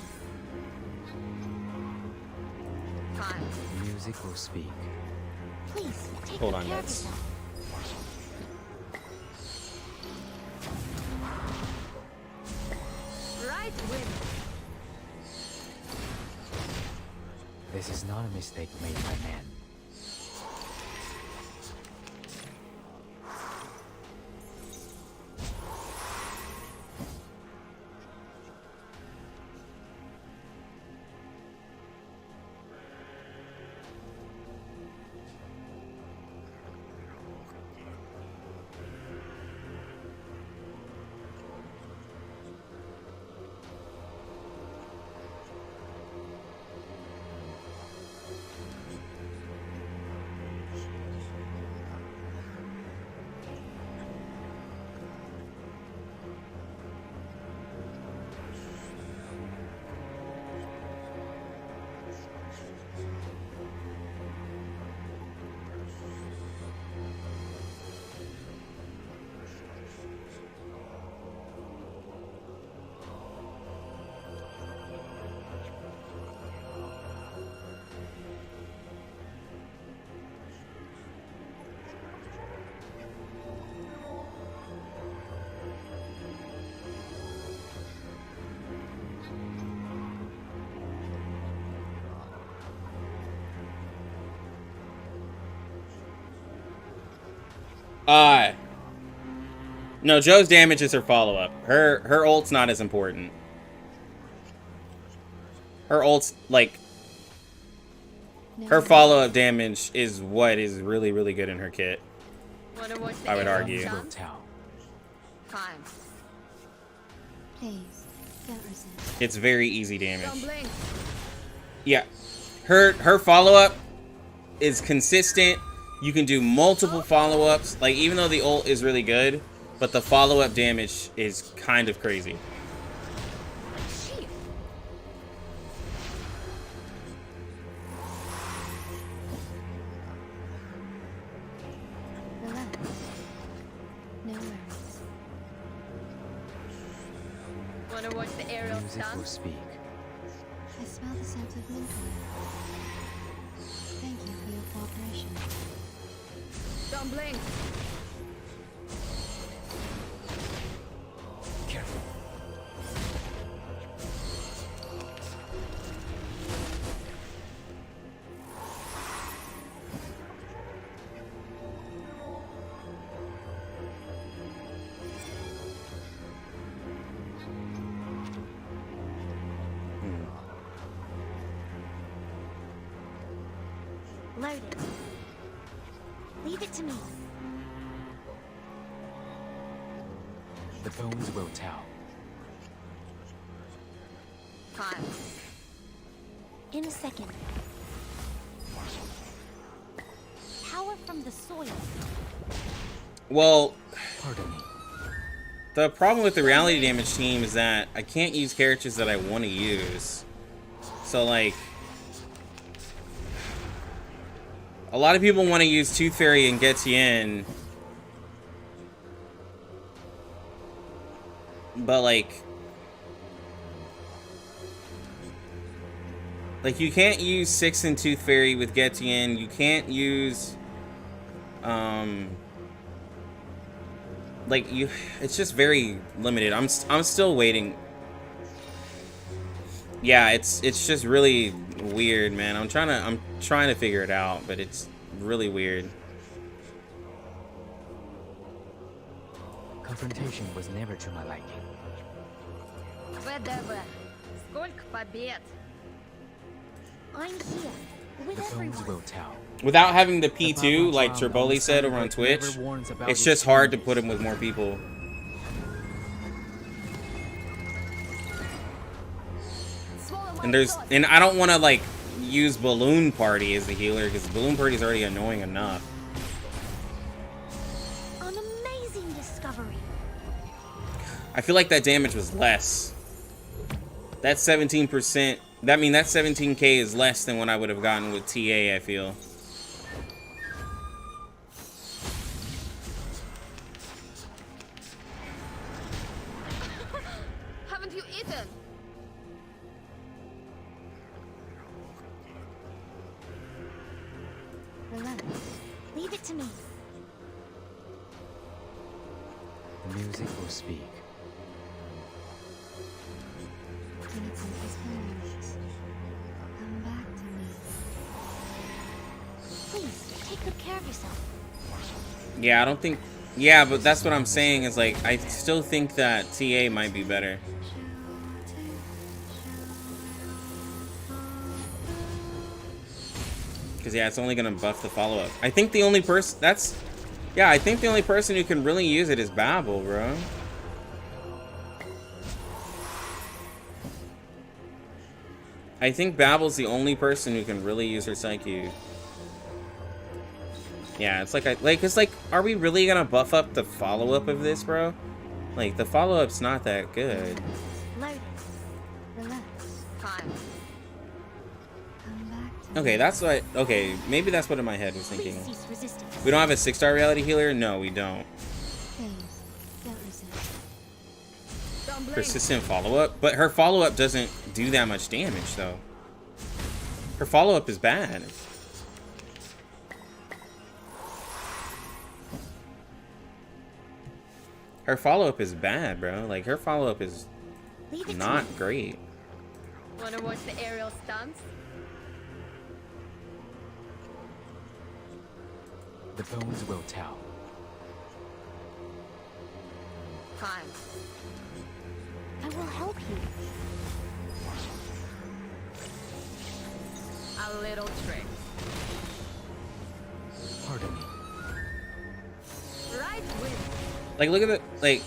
Fine. Music will speak. Please, take Hold good on, care of guys. yourself. Right win. This is not a mistake made by man. No, Joe's damage is her follow-up. Her ult's not as important. Her ult's, like... Her follow-up damage is what is really, really good in her kit. I would argue. Fine. Please, don't resist. It's very easy damage. Yeah. Her follow-up is consistent. You can do multiple follow-ups. Like, even though the ult is really good, but the follow-up damage is kind of crazy. Relax. No worries. Wanna watch the aerial Music will stunt? speak. I smell the scent of mint oil. Thank you for your cooperation. Don't blink. Careful. Load it. Leave it to me. The bones will tell. Fine. In a second. Power from the soil. Well, Pardon me. the problem with the reality damage team is that I can't use characters that I want to use. So, like... A lot of people want to use Tooth Fairy and Getian. But, like, you can't use 6 and Tooth Fairy with Getian. You can't use, like, it's just very limited. I'm still waiting. Yeah, it's just really weird, man. I'm trying to figure it out, but it's really weird. Confrontation was never to my liking. ВДВ. Сколько побед? I'm here. With The bones everyone. will tell. Without having the The P2, Bagua like Drown Triboli the said Sign over on Break Twitch, never warns about it's its just hard to changes. put him with more people. And I don't want to, like, use Balloon Party as the healer, because Balloon Party is already annoying enough. An amazing discovery. I feel like that damage was less. That 17%, that 17k is less than what I would have gotten with TA, I feel. Haven't you eaten? Relax. Leave it to me. The music will speak. Need some peaceful moments. Come back to me. Please, take good care of yourself. Yeah, I don't think... Yeah, but that's what I'm saying is, like, I still think that TA might be better. Because, yeah, it's only going to buff the follow-up. I think the only person... That's... Yeah, I think the only person who can really use it is Babel, bro. I think Babel's the only person who can really use her Psyche. Yeah, it's like, it's like, are we really gonna buff up the follow-up of this, bro? Like, the follow-up's not that good. Load it. Relax. Fine. Come back to Okay, me. that's what, okay, maybe that's what in my head was thinking. Please cease resistance. We don't have a 6-star reality healer? No, we don't. Please, don't resist. Don't blink. Persistent follow-up? But her follow-up doesn't do that much damage, though. Her follow-up is bad. Her follow-up is bad, bro. Like, her follow-up is Leave it not to me. great. Wanna watch the aerial stunts? The bones will tell. time. I will help you. A little trick. Pardon me. Right with. Like, look at the, like,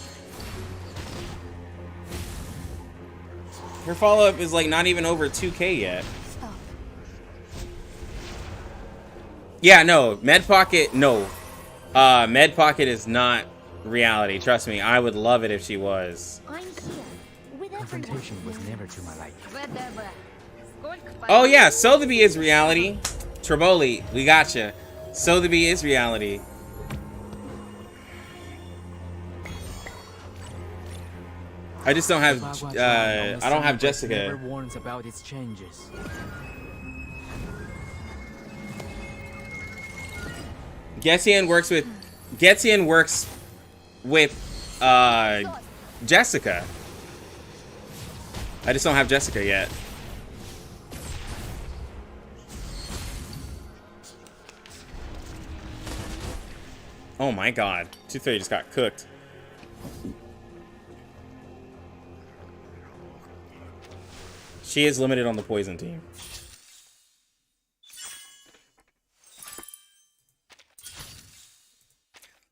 her follow-up is like not even over 2K yet. Stop. Yeah, no, Med Pocket, no. Med Pocket is not reality. Trust me, I would love it if she was. I'm here with Confrontation everyone. was never to my liking. Oh yeah, Sotheby is reality. Triboli, we gotcha. Sotheby is reality. I just don't have, I don't have Jessica. Never warns about its changes. Getian works with Jessica. I just don't have Jessica yet. Oh my god. 230 just got cooked. She is limited on the poison team.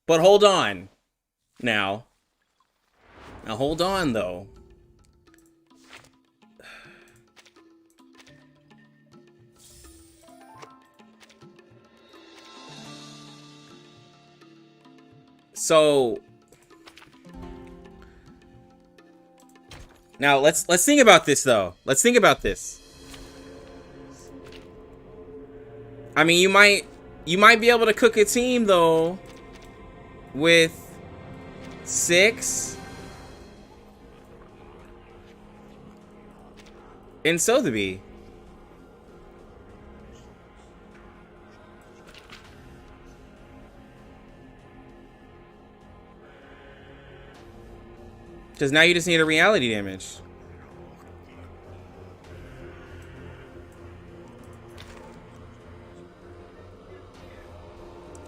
But hold on. Now hold on though. So now let's think about this though. Let's think about this. I mean, you might be able to cook a team though with 6 in Sotheby. Because now you just need a reality damage.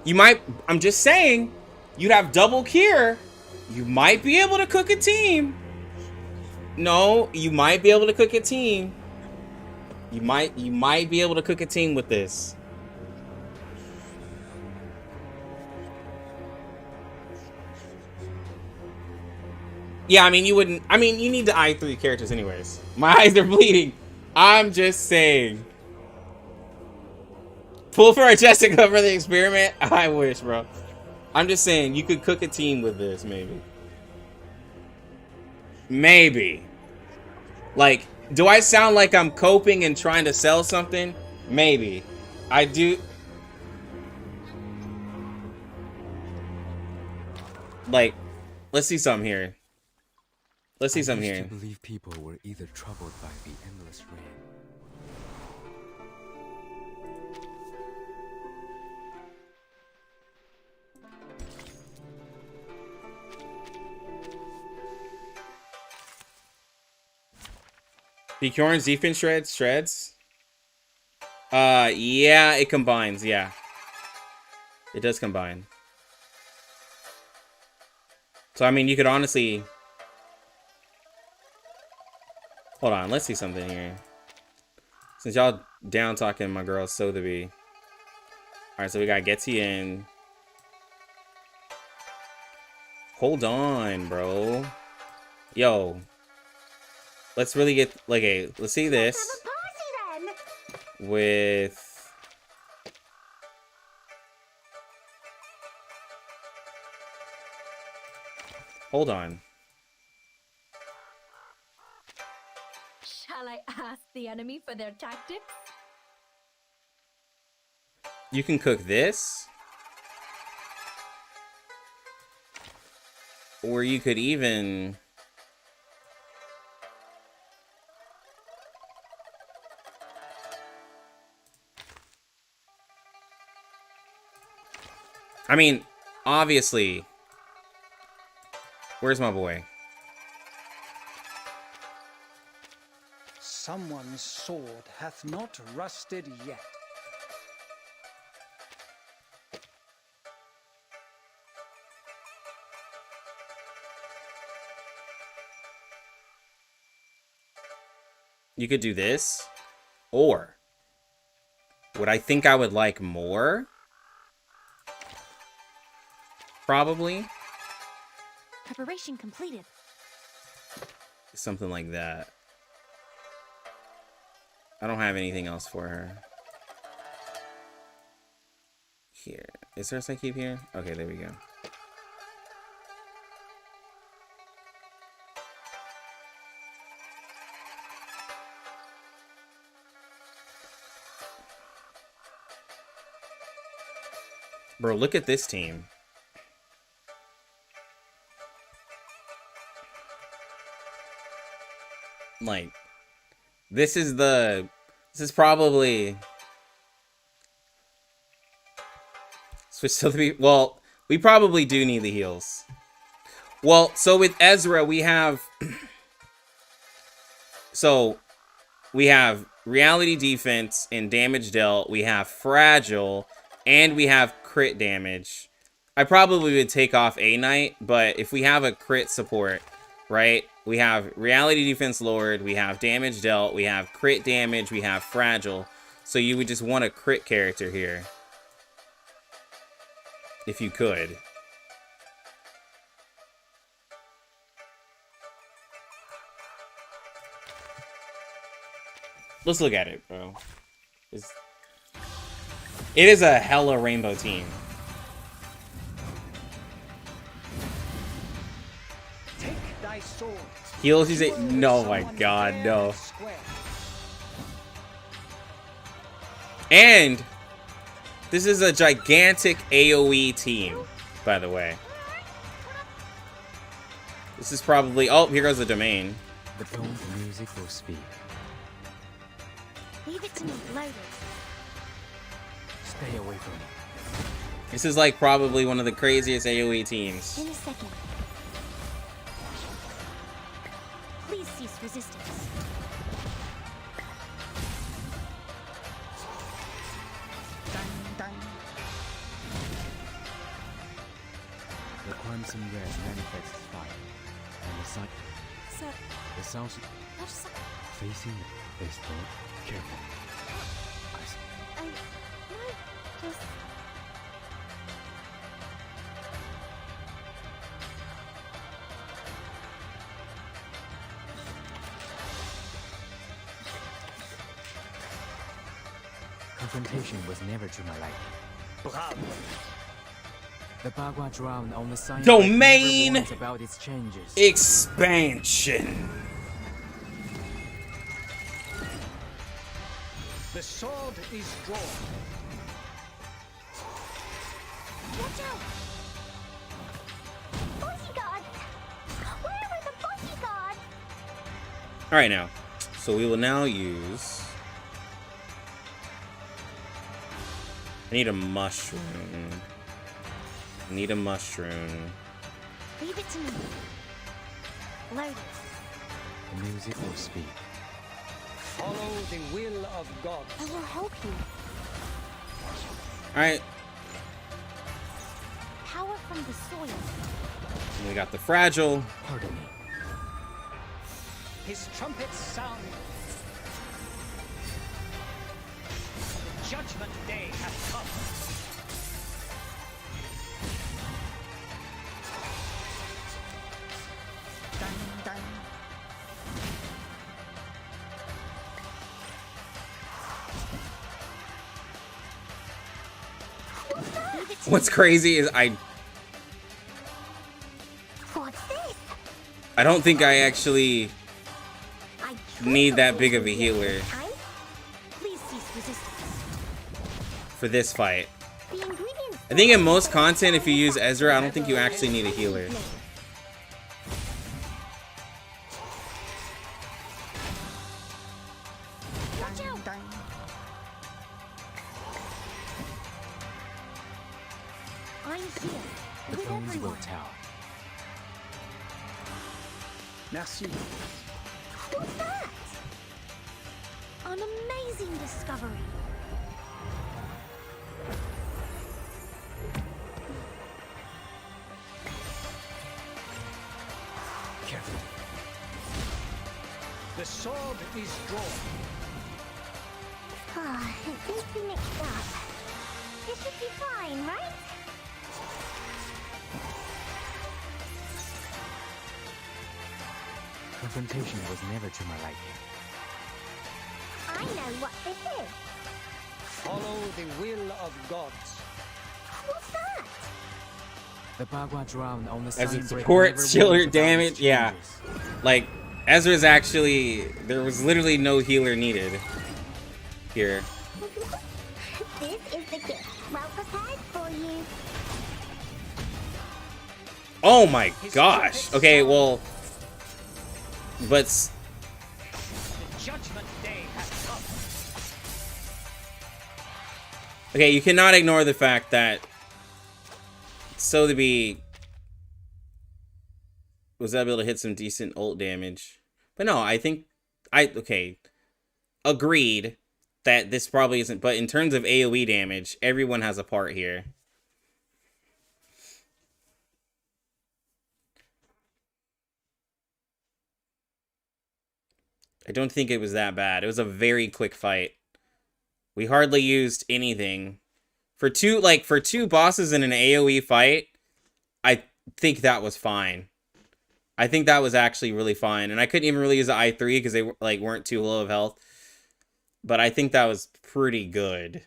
You might, I'm just saying, you'd have double cure. You might be able to cook a team. No, you might be able to cook a team. You might be able to cook a team with this. Yeah, I mean, you wouldn't... I mean, you need to eye 3 characters anyways. My eyes are bleeding. I'm just saying. Pull for a Jessica for the experiment? I wish, bro. I'm just saying, you could cook a team with this, maybe. Maybe. Like, do I sound like I'm coping and trying to sell something? Maybe. I do... Like, let's see something here. Let's see something I here. used to believe people were either troubled by the endless rain. Bjorn's defense shreds. Yeah, it combines. Yeah, it does combine. So I mean, you could honestly. Hold on, let's see something here. Since y'all down talking my girl Sotheby. Alright, so we got Getian. Hold on, bro. Yo. Let's really get like let's see this. With hold on. Shall I ask the enemy for their tactics? You can cook this. Or you could even... I mean, obviously... Where's my boy? Someone's sword hath not rusted yet. you could do this, or what I think I would like more, probably, Preparation completed. something like that. I don't have anything else for her. Here. Is there a Psyche here? Okay, there we go. Bro, look at this team. Like, this is probably switch to the, well, we probably do need the heals. Well, so with Ezra, we have so we have reality defense and damage dealt, we have fragile, and we have crit damage. I probably would take off A Knight, but if we have a crit support, right? We have reality defense lowered, we have damage dealt, we have crit damage, we have fragile. So you would just want a crit character here. If you could. Let's look at it, bro. It is a hella rainbow team. Take thy sword. Heals, you say? No, my god, no. And this is a gigantic AoE team, by the way. This is probably... Oh, here goes the domain. The domed music will speak. Leave it to me, loaded. Stay away from me. This is like probably one of the craziest AoE teams. In a second. Please cease resistance. The crimson red manifests fire, and the sun. The south facing the door. Careful. I might just... Confrontation was never to my liking. Bravo. The Bagua drown on the sign Domain about its changes. expansion. The sword is drawn. Watch out! Bodyguards! Where are the bodyguards? Alright now. So we will now use... I need a mushroom. I need a mushroom. Leave it to me. Loaded. The music will speak. Follow the will of God. I will help you. Alright. Power from the soil. And we got the fragile. Pardon me. His trumpets sound. The judgment day hath come. Dun, dun. Leave it to What's crazy is What's this? I don't think I actually I need that big of a healer Time? Please cease resistance. for this fight. The ingredients. I think in most content, if you use Ezra, I don't think you actually need a healer. Watch out! I'm here The with bones will everyone. tell. Merci. What's that? An amazing discovery. Careful. The sword is drawn. Ah, it seems to be mixed up. It should be fine, right? Confrontation was never to my liking. I know what this is. Follow the will of gods. What's that? The Bagua drown on the As sign it break supports never healer warns about damage, its yeah. changes. Like, Ezra's actually, there was literally no healer needed here. This is the gift. Well prepared for you. Oh my gosh. Okay, well, but The judgment day has come. okay, you cannot ignore the fact that Sotheby was able to hit some decent ult damage. But no, I think okay, agreed that this probably isn't, but in terms of AoE damage, everyone has a part here. I don't think it was that bad. It was a very quick fight. We hardly used anything. For two bosses in an AoE fight, I think that was fine. I think that was actually really fine. And I couldn't even really use the I3 because they weren't too low of health. But I think that was pretty good.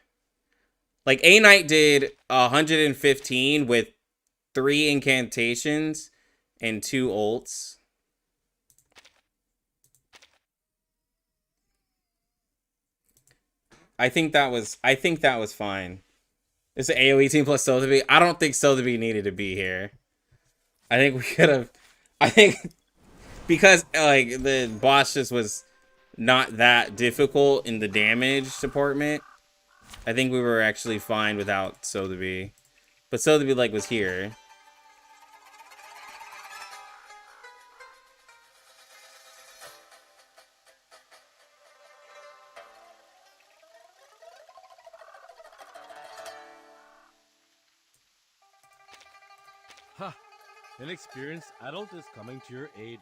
Like, A-Knight did 115 with 3 incantations and 2 ults. I think that was fine. It's an AoE team plus Sotheby. I don't think Sotheby needed to be here. I think we could have. I think because like the boss just was not that difficult in the damage department. I think we were actually fine without Sotheby. But Sotheby was here. Ha! An experienced adult is coming to your aid.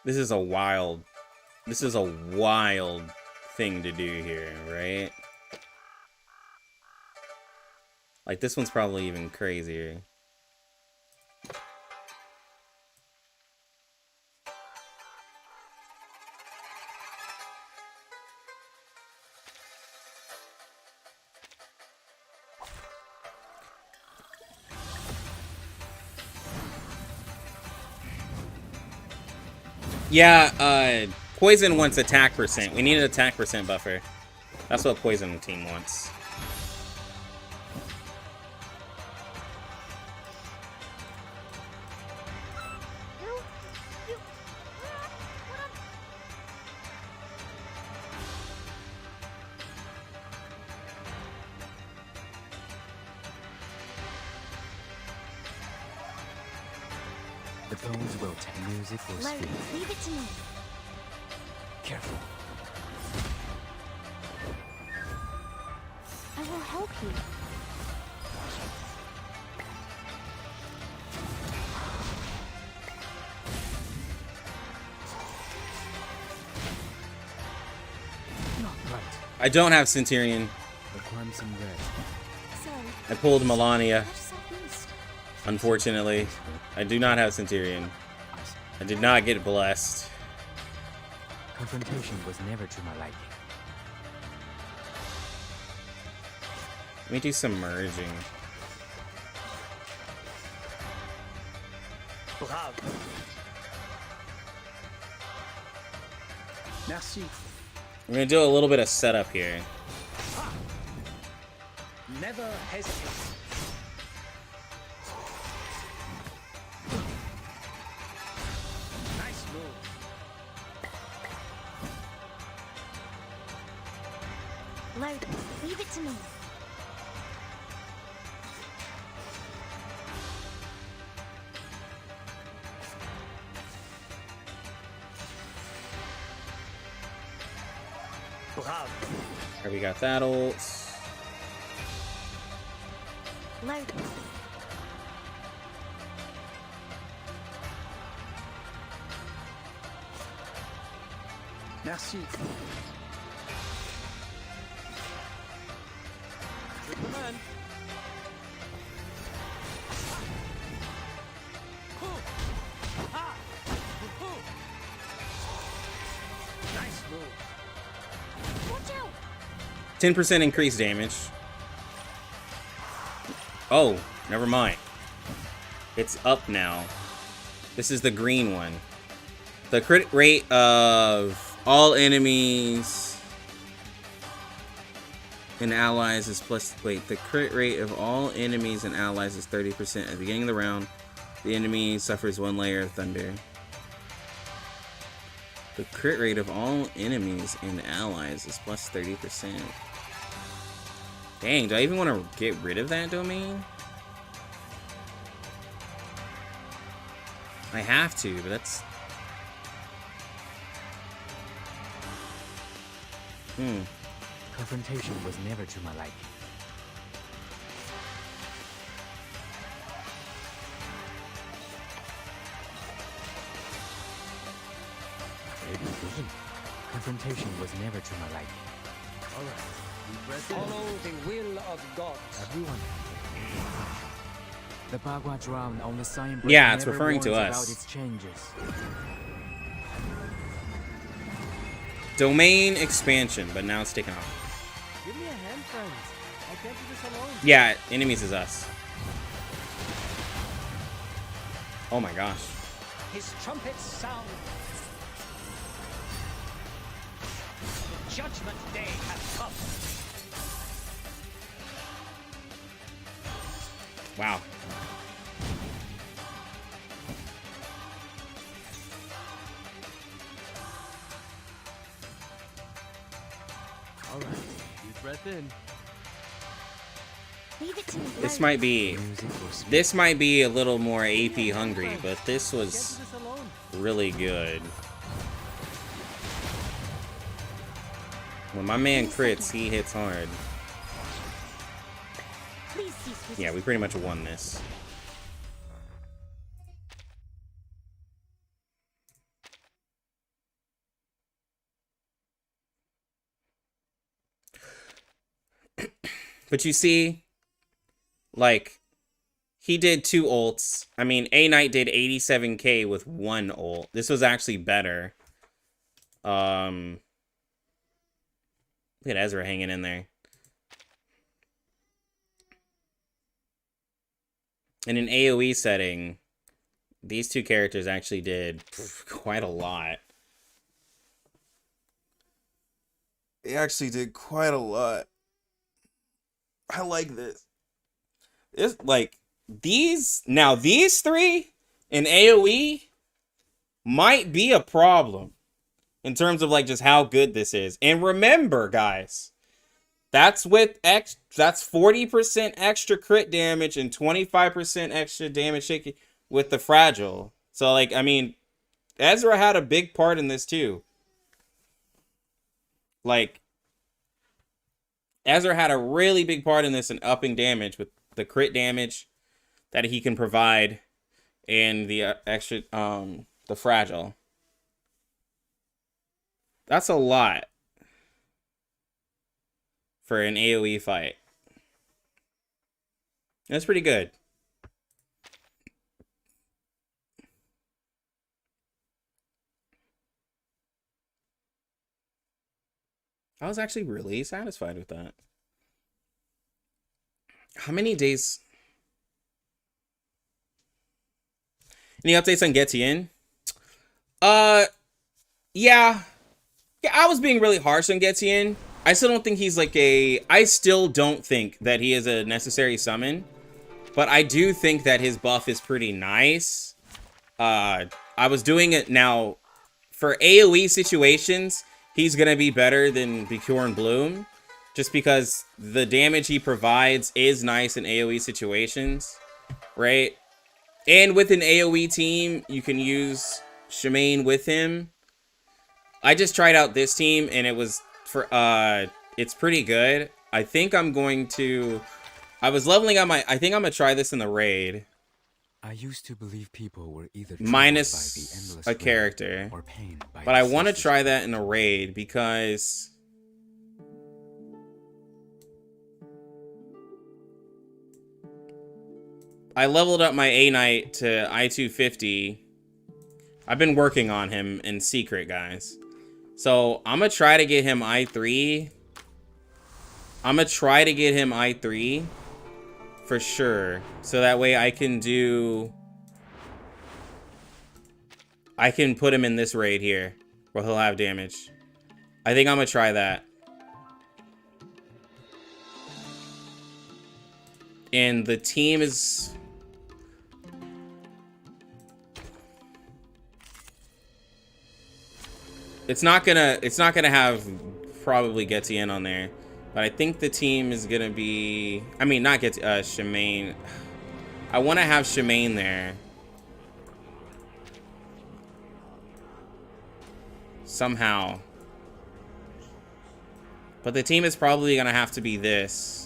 This is a wild thing to do here, right? Like, this one's probably even crazier. Yeah, Poison wants attack percent. We need an attack percent buffer. That's what Poison team wants. The bones will take music will Load, speak. leave it to me. Careful. I will help you. Not right. I don't have Centurion. The crimson red. So, I pulled Melania. head southeast. Unfortunately, I do not have Centurion. I did not get blessed. Confrontation was never to my liking. Let me do some merging. Bravo. Merci. I'm gonna do a little bit of setup here. Never hesitate. Nice move. Load, leave it to me. Bravo. Alright, we got that ult. Load. Merci. Superman. Nice move. Watch out! 10% increased damage. Oh, never mind. It's up now. This is the green one. The crit rate of all enemies and allies is plus... Wait, the crit rate of all enemies and allies is 30%. At the beginning of the round, the enemy suffers 1 layer of thunder. The crit rate of all enemies and allies is plus 30%. Dang, do I even want to get rid of that domain? I have to, but that's... Confrontation was never to my liking. Confrontation was never to my liking. Alright. Deep breath in. Follow the will of God. Everyone. The Bagua drown on the sign break Yeah, it's never referring to warns us. about its changes. Domain expansion, but now it's taken off. Give me a hand, friends. I can't do this alone. Yeah, enemies is us. Oh my gosh. His trumpets sound. The judgment day has come. Wow. Alright. Deep breath in. Leave it to me. This Load. might be... Music was sweet. This might be a little more AP hungry, but this Can't do was this alone. really good. When my man crits, he hits hard. Please cease resistance. Yeah, we pretty much won this. But you see, like, he did 2 ults. I mean, A Knight did 87k with 1 ult. This was actually better. Look at Ezra hanging in there. In an AoE setting, these 2 characters actually did quite a lot. They actually did quite a lot. I like this. It's like these 3 in AoE might be a problem in terms of like just how good this is. And remember, guys, that's with that's 40% extra crit damage and 25% extra damage shaking with the fragile. So like, I mean, Ezra had a big part in this too. Like, Ezra had a really big part in this in upping damage with the crit damage that he can provide and the extra the fragile. That's a lot for an AoE fight. That's pretty good. I was actually really satisfied with that. How many days? Any updates on Getian? Yeah. Yeah, I was being really harsh on Getian. I still don't think he's like I still don't think that he is a necessary summon. But I do think that his buff is pretty nice. I was doing it now for AoE situations. He's going to be better than Bjorn Bloom, just because the damage he provides is nice in AoE situations, right? And with an AoE team, you can use Shemaine with him. I just tried out this team, and it was for it's pretty good. I think I'm going to I was leveling up my I think I'm gonna try this in the raid. I used to believe people were either Minus by the endless a rain character. or pain by But I the want to ceaseless try pain. that in a raid because I leveled up my A Knight to I-250. I've been working on him in secret, guys. So I'm gonna try to get him I3. I'm gonna try to get him I3 for sure. So that way I can put him in this raid here where he'll have damage. I think I'm gonna try that. And the team is it's not gonna have probably Getian on there, but I think the team is gonna be I mean not Shemaine. I want to have Shemaine there somehow, but the team is probably gonna have to be this.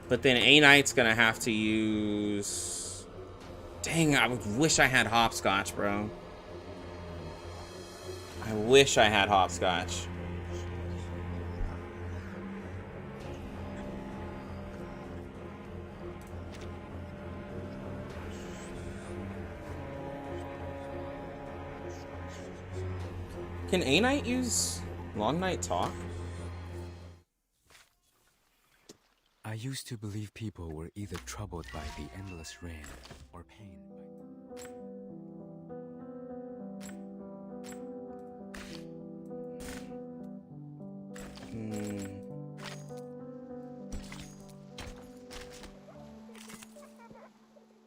But then A Knight's gonna have to use. Dang, I wish I had hopscotch, bro. I wish I had hopscotch. Can A Knight use Long Night Talk? I used to believe people were either troubled by the endless rain or pain by...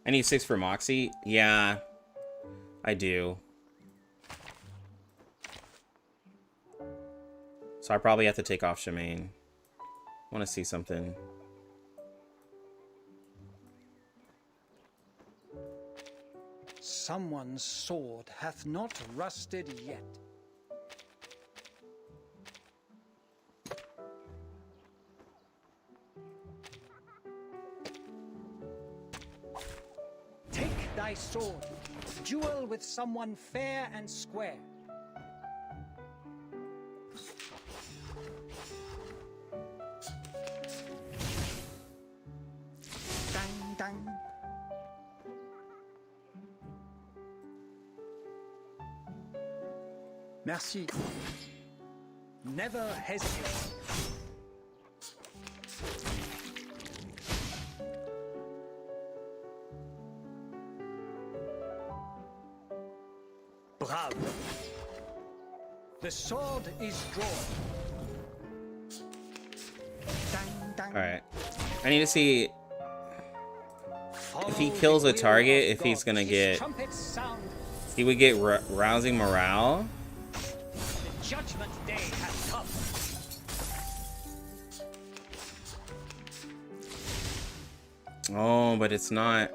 I need 6 for Moxie. Yeah, I do. So I probably have to take off Shemaine. Want to see something. Someone's sword hath not rusted yet. Take thy sword, duel with someone fair and square. Dang, dang. Merci. Never hesitate. Bravo. The sword is drawn. Dang, dang. All right. I need to see if he kills a target. If he's gonna get, he would get rousing morale. The judgment day has come. Oh, but it's not.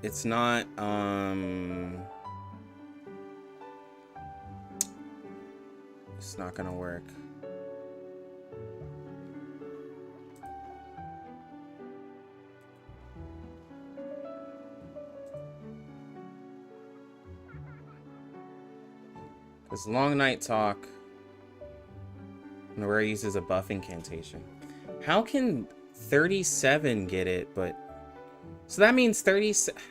It's not, it's not gonna work. Because Long Night Talk, where he uses a buff incantation. How can 37 get it, but... So that means 37...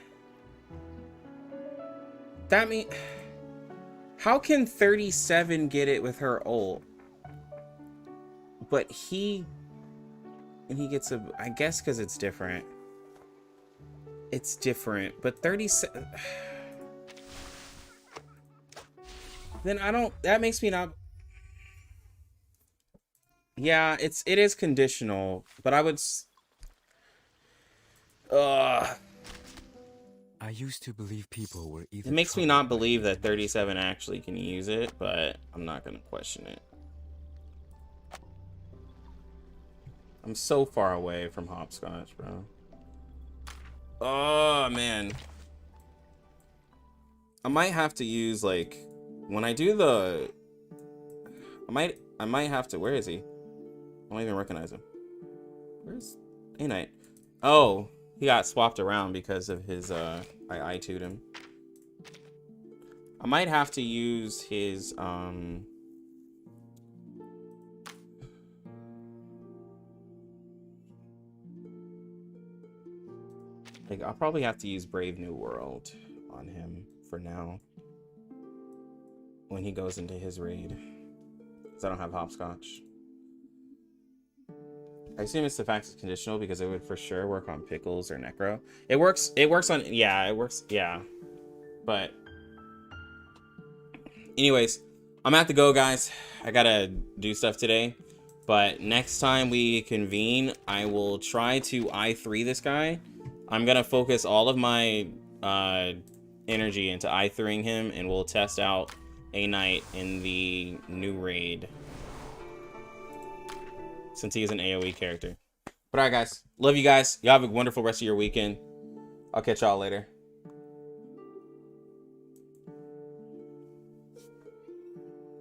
That mean... How can 37 get it with her ult? But he... And he gets a... I guess because it's different. It's different. But 37... Then I don't... That makes me not... Yeah, it is conditional. But I would... I used to believe people were either... It makes me not believe that 37 actually can use it, but I'm not going to question it. I'm so far away from hopscotch, bro. Oh, man. I might have to use, like, when I do the... I might have to... Where is he? I don't even recognize him. Where's A-Knight? Oh, he got swapped around because of his, I I2'd him. I might have to use his, like, I'll probably have to use Brave New World on him for now. When he goes into his raid. Because I don't have hopscotch. I assume it's the fact it's conditional because it would for sure work on Pickles or Necro. It works on, yeah, it works, yeah. But, anyways, I'm gonna have to go, guys. I gotta do stuff today. But next time we convene, I will try to I3 this guy. I'm gonna focus all of my energy into I3ing him, and we'll test out A-Knight in the new raid. Since he is an AoE character. But alright, guys. Love you guys. Y'all have a wonderful rest of your weekend. I'll catch y'all later.